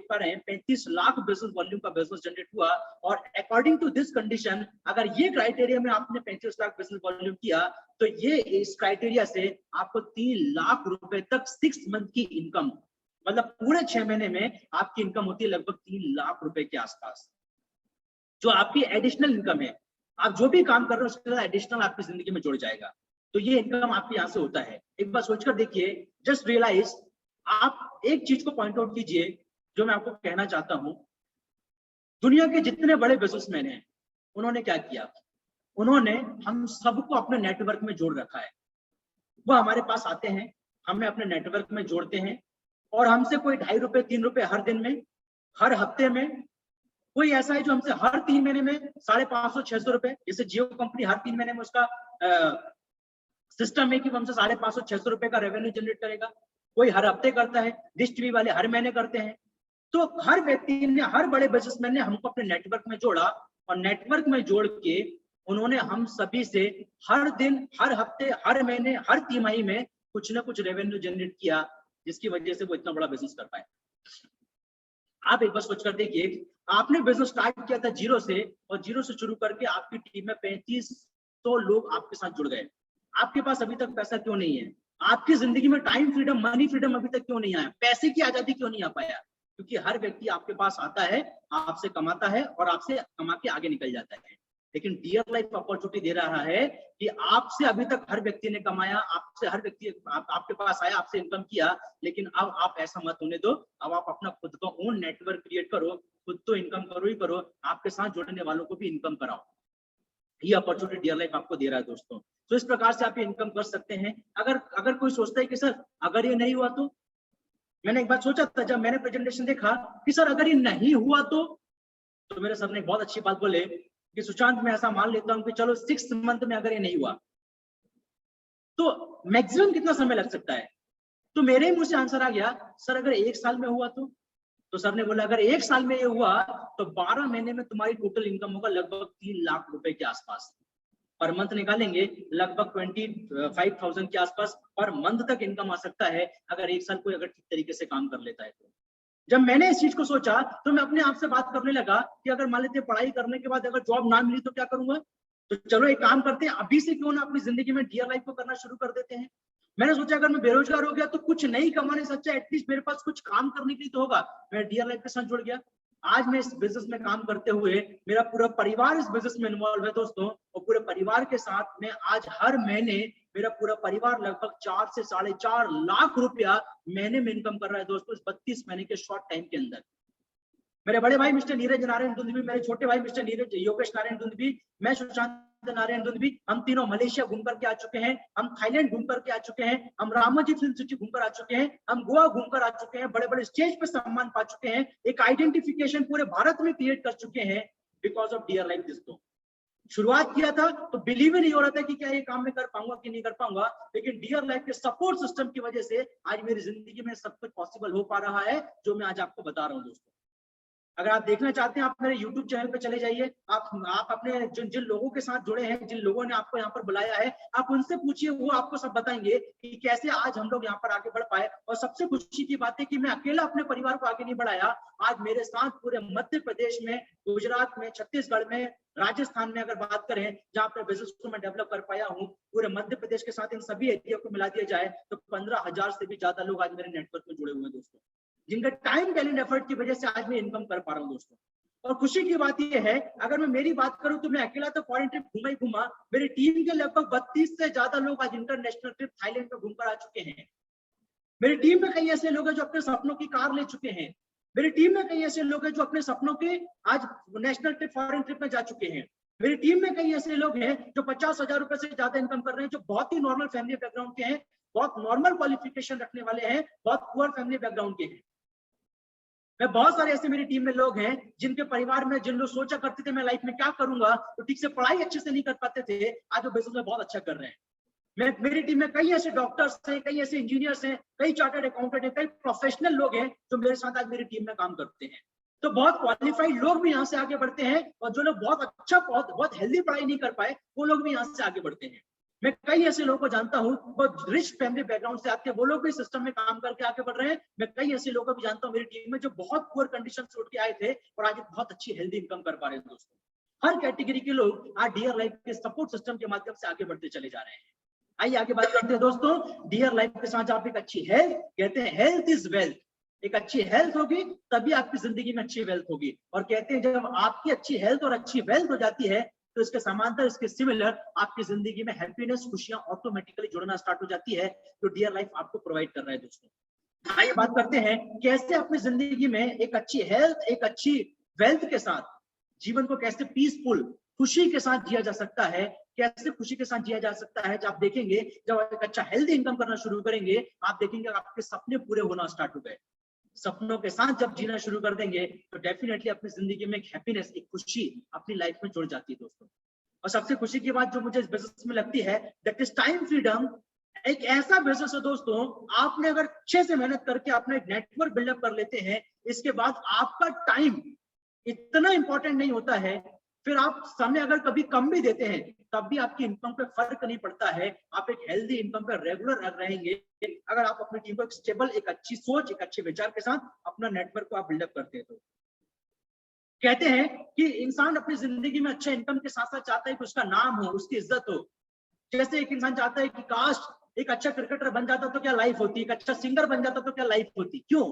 पा रहे हैं 35 लाख बिजनेस वॉल्यूम का बिजनेस जनरेट हुआ। और अकॉर्डिंग टू दिस कंडीशन, अगर ये क्राइटेरिया में आपने 35 लाख बिजनेस वॉल्यूम किया तो ये इस क्राइटेरिया से आपको 3 लाख रुपए तक 6 मंथ की इनकम, मतलब पूरे 6 महीने में आपकी इनकम होती है लगभग 3 लाख रुपए के आसपास, जो आपकी एडिशनल इनकम है। आप जो भी काम कर रहे हो उसके साथ एडिशनल आपकी जिंदगी में जुड़ जाएगा। तो ये इनकम आपके यहाँ से होता है। एक बार सोचकर देखिए, जस्ट रियलाइज, आप एक चीज को पॉइंट आउट कीजिए जो मैं आपको कहना चाहता हूं। दुनिया के जितने बड़े बिजनेसमैन हैं उन्होंने क्या किया, उन्होंने हम सबको अपने नेटवर्क में जोड़ रखा है। वो हमारे पास आते हैं, हमें अपने नेटवर्क में जोड़ते हैं, और हमसे कोई 2.5 रुपए 3 रुपए हर दिन में, हर हफ्ते में, कोई ऐसा है जो हमसे हर 3 महीने में 550-600 रुपए, जैसे जियो कंपनी हर 3 महीने में उसका सिस्टम है कि वो हमसे 550-600 रुपए का रेवेन्यू जनरेट करेगा। कोई हर हफ्ते करता है, डिश टीवी वाले हर महीने करते हैं। तो हर व्यक्ति ने, हर बड़े बिजनेसमैन ने हमको अपने नेटवर्क में जोड़ा, और नेटवर्क में जोड़ के उन्होंने हम सभी से हर दिन, हर हफ्ते, हर महीने, हर तिमाही में कुछ ना कुछ रेवेन्यू जनरेट किया, जिसकी वजह से वो इतना बड़ा बिजनेस कर पाए। आप एक बार सोचकर देखिए, आपने बिजनेस स्टार्ट किया था जीरो से, और जीरो से शुरू करके आपकी टीम में 3500 लोग आपके साथ जुड़ गए। आपके पास अभी तक पैसा क्यों नहीं है? आपकी जिंदगी में टाइम फ्रीडम, मनी फ्रीडम अभी तक क्यों नहीं आया? पैसे की आजादी क्यों नहीं आ पाया? क्योंकि हर व्यक्ति आपके पास आता है, आपसे कमाता है, और आपसे कमा के आगे निकल जाता है। लेकिन डियर लाइफ अपॉर्चुनिटी दे रहा है कि आपसे अभी तक हर व्यक्ति ने कमाया, आपसे हर व्यक्ति आपके पास आया, आपसे इनकम किया, लेकिन अब आप ऐसा मत होने दो। अब आप अपना खुद का ओन नेटवर्क क्रिएट करो, खुद तो इनकम करो ही करो, आपके साथ जुड़ने वालों को भी इनकम कराओ। ये अपॉर्चुनिटी डियर लाइफ आपको दे रहा है दोस्तों। तो इस प्रकार से आप ये इनकम कर सकते हैं। अगर कोई सोचता है कि सर अगर ये नहीं हुआ तो, मैंने एक बार सोचा था जब मैंने प्रेजेंटेशन देखा कि सर अगर ये नहीं हुआ तो मेरे सर ने एक बहुत अच्छी बात बोले कि सुशांत, मैं ऐसा मान लेता हूं कि चलो 6 मंथ में अगर ये नहीं हुआ तो मैक्सिमम कितना समय लग सकता है? तो मेरे मुंह से आंसर आ गया, सर अगर 1 साल में हुआ तो सर ने बोला अगर 1 साल में ये हुआ तो 12 महीने में तुम्हारी टोटल इनकम होगा लगभग 3 लाख रुपए के आसपास। पर मंथ निकालेंगे लगभग 25,000 के आसपास पर मंथ तक इनकम आ सकता है, अगर 1 साल कोई अगर ठीक तरीके से काम कर लेता है तो। जब मैंने इस चीज को सोचा तो मैं अपने आप से बात करने लगा कि अगर मान लेते पढ़ाई करने के बाद अगर जॉब ना मिली तो क्या करूंगा? तो चलो एक काम करते हैं, अभी से क्यों ना अपनी जिंदगी में डियर लाइफ को करना शुरू कर देते हैं। मैंने सोचा अगर मैं बेरोजगार हो गया तो कुछ नहीं कमाने से अच्छा एटलीस्ट मेरे पास कुछ काम करने के लिए तो होगा। मैं डियर लाइफ के साथ जुड़ गया। आज मैं इस बिजनेस में काम करते हुए मेरा पूरा परिवार इस बिजनेस में इन्वॉल्व है दोस्तों, और पूरे परिवार के साथ में आज हर महीने मेरा पूरा परिवार लगभग 4 से 4.5 लाख रुपया महीने में इनकम कर रहा है दोस्तों, इस 32 महीने के शॉर्ट टाइम के अंदर। मेरे बड़े भाई मिस्टर नीरज नारायण दुंदुभी, मेरे छोटे भाई मिस्टर नीरज योगेश नारायण दुंदुभी, मैं सुशांत नारायण दुंदुभी, हम तीनों मलेशिया घूम करके आ चुके हैं, हम थाईलैंड घूम करके आ चुके हैं, हम रामोजी फिल्म सिटी घूमकर आ चुके हैं, हम गोवा घूमकर आ चुके हैं, बड़े बड़े स्टेज पे सम्मान पा चुके हैं, एक आइडेंटिफिकेशन पूरे भारत में क्रिएट कर चुके हैं बिकॉज ऑफ डियर लाइफ दोस्तों। शुरुआत किया था तो बिलीव ही नहीं हो रहा था कि क्या ये काम मैं कर पाऊंगा कि नहीं कर पाऊंगा, लेकिन डियर लाइफ के सपोर्ट सिस्टम की वजह से आज मेरी जिंदगी में सब कुछ पॉसिबल हो पा रहा है जो मैं आज आपको बता रहा हूँ दोस्तों। अगर आप देखना चाहते हैं आप मेरे YouTube चैनल पे चले जाइए, आप अपने जिन लोगों के साथ जुड़े हैं, जिन लोगों ने आपको यहाँ पर बुलाया है, आप उनसे पूछिए, वो आपको सब बताएंगे कि कैसे आज हम लोग यहाँ पर आगे बढ़ पाए। और सबसे खुशी की बात है कि मैं अकेला अपने परिवार को आगे नहीं बढ़ाया, आज मेरे साथ पूरे मध्य प्रदेश में, गुजरात में, छत्तीसगढ़ में, राजस्थान में अगर बात करें जहाँ पर बिजनेस को मैं डेवलप कर पाया हूँ, पूरे मध्य प्रदेश के साथ इन सभी एरिया को मिला दिया जाए तो 15,000 से भी ज्यादा लोग आज मेरे नेटवर्क में जुड़े हुए हैं दोस्तों, जिनका टाइम टैलेंट एफर्ट की वजह से आज मैं इनकम कर पा रहा हूँ दोस्तों। और खुशी की बात यह है, अगर मैं मेरी बात करूं तो मैं अकेला तो फॉरेन ट्रिप घूमा ही घूमा, मेरी टीम के लगभग 32 से ज्यादा लोग आज इंटरनेशनल ट्रिप थाईलैंड में घूमकर आ चुके हैं। मेरी टीम में कई ऐसे लोग हैं जो अपने सपनों की कार ले चुके हैं। मेरी टीम में कई ऐसे लोग हैं जो अपने सपनों के आज नेशनल ट्रिप, फॉरेन ट्रिप में जा चुके हैं। मेरी टीम में कई ऐसे लोग हैं जो 50,000 रुपए से ज्यादा इनकम कर रहे हैं, जो बहुत ही नॉर्मल फैमिली बैकग्राउंड के हैं, बहुत नॉर्मल क्वालिफिकेशन रखने वाले हैं, बहुत पुअर फैमिली बैकग्राउंड के हैं। मैं बहुत सारे ऐसे मेरी टीम में लोग हैं जिनके परिवार में, जिन लोग सोचा करते थे मैं लाइफ में क्या करूंगा, तो ठीक से पढ़ाई अच्छे से नहीं कर पाते थे, आज वो बिजनेस में बहुत अच्छा कर रहे हैं। मेरी टीम में कई ऐसे डॉक्टर्स हैं, कई ऐसे इंजीनियर्स हैं, कई चार्टर्ड अकाउंटेंट हैं, कई प्रोफेशनल लोग हैं जो मेरे साथ आज मेरी टीम में काम करते हैं। तो बहुत क्वालिफाइड लोग भी यहाँ से आगे बढ़ते हैं, और जो लोग बहुत अच्छा, बहुत हेल्दी पढ़ाई नहीं कर पाए, वो लोग भी यहाँ से आगे बढ़ते हैं। मैं कई ऐसे लोगों को जानता हूँ बहुत रिच फैमिली बैकग्राउंड से आके, वो लोग भी सिस्टम में काम करके आगे बढ़ रहे हैं। मैं कई ऐसे लोगों को भी जानता हूँ मेरी टीम में जो बहुत पुअर कंडीशन से उठ के आए थे और आज बहुत अच्छी हेल्दी इनकम कर पा रहे हैं दोस्तों। हर कैटेगरी के लोग आज डियर लाइफ के सपोर्ट सिस्टम के माध्यम से आगे बढ़ते चले जा रहे हैं। आइए आगे बात करते हैं दोस्तों। डियर लाइफ के साथ आप एक अच्छी हेल्थ, कहते हैं हेल्थ इज वेल्थ, एक अच्छी हेल्थ होगी तभी आपकी जिंदगी में अच्छी वेल्थ होगी। और कहते हैं जब आपकी अच्छी हेल्थ और अच्छी वेल्थ हो जाती है तो इसके समांतर, इसके सिमिलर आपकी जिंदगी में हैप्पीनेस, खुशियां ऑटोमेटिकली जुड़ना स्टार्ट हो जाती है, तो डियर लाइफ आपको प्रोवाइड कर रहा है दोस्तों। आइए बात करते हैं कैसे अपनी जिंदगी में एक अच्छी हेल्थ, एक अच्छी वेल्थ के साथ जीवन को कैसे पीसफुल, खुशी के साथ जिया जा सकता है। कैसे खुशी के साथ जिया जा सकता है, जब आप देखेंगे, जब आप एक अच्छा हेल्दी इनकम करना शुरू करेंगे, आप देखेंगे आपके सपने पूरे होना स्टार्ट हो गए। सपनों के साथ जब जीना शुरू कर देंगे तो डेफिनेटली अपनी जिंदगी में एक हैप्पीनेस, एक खुशी अपनी लाइफ में जुड़ जाती है दोस्तों। और सबसे खुशी की बात जो मुझे इस बिजनेस में लगती है, दैट इज टाइम फ्रीडम। एक ऐसा बिजनेस है दोस्तों, आपने अगर अच्छे से मेहनत करके अपना एक नेटवर्क बिल्डअप कर लेते हैं, इसके बाद आपका टाइम इतना इंपॉर्टेंट नहीं होता है। फिर आप समय अगर कभी कम भी देते हैं तब भी आपकी इनकम पे फर्क नहीं पड़ता है। आप एक हेल्दी इनकम पे रेगुलर रहेंगे अगर आप अपनी टीम को एक स्टेबल, एक अच्छी सोच, एक अच्छे विचार के साथ अपना नेटवर्क को आप बिल्डअप करते हैं। तो कहते हैं कि इंसान अपनी जिंदगी में अच्छे इनकम के साथ साथ चाहता है कि उसका नाम हो, उसकी इज्जत हो। जैसे एक इंसान चाहता है कि काश एक अच्छा क्रिकेटर बन जाता तो क्या लाइफ होती, एक अच्छा सिंगर बन जाता तो क्या लाइफ होती। क्यों?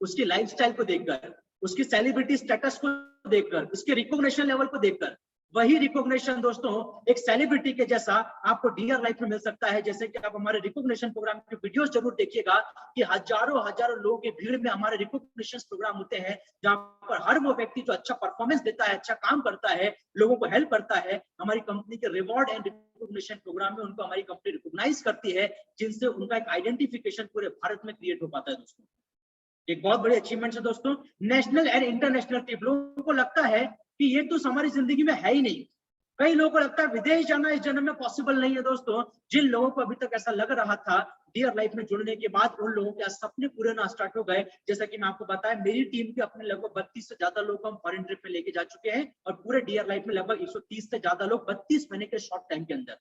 उसकी लाइफस्टाइल को देखकर, उसकी सेलिब्रिटी स्टेटस को देखकर, उसके रिकॉग्निशन लेवल को देखकर। वही रिकॉग्निशन दोस्तों एक सेलिब्रिटी के जैसा आपको डियर लाइफ में मिल सकता है। जैसे कि आप हमारे रिकॉग्निशन प्रोग्राम के वीडियोस जरूर देखिएगा कि हजारों हजारों लोगों की भीड़ में हमारे रिकॉग्निशन प्रोग्राम होते हैं, जहां पर हर वो व्यक्ति जो अच्छा परफॉर्मेंस देता है, अच्छा काम करता है, लोगों को हेल्प करता है, हमारी कंपनी के रिवॉर्ड एंड रिकॉग्निशन प्रोग्राम में उनको हमारी कंपनी रिकॉग्नाइज करती है, जिनसे उनका एक आइडेंटिफिकेशन पूरे भारत में क्रिएट हो पाता है दोस्तों। एक बहुत बड़ी अचीवमेंट है दोस्तों। नेशनल एंड इंटरनेशनल ट्रिप, लोगों को लगता है कि ये तो हमारी जिंदगी में है ही नहीं। कई लोगों को लगता है विदेश जाना इस जन्म में पॉसिबल नहीं है दोस्तों। जिन लोगों को अभी तक ऐसा लग रहा था, डियर लाइफ में जुड़ने के बाद उन लोगों के सपने पूरे होना स्टार्ट हो गए। जैसा कि मैं आपको बताया, मेरी टीम के अपने लगभग 32 से ज्यादा लोग हम फॉरेन ट्रिप में लेके जा चुके हैं, और पूरे डियर लाइफ में लगभग 130 से ज्यादा लोग 32 महीने के शॉर्ट टाइम के अंदर।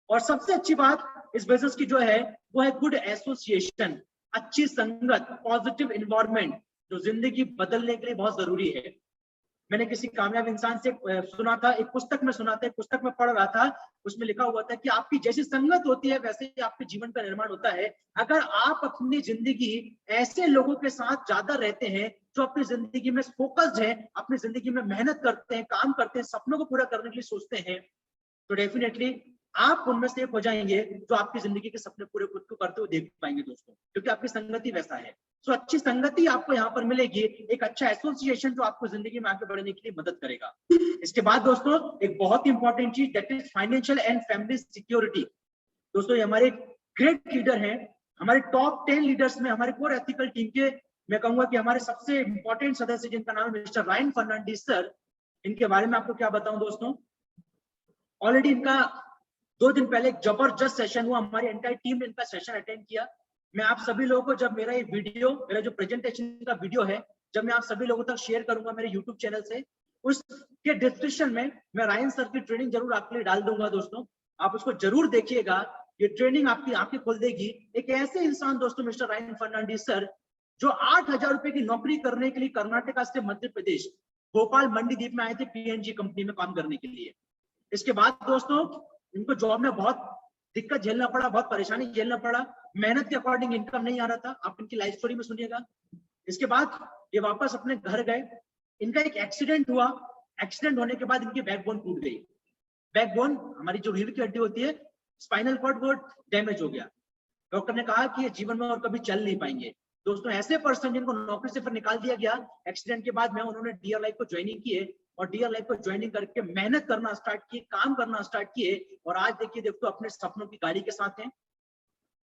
और सबसे अच्छी बात इस बिजनेस की जो है वो है गुड एसोसिएशन, अच्छी संगत, पॉजिटिव एनवायरनमेंट, जो जिंदगी बदलने के लिए बहुत जरूरी है। मैंने किसी कामयाब इंसान से सुना था, एक पुस्तक में सुना था, एक पुस्तक में पढ़ रहा था, उसमें लिखा हुआ था कि आपकी जैसी संगत होती है वैसे ही आपके जीवन का निर्माण होता है। अगर आप अपनी जिंदगी ऐसे लोगों के साथ ज्यादा रहते हैं जो अपनी जिंदगी में फोकस्ड है, अपनी जिंदगी में मेहनत करते हैं, काम करते हैं, सपनों को पूरा करने के लिए सोचते हैं, तो डेफिनेटली आप उनमें से एक हो जाएंगे जो आपकी जिंदगी के सपने पूरे खुद को करते हुए देख पाएंगे दोस्तों, क्योंकि आपकी संगति वैसा है। सो अच्छी संगति आपको यहाँ पर मिलेगी, एक अच्छा एसोसिएशन जो आपको जिंदगी में आगे बढ़ने के लिए मदद करेगा। इसके बाद दोस्तों एक बहुत ही इंपॉर्टेंट चीज, that is financial and family security. दोस्तों ये हमारे ग्रेट लीडर हैं, हमारे टॉप 10 लीडर्स में, हमारे कोर एथिकल टीम के मैं कहूंगा कि हमारे सबसे इंपॉर्टेंट सदस्य जिनका नाम है मिस्टर रायन फर्नांडिस सर। इनके बारे में आपको क्या बताऊं दोस्तों, ऑलरेडी इनका 2 दिन पहले एक जबरदस्त सेशन हुआ, हमारी एंटायर टीम ने इनका सेशन अटेंड किया। मैं आप सभी लोगों को जब मेरा ये वीडियो, मेरा जो प्रेजेंटेशन का वीडियो है जब मैं आप सभी लोगों तक शेयर करूंगा मेरे यूट्यूब चैनल से, उसके डिस्क्रिप्शन में मैं रायन सर की ट्रेनिंग जरूर आपके लिए डाल दूंगा दोस्तों। आप उसको जरूर देखिएगा, ये ट्रेनिंग आपकी आंखें खोल देगी। एक ऐसे इंसान दोस्तों मिस्टर रायन फर्नांडिस सर, जो 8,000 रुपए की नौकरी करने के लिए कर्नाटका से मध्य प्रदेश भोपाल मंडीदीप में आए थे पीएनजी कंपनी में काम करने के लिए। इसके बाद दोस्तों इनको जॉब में बहुत दिक्कत झेलना पड़ा, बहुत परेशानी झेलना पड़ा, मेहनत के अकॉर्डिंग इनकम नहीं आ रहा था। आप इनकी लाइफ स्टोरी में सुनिएगा। इसके बाद ये वापस अपने घर गए, इनका एक एक्सीडेंट हुआ, एक्सीडेंट होने के बाद इनकी बैकबोन टूट गई। बैकबोन हमारी जो रीढ़ की हड्डी होती है, स्पाइनल कॉर्ड वो डैमेज हो गया। डॉक्टर ने कहा कि ये जीवन में और कभी चल नहीं पाएंगे। दोस्तों ऐसे पर्सन जिनको नौकरी से फिर निकाल दिया गया एक्सीडेंट के बाद में, उन्होंने डियर लाइफ को ज्वाइनिंग किए और डियर लाइफ को ज्वाइनिंग करके मेहनत करना स्टार्ट किए, काम करना स्टार्ट किए और आज देखिए दोस्तों अपने सपनों की गाड़ी के साथ हैं।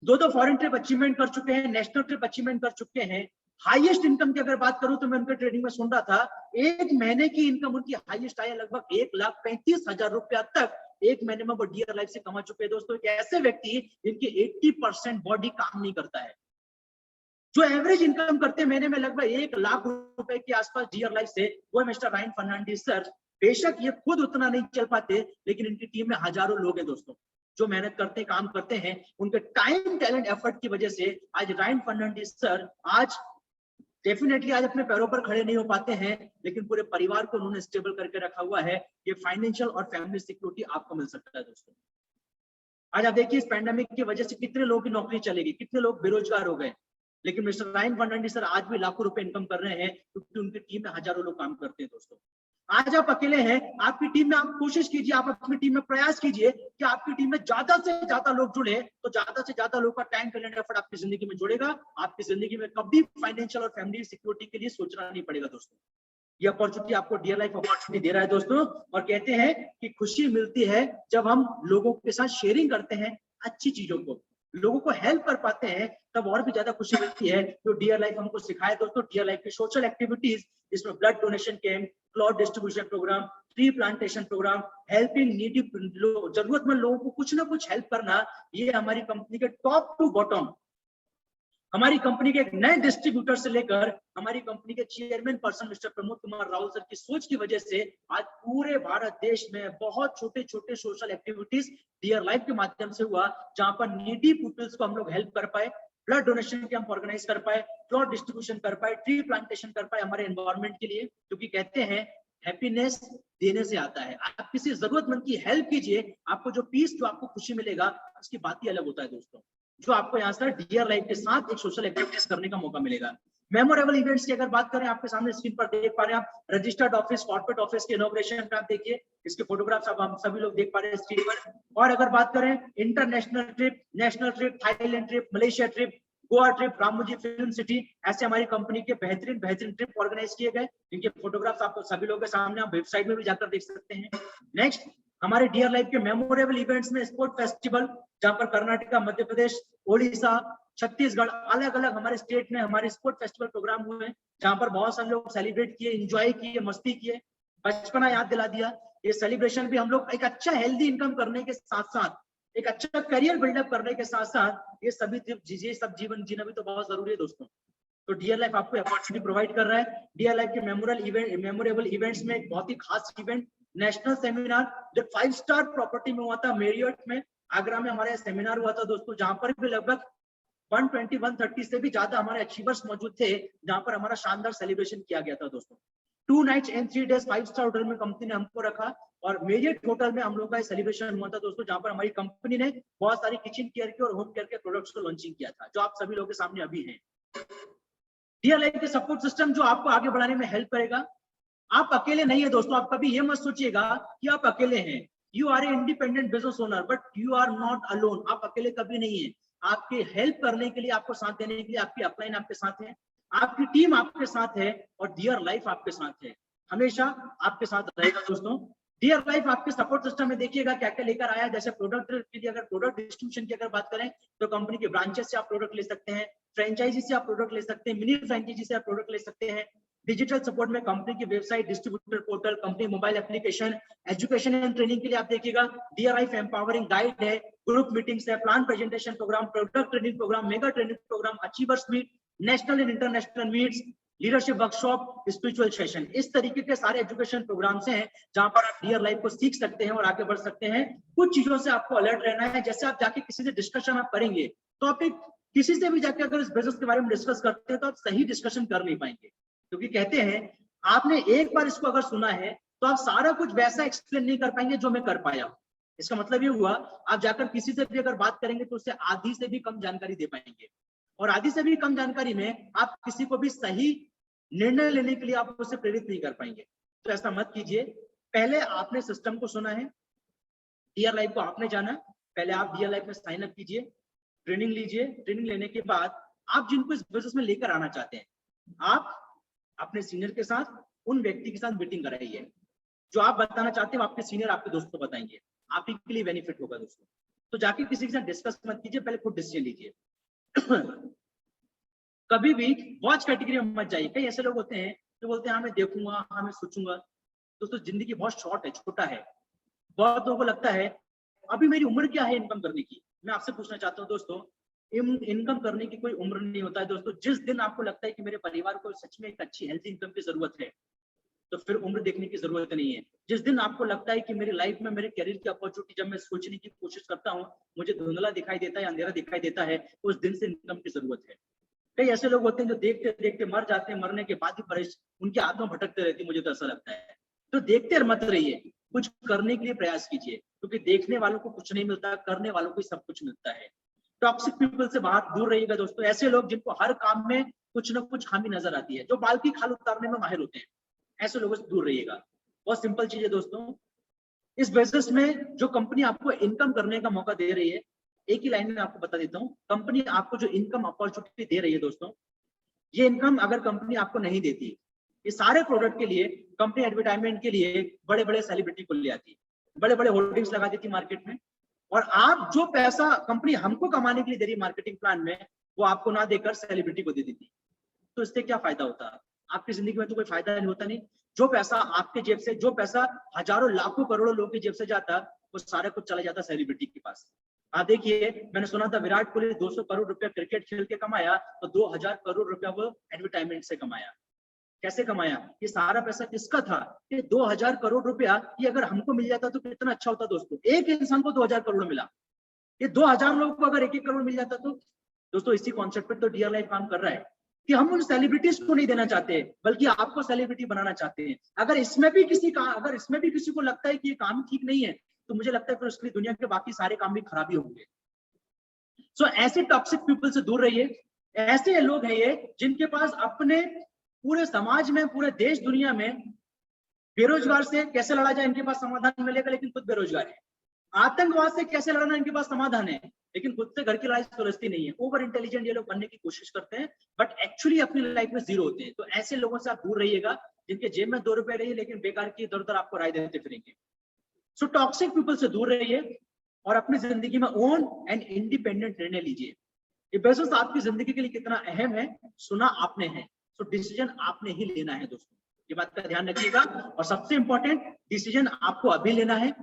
2 फॉरेन ट्रिप अचीवमेंट कर चुके हैं, नेशनल ट्रिप अचीवमेंट कर चुके हैं। हाईएस्ट इनकम की अगर बात करूं तो मैं उनके ट्रेडिंग में सुन रहा था, एक महीने की इनकम उनकी हाईएस्ट आई लगभग 1,35,000 रुपया तक एक महीने में वो डियर लाइफ से कमा चुके हैं। दोस्तों एक ऐसे व्यक्ति जिनकी 80% बॉडी काम नहीं करता है, जो एवरेज इनकम करते हैं महीने में लगभग 1,00,000 रुपए के आसपास डियर लाइफ से, वो मिस्टर रायन फर्नांडिस सर। बेशक ये खुद उतना नहीं चल पाते, लेकिन इनकी टीम में हजारों लोग हैं दोस्तों जो मेहनत करते हैं, काम करते हैं। उनके टाइम, टैलेंट, एफर्ट की वजह से आज रायन फर्नांडिस सर आज डेफिनेटली आज अपने पैरों पर खड़े नहीं हो पाते हैं, लेकिन पूरे परिवार को उन्होंने स्टेबल करके रखा हुआ है। ये फाइनेंशियल और फैमिली सिक्योरिटी आपको मिल सकता है दोस्तों। आज आप देखिए इस पैंडेमिक की वजह से कितने लोगों की नौकरी चलेगी, कितने लोग बेरोजगार हो गए, लेकिन मिस्टर रायन फर्नांडिस सर आज भी लाखों रुपए इनकम कर रहे हैं क्योंकि उनकी टीम में हजारों लोग काम करते हैं दोस्तों। आज आप अकेले हैं, आपकी टीम में आप कोशिश कीजिए, आप अपनी टीम में प्रयास कीजिए कि आपकी टीम में ज्यादा से ज्यादा लोग जुड़े, तो ज्यादा से ज्यादा लोग का टाइम, टैलेंट, एफर्ट आपकी जिंदगी में जुड़ेगा। आपकी जिंदगी में कभी फाइनेंशियल और फैमिली सिक्योरिटी के लिए सोचना नहीं पड़ेगा दोस्तों। ये अपॉर्चुनिटी आपको डियर लाइफ अपॉर्चुनिटी दे रहा है दोस्तों। और कहते हैं कि खुशी मिलती है जब हम लोगों के साथ शेयरिंग करते हैं अच्छी चीजों को, लोगों को हेल्प कर पाते हैं, तब और भी ज्यादा खुशी मिलती है। जो डियर लाइफ हमको सिखाए दोस्तों, डियर लाइफ की सोशल एक्टिविटीज, जिसमें blood donation camp, cloth distribution program, tree plantation program, helping needy, जरूरतमंद लोगों को कुछ ना कुछ हेल्प करना, ये हमारी कंपनी के टॉप टू बॉटम, हमारी कंपनी के एक नए डिस्ट्रीब्यूटर से लेकर हमारी कंपनी के chairman person mister Pramod Kumar Rahul sir की सोच की वजह से आज पूरे भारत देश में बहुत छोटे छोटे सोशल एक्टिविटीज डियर लाइफ के माध्यम से हुआ, जहां पर नीडी पीपल्स को हम लोग हेल्प कर पाए, ब्लड डोनेशन कैंप ऑर्गेनाइज कर पाए, क्लॉथ डिस्ट्रीब्यूशन कर पाए, ट्री प्लांटेशन कर पाए हमारे एनवायरमेंट के लिए। क्योंकि कहते हैं हैप्पीनेस देने से आता है। आप किसी जरूरतमंद की हेल्प कीजिए, आपको जो पीस, जो आपको खुशी मिलेगा, उसकी बात ही अलग होता है दोस्तों। जो आपको यहाँ से डियर लाइफ के साथ एक सोशल एक्टिविटीज करने का मौका मिलेगा। मेमोरेबल इवेंट्स की अगर बात करें, आपके सामने स्क्रीन पर देख पा रहे हैं आप रजिस्टर्ड ऑफिस, कॉर्पोरेट ऑफिस के इनॉग्रेशन पे आप देखिए, इसके फोटोग्राफ्स अब हम सभी लोग देख पा रहे हैं स्क्रीन पर। और अगर बात करें international trip, national trip, Thailand trip, Malaysia trip, Goa trip, Ramoji film city, ऐसे हमारी कंपनी के बेहतरीन बेहतरीन ट्रिप ऑर्गेनाइज किए गए, जिनके फोटोग्राफ्स आपको सभी लोगों के सामने आप वेबसाइट में भी जाकर देख सकते हैं। नेक्स्ट, हमारे डियर लाइफ के मेमोरेबल इवेंट्स में स्पोर्ट फेस्टिवल, जहां पर कर्नाटका, मध्य प्रदेश, ओडिशा, छत्तीसगढ़, अलग अलग हमारे स्टेट में हमारे स्पोर्ट फेस्टिवल प्रोग्राम हुए, जहां पर बहुत सारे लोग सेलिब्रेट किए, एंजॉय किए, मस्ती किए, बचपना याद दिला दिया। ये सेलिब्रेशन भी हम लोग एक अच्छा हेल्दी इनकम करने के साथ साथ, एक अच्छा करियर बिल्डअप करने के साथ साथ ये सभी सब जीवन जीना भी तो बहुत जरूरी है दोस्तों। तो डियर लाइफ आपको अपॉर्चुनिटी प्रोवाइड कर रहा है। डियर लाइफ के मेमोरेबल इवेंट्स में एक बहुत ही खास इवेंट, नेशनल सेमिनार, जो 5 स्टार प्रॉपर्टी में हुआ था, मेरियट में, आगरा में हमारा सेमिनार हुआ था दोस्तों, जहां पर भी लगभग 120-130 से भी ज्यादा हमारे अचीवर्स मौजूद थे, जहां पर हमारा शानदार सेलिब्रेशन किया गया था दोस्तों। 2 nights and 3 days 5 star hotel में कंपनी ने हमको रखा और मेरियट होटल में हम लोग का सेलिब्रेशन हुआ था दोस्तों, जहां पर हमारी कंपनी ने बहुत सारी किचन केयर के और होम केयर के प्रोडक्ट्स को लॉन्चिंग किया था, जो आप सभी लोगों के सामने अभी हैं। डियर लाइफ के सपोर्ट सिस्टम जो आपको आगे बढ़ाने में हेल्प करेगा। आप अकेले नहीं है दोस्तों, आप कभी ये मत सोचिएगा कि आप अकेले हैं। You are a independent business owner, but you are not alone. आप अकेले कभी नहीं है। आपके हेल्प करने के लिए, आपको साथ देने के लिए आपकी अपलाइन आपके साथ है, आपकी टीम आपके साथ है और डियर लाइफ आपके साथ है, हमेशा आपके साथ रहेगा दोस्तों। डियर लाइफ आपके सपोर्ट सिस्टम में देखिएगा क्या क्या लेकर आया है। जैसे प्रोडक्ट के लिए, अगर प्रोडक्ट डिस्ट्रीब्यूशन की अगर बात करें तो कंपनी के ब्रांचेस से आप प्रोडक्ट ले सकते हैं, फ्रेंचाइजी से आप प्रोडक्ट ले सकते हैं, मिनी फ्रेंचाइजी से आप प्रोडक्ट ले सकते हैं। डिजिटल सपोर्ट में कंपनी की website, distributor portal, company mobile application, education and training के लिए आप देखिएगा डियर लाइफ एम्पावरिंग गाइड है, ग्रुप मीटिंग्स है, plan presentation program, product training program, mega training program, achievers meet, national and international meets, leadership workshop, spiritual session, इस तरीके के सारे एजुकेशन प्रोग्राम्स हैं जहां पर आप डियर लाइफ को सीख सकते हैं और आगे बढ़ सकते हैं। कुछ चीजों से आपको अलर्ट रहना है, जैसे आप जाके किसी से डिस्कशन आप करेंगे तो आप एक किसी से भी जाके अगर इस बिजनेस के बारे में डिस्कस करते हैं तो आप सही डिस्कशन कर नहीं पाएंगे, क्योंकि कहते हैं आपने एक बार इसको अगर सुना है तो आप सारा कुछ वैसा एक्सप्लेन नहीं कर पाएंगे जो मैं कर पाया हूं। इसका मतलब ये हुआ आप जाकर किसी से भी अगर बात करेंगे तो उससे आधी से भी कम जानकारी दे पाएंगे, और आधी से भी कम जानकारी में आप किसी को भी सही निर्णय लेने के लिए आप उससे प्रेरित नहीं कर पाएंगे। तो ऐसा मत कीजिए। पहले आपने सिस्टम को सुना है, डियर लाइफ को आपने जाना, पहले आप डियर लाइफ में साइन अप कीजिए, ट्रेनिंग लीजिए। ट्रेनिंग लेने के बाद आप जिनको इस बिजनेस में लेकर आना चाहते हैं, आप अपने सीनियर के साथ, उन व्यक्ति के साथ मीटिंग कराइए। जो आप बताना चाहते हैं आपके सीनियर आपके दोस्त को बताएंगे, आप ही के लिए बेनिफिट होगा दोस्तों। तो जाके किसी के साथ डिस्कस मत कीजिए, पहले खुद डिसीजन लीजिए। कभी भी वॉच कैटेगरी में मत जाइए। कई ऐसे लोग होते हैं जो बोलते हैं हाँ मैं देखूंगा, हाँ मैं सोचूंगा। दोस्तों जिंदगी बहुत शॉर्ट है, छोटा है। बहुत लोगों को लगता है अभी मेरी उम्र क्या है इनकम करने की। मैं आपसे पूछना चाहता हूँ दोस्तों, इनकम करने की कोई उम्र नहीं होता है दोस्तों। जिस दिन आपको लगता है कि मेरे परिवार को सच में एक अच्छी हेल्थी इनकम की जरूरत है, तो फिर उम्र देखने की जरूरत नहीं है। जिस दिन आपको लगता है कि मेरी लाइफ में मेरे करियर की अपॉर्चुनिटी, जब मैं सोचने की कोशिश करता हूँ मुझे धुंधला दिखाई देता है, अंधेरा दिखाई देता है, उस दिन से इनकम की जरूरत है। कई ऐसे लोग होते हैं जो देखते देखते मर जाते हैं, मरने के बाद भी उनकी आत्मा भटकते रहती है, मुझे तो ऐसा लगता है। तो देखते मत रहिए, कुछ करने के लिए प्रयास कीजिए, क्योंकि देखने वालों को कुछ नहीं मिलता, करने वालों को सब कुछ मिलता है। टॉक्सिक पीपल से बाहर दूर रहिएगा दोस्तों। ऐसे लोग जिनको हर काम में कुछ ना कुछ खामी नजर आती है, जो बाल की खाल उतारने में माहिर होते हैं, ऐसे लोगों से दूर रहिएगा। बहुत सिंपल चीज है दोस्तों। इस बिजनेस में जो कंपनी आपको इनकम करने का मौका दे रही है, एक ही लाइन में आपको बता देता हूँ, कंपनी आपको जो इनकम अपॉर्चुनिटी दे रही है दोस्तों, ये इनकम अगर कंपनी आपको नहीं देती, ये सारे प्रोडक्ट के लिए कंपनी एडवर्टाइजमेंट के लिए बड़े बड़े सेलिब्रिटी को ले आती, बड़े बड़े होर्डिंग्स लगा देती मार्केट में, और आप जो पैसा कंपनी हमको कमाने के लिए दे रही है मार्केटिंग प्लान में, वो आपको ना देकर सेलिब्रिटी को दे देती। तो इससे क्या फायदा होता? आपकी जिंदगी में तो कोई फायदा नहीं होता। नहीं, जो पैसा आपके जेब से, जो पैसा हजारों लाखों करोड़ों लोगों की जेब से जाता, वो सारा कुछ चला जाता सेलिब्रिटी के पास। आप देखिए, मैंने सुना था विराट कोहली 200 करोड़ रुपया क्रिकेट खेल के कमाया, तो 2000 करोड़ रुपया वो एडवर्टाइजमेंट से कमाया। कैसे कमाया? ये सारा पैसा किसका था? ये 2000 करोड़ रुपया, ये अगर हमको मिल जाता तो कितना अच्छा होता दोस्तों। एक इंसान को 2000 करोड़ मिला, ये 2000 लोगों को अगर 1-1 करोड़ मिल जाता तो दोस्तों, इसी कॉन्सेप्ट पर तो डियर लाइफ काम कर रहा है कि हम उन सेलिब्रिटीज को नहीं देना चाहते, बल्कि आपको सेलिब्रिटी बनाना चाहते हैं। अगर इसमें भी किसी को लगता है कि ये काम ठीक नहीं है, तो मुझे लगता है फिर उसके लिए दुनिया के बाकी सारे काम भी खराब ही होंगे। सो ऐसे टॉक्सिक पीपल से दूर रहिए। ऐसे लोग हैं ये जिनके पास अपने पूरे समाज में, पूरे देश दुनिया में बेरोजगार से कैसे लड़ा जाए इनके पास समाधान मिलेगा, लेकिन खुद बेरोजगार है। आतंकवाद से कैसे लड़ना इनके पास समाधान है, लेकिन खुद से घर की लाइफ सुलझती नहीं है। ओवर इंटेलिजेंट ये लोग बनने की कोशिश करते हैं, बट एक्चुअली अपनी लाइफ में जीरो होते हैं। तो ऐसे लोगों से आप दूर रहिएगा, जिनके जेब में 2 रुपए रही लेकिन बेकार की इधर उधर आपको राय देते फिरेंगे। सो टॉक्सिक पीपल से दूर रहिए और अपनी जिंदगी में ओन एंड इंडिपेंडेंट निर्णय लीजिए। ये बिजनेस आपकी जिंदगी के लिए कितना अहम है, सुना आपने है, सो डिसीजन आपने ही लेना है दोस्तों। ये बात का ध्यान रखिएगा। और सबसे इंपॉर्टेंट, डिसीजन आपको अभी लेना है।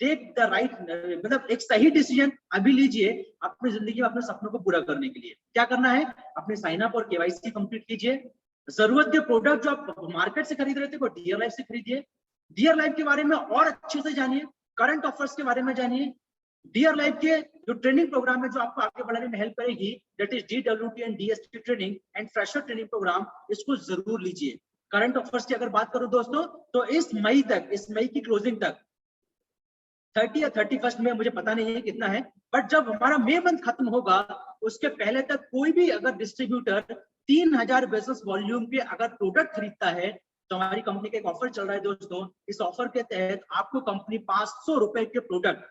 टेक द राइट, मतलब एक सही डिसीजन अभी लीजिए अपनी जिंदगी में अपने सपनों को पूरा करने के लिए। क्या करना है? अपने साइन अप और केवाईसी कंप्लीट कीजिए। जरूरत के प्रोडक्ट जो आप मार्केट से खरीद रहे थे वो डियर लाइफ से खरीदिए। डियर लाइफ के बारे में और अच्छे से जानिए, करंट ऑफर्स के बारे में जानिए। डियर लाइफ के जो ट्रेनिंग प्रोग्राम है जो आपको आगे बढ़ाने में हेल्प करेगी, that is DWT and DST training and fresher training program, इसको जरूर लीजिए। करंट ऑफर्स की अगर बात करूं दोस्तों, तो इस मई की क्लोजिंग तक 30 या 31 में, मुझे पता नहीं है कितना है, बट जब हमारा मई मंथ खत्म होगा उसके पहले तक कोई भी अगर डिस्ट्रीब्यूटर 3000 बिजनेस वॉल्यूम के अगर प्रोडक्ट खरीदता है, तो हमारी कंपनी का एक ऑफर चल रहा है दोस्तों। इस ऑफर के तहत आपको कंपनी 500 रुपए के प्रोडक्ट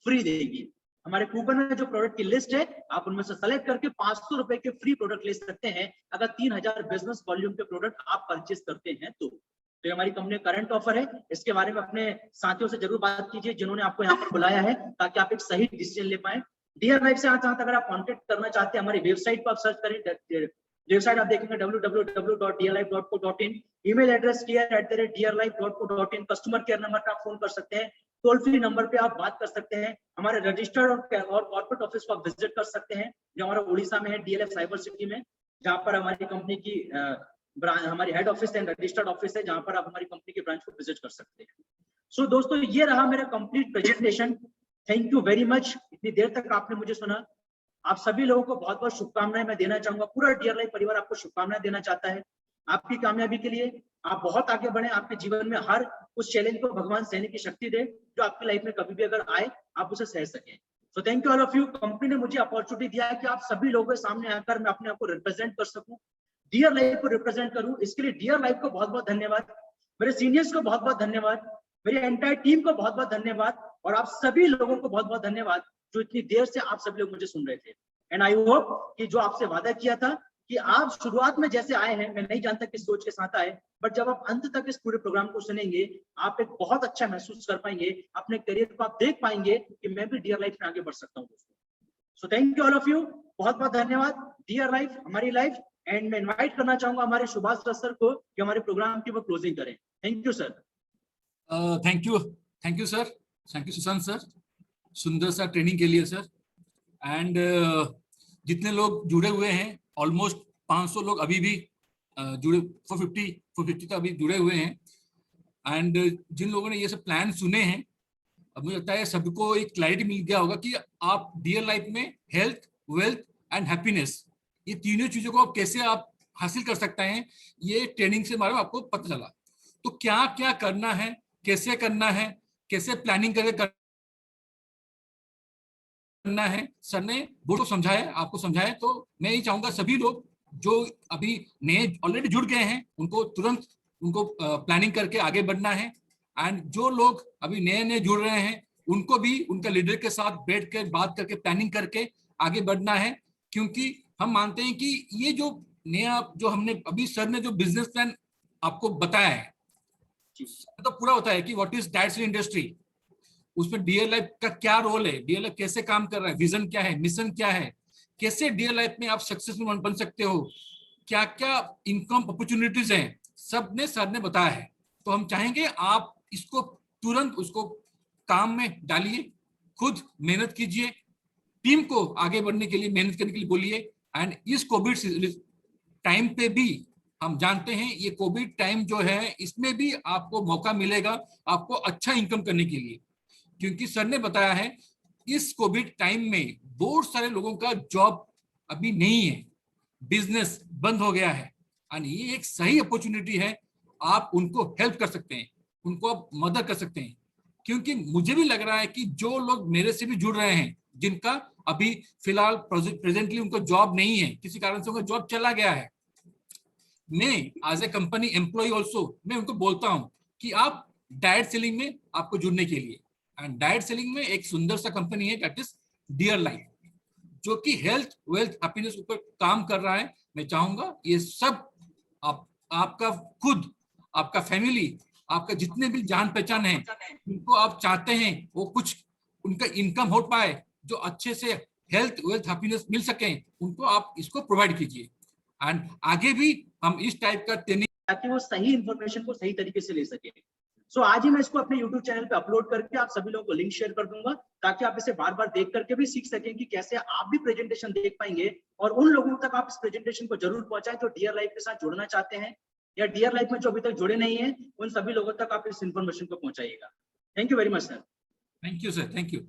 फ्री देगी। हमारे कूपन में जो प्रोडक्ट की लिस्ट है, आप उनमें से सेलेक्ट करके 500 रुपए के फ्री प्रोडक्ट ले सकते हैं, अगर 3000 बिजनेस वॉल्यूम के प्रोडक्ट आप परचेज करते हैं तो। तो हमारी कंपनी करंट ऑफर है, इसके बारे में अपने साथियों से जरूर बात कीजिए जिन्होंने आपको यहाँ पर बुलाया है, ताकि आप एक सही डिसीजन ले पाए। डियर लाइफ से अगर आप कॉन्टेक्ट करना चाहते हैं, हमारी वेबसाइट पर आप सर्च करें। वेबसाइट आप देखेंगे www.dearlife.co.in। Email address dear@dearlife.co.in। Customer care number पर आप फोन कर सकते हैं, टोल फ्री नंबर पे आप बात कर सकते हैं। हमारे रजिस्टर्ड और कॉर्पोरेट ऑफिस को आप विजिट कर सकते हैं, जो हमारा उड़ीसा में है, DLF साइबर सिटी में। जहाँ पर हमारी कंपनी की ब्रांच, हमारी head office and registered office है, जहाँ पर आप हमारी कंपनी की ब्रांच को विजिट कर सकते हैं। सो दोस्तों, ये रहा मेरा complete presentation. Thank you very much, इतनी देर तक आपने मुझे सुना। आप सभी लोगों को बहुत बहुत शुभकामनाएं मैं देना चाहूंगा। पूरा डियर लाइफ परिवार आपको शुभकामनाएं देना चाहता है आपकी कामयाबी के लिए। आप बहुत आगे बढ़े, आपके जीवन में हर उस चैलेंज को भगवान सहने की शक्ति दे जो आपकी लाइफ में कभी भी अगर आए आप उसे सह सकें। So thank you all of you. Company ने मुझे अपॉर्चुनिटी दिया है कि आप सभी लोगों के सामने आकर मैं अपने आप को रिप्रेजेंट कर सकूं, डियर लाइफ को रिप्रेजेंट करूं। इसके लिए डियर लाइफ को बहुत बहुत धन्यवाद, मेरे सीनियर्स को बहुत बहुत धन्यवाद, मेरी एंटायर टीम को बहुत बहुत धन्यवाद, और आप सभी लोगों को बहुत बहुत धन्यवाद जो इतनी देर से आप सभी लोग मुझे सुन रहे थे। एंड आई होप कि जो आपसे वादा किया था कि आप शुरुआत में जैसे आए हैं, मैं नहीं जानता किस सोच के साथ आए, बट जब आप अंत तक इस पूरे प्रोग्राम को सुनेंगे आप एक बहुत अच्छा महसूस कर पाएंगे, अपने करियर को आप देख पाएंगे कि मैं भी डियर लाइफ में आगे बढ़ सकता हूँ दोस्तों। So thank you all of you, बहुत बहुत धन्यवाद। डियर लाइफ हमारी लाइफ। एंड मैं इनवाइट करना चाहूंगा हमारे सुभाष दत्त सर को कि हमारे प्रोग्राम की वो क्लोजिंग करें। Thank you sir. Thank you sir, thank you Sushant sir, सुंदर सा ट्रेनिंग के लिए सर। एंड जितने लोग जुड़े हुए हैं, ऑलमोस्ट 500 लोग अभी भी जुड़े, 450 तो अभी जुड़े हुए हैं। एंड जिन लोगों ने ये सब प्लान सुने हैं, अब मुझे लगता है सबको एक क्लैरिटी मिल गया होगा कि आप डियर लाइफ में हेल्थ, वेल्थ एंड हैप्पीनेस, ये तीनों चीजों को कैसे आप हासिल कर सकते हैं, ये ट्रेनिंग से बारे में आपको पता चला। तो क्या क्या करना है, कैसे करना है, कैसे प्लानिंग करके करना है, सर ने वो तो समझाया, आपको समझाया। तो मैं ये चाहूंगा सभी लोग जो अभी नए ऑलरेडी जुड़ गए हैं उनको तुरंत उनको प्लानिंग करके आगे बढ़ना है। एंड जो लोग अभी नए नए जुड़ रहे हैं उनको भी उनका लीडर के साथ बैठ कर बात करके प्लानिंग करके आगे बढ़ना है, क्योंकि हम मानते हैं कि ये जो नया जो हमने अभी सर ने जो बिजनेस प्लान आपको बताया है तो पूरा होता है कि व्हाट इज डाइट्स इंडस्ट्री, उसमें डियर लाइफ का क्या रोल है, डियर लाइफ कैसे काम कर रहा है, विजन क्या है, मिशन क्या है, कैसे डियर लाइफ में आप सक्सेसफुल बन सकते हो, क्या क्या इनकम अपॉर्चुनिटीज हैं, सब ने सर ने बताया है। तो हम चाहेंगे आप इसको तुरंत उसको काम में डालिए, खुद मेहनत कीजिए, टीम को आगे बढ़ने के लिए मेहनत करने के लिए बोलिए। एंड इस कोविड टाइम पे भी हम जानते हैं ये कोविड टाइम जो है इसमें भी आपको मौका मिलेगा आपको अच्छा इनकम करने के लिए, क्योंकि सर ने बताया है इस कोविड टाइम में बहुत सारे लोगों का जॉब अभी नहीं है, बिजनेस बंद हो गया है, और ये एक सही अपॉर्चुनिटी है, आप उनको हेल्प कर सकते हैं, उनको आप मदद कर सकते हैं। क्योंकि मुझे भी लग रहा है कि जो लोग मेरे से भी जुड़ रहे हैं जिनका अभी फिलहाल प्रेजेंटली उनको जॉब नहीं है, किसी कारण से उनका जॉब चला गया है, मैं as a company employ also मैं उनको बोलता हूं कि आप डायरेक्ट सेलिंग में आपको जुड़ने के लिए, एंड डायरेक्ट सेलिंग में एक सुंदर सा कंपनी है दैट इज डियर लाइफ, जो कि हेल्थ, वेल्थ, हैप्पीनेस ऊपर काम कर रहा है। मैं चाहूंगा ये सब आपका खुद, आपका फैमिली, आपका जितने भी जान पहचान है उनको आप चाहते हैं वो कुछ उनका इनकम हो पाए, जो अच्छे से हेल्थ, वेल्थ, हैप्पीनेस मिल सके, उनको आप इसको प्रोवाइड कीजिए। एंड आगे भी हम इस टाइप का ट्रेनिंग ताकि वो सही इंफॉर्मेशन को सही तरीके से ले सके। सो आज ही मैं इसको अपने YouTube चैनल पे अपलोड करके आप सभी लोगों को लिंक शेयर कर दूंगा, ताकि आप इसे बार बार देख करके भी सीख सकें कि कैसे आप भी प्रेजेंटेशन देख पाएंगे, और उन लोगों तक आप इस प्रेजेंटेशन को जरूर पहुंचाएं जो डियर लाइफ के साथ जुड़ना चाहते हैं या डियर लाइफ में जो अभी तक जुड़े नहीं है, उन सभी लोगों तक आप इस इंफॉर्मेशन को पहुंचाइएगा। Thank you very much sir. Thank you sir, thank you.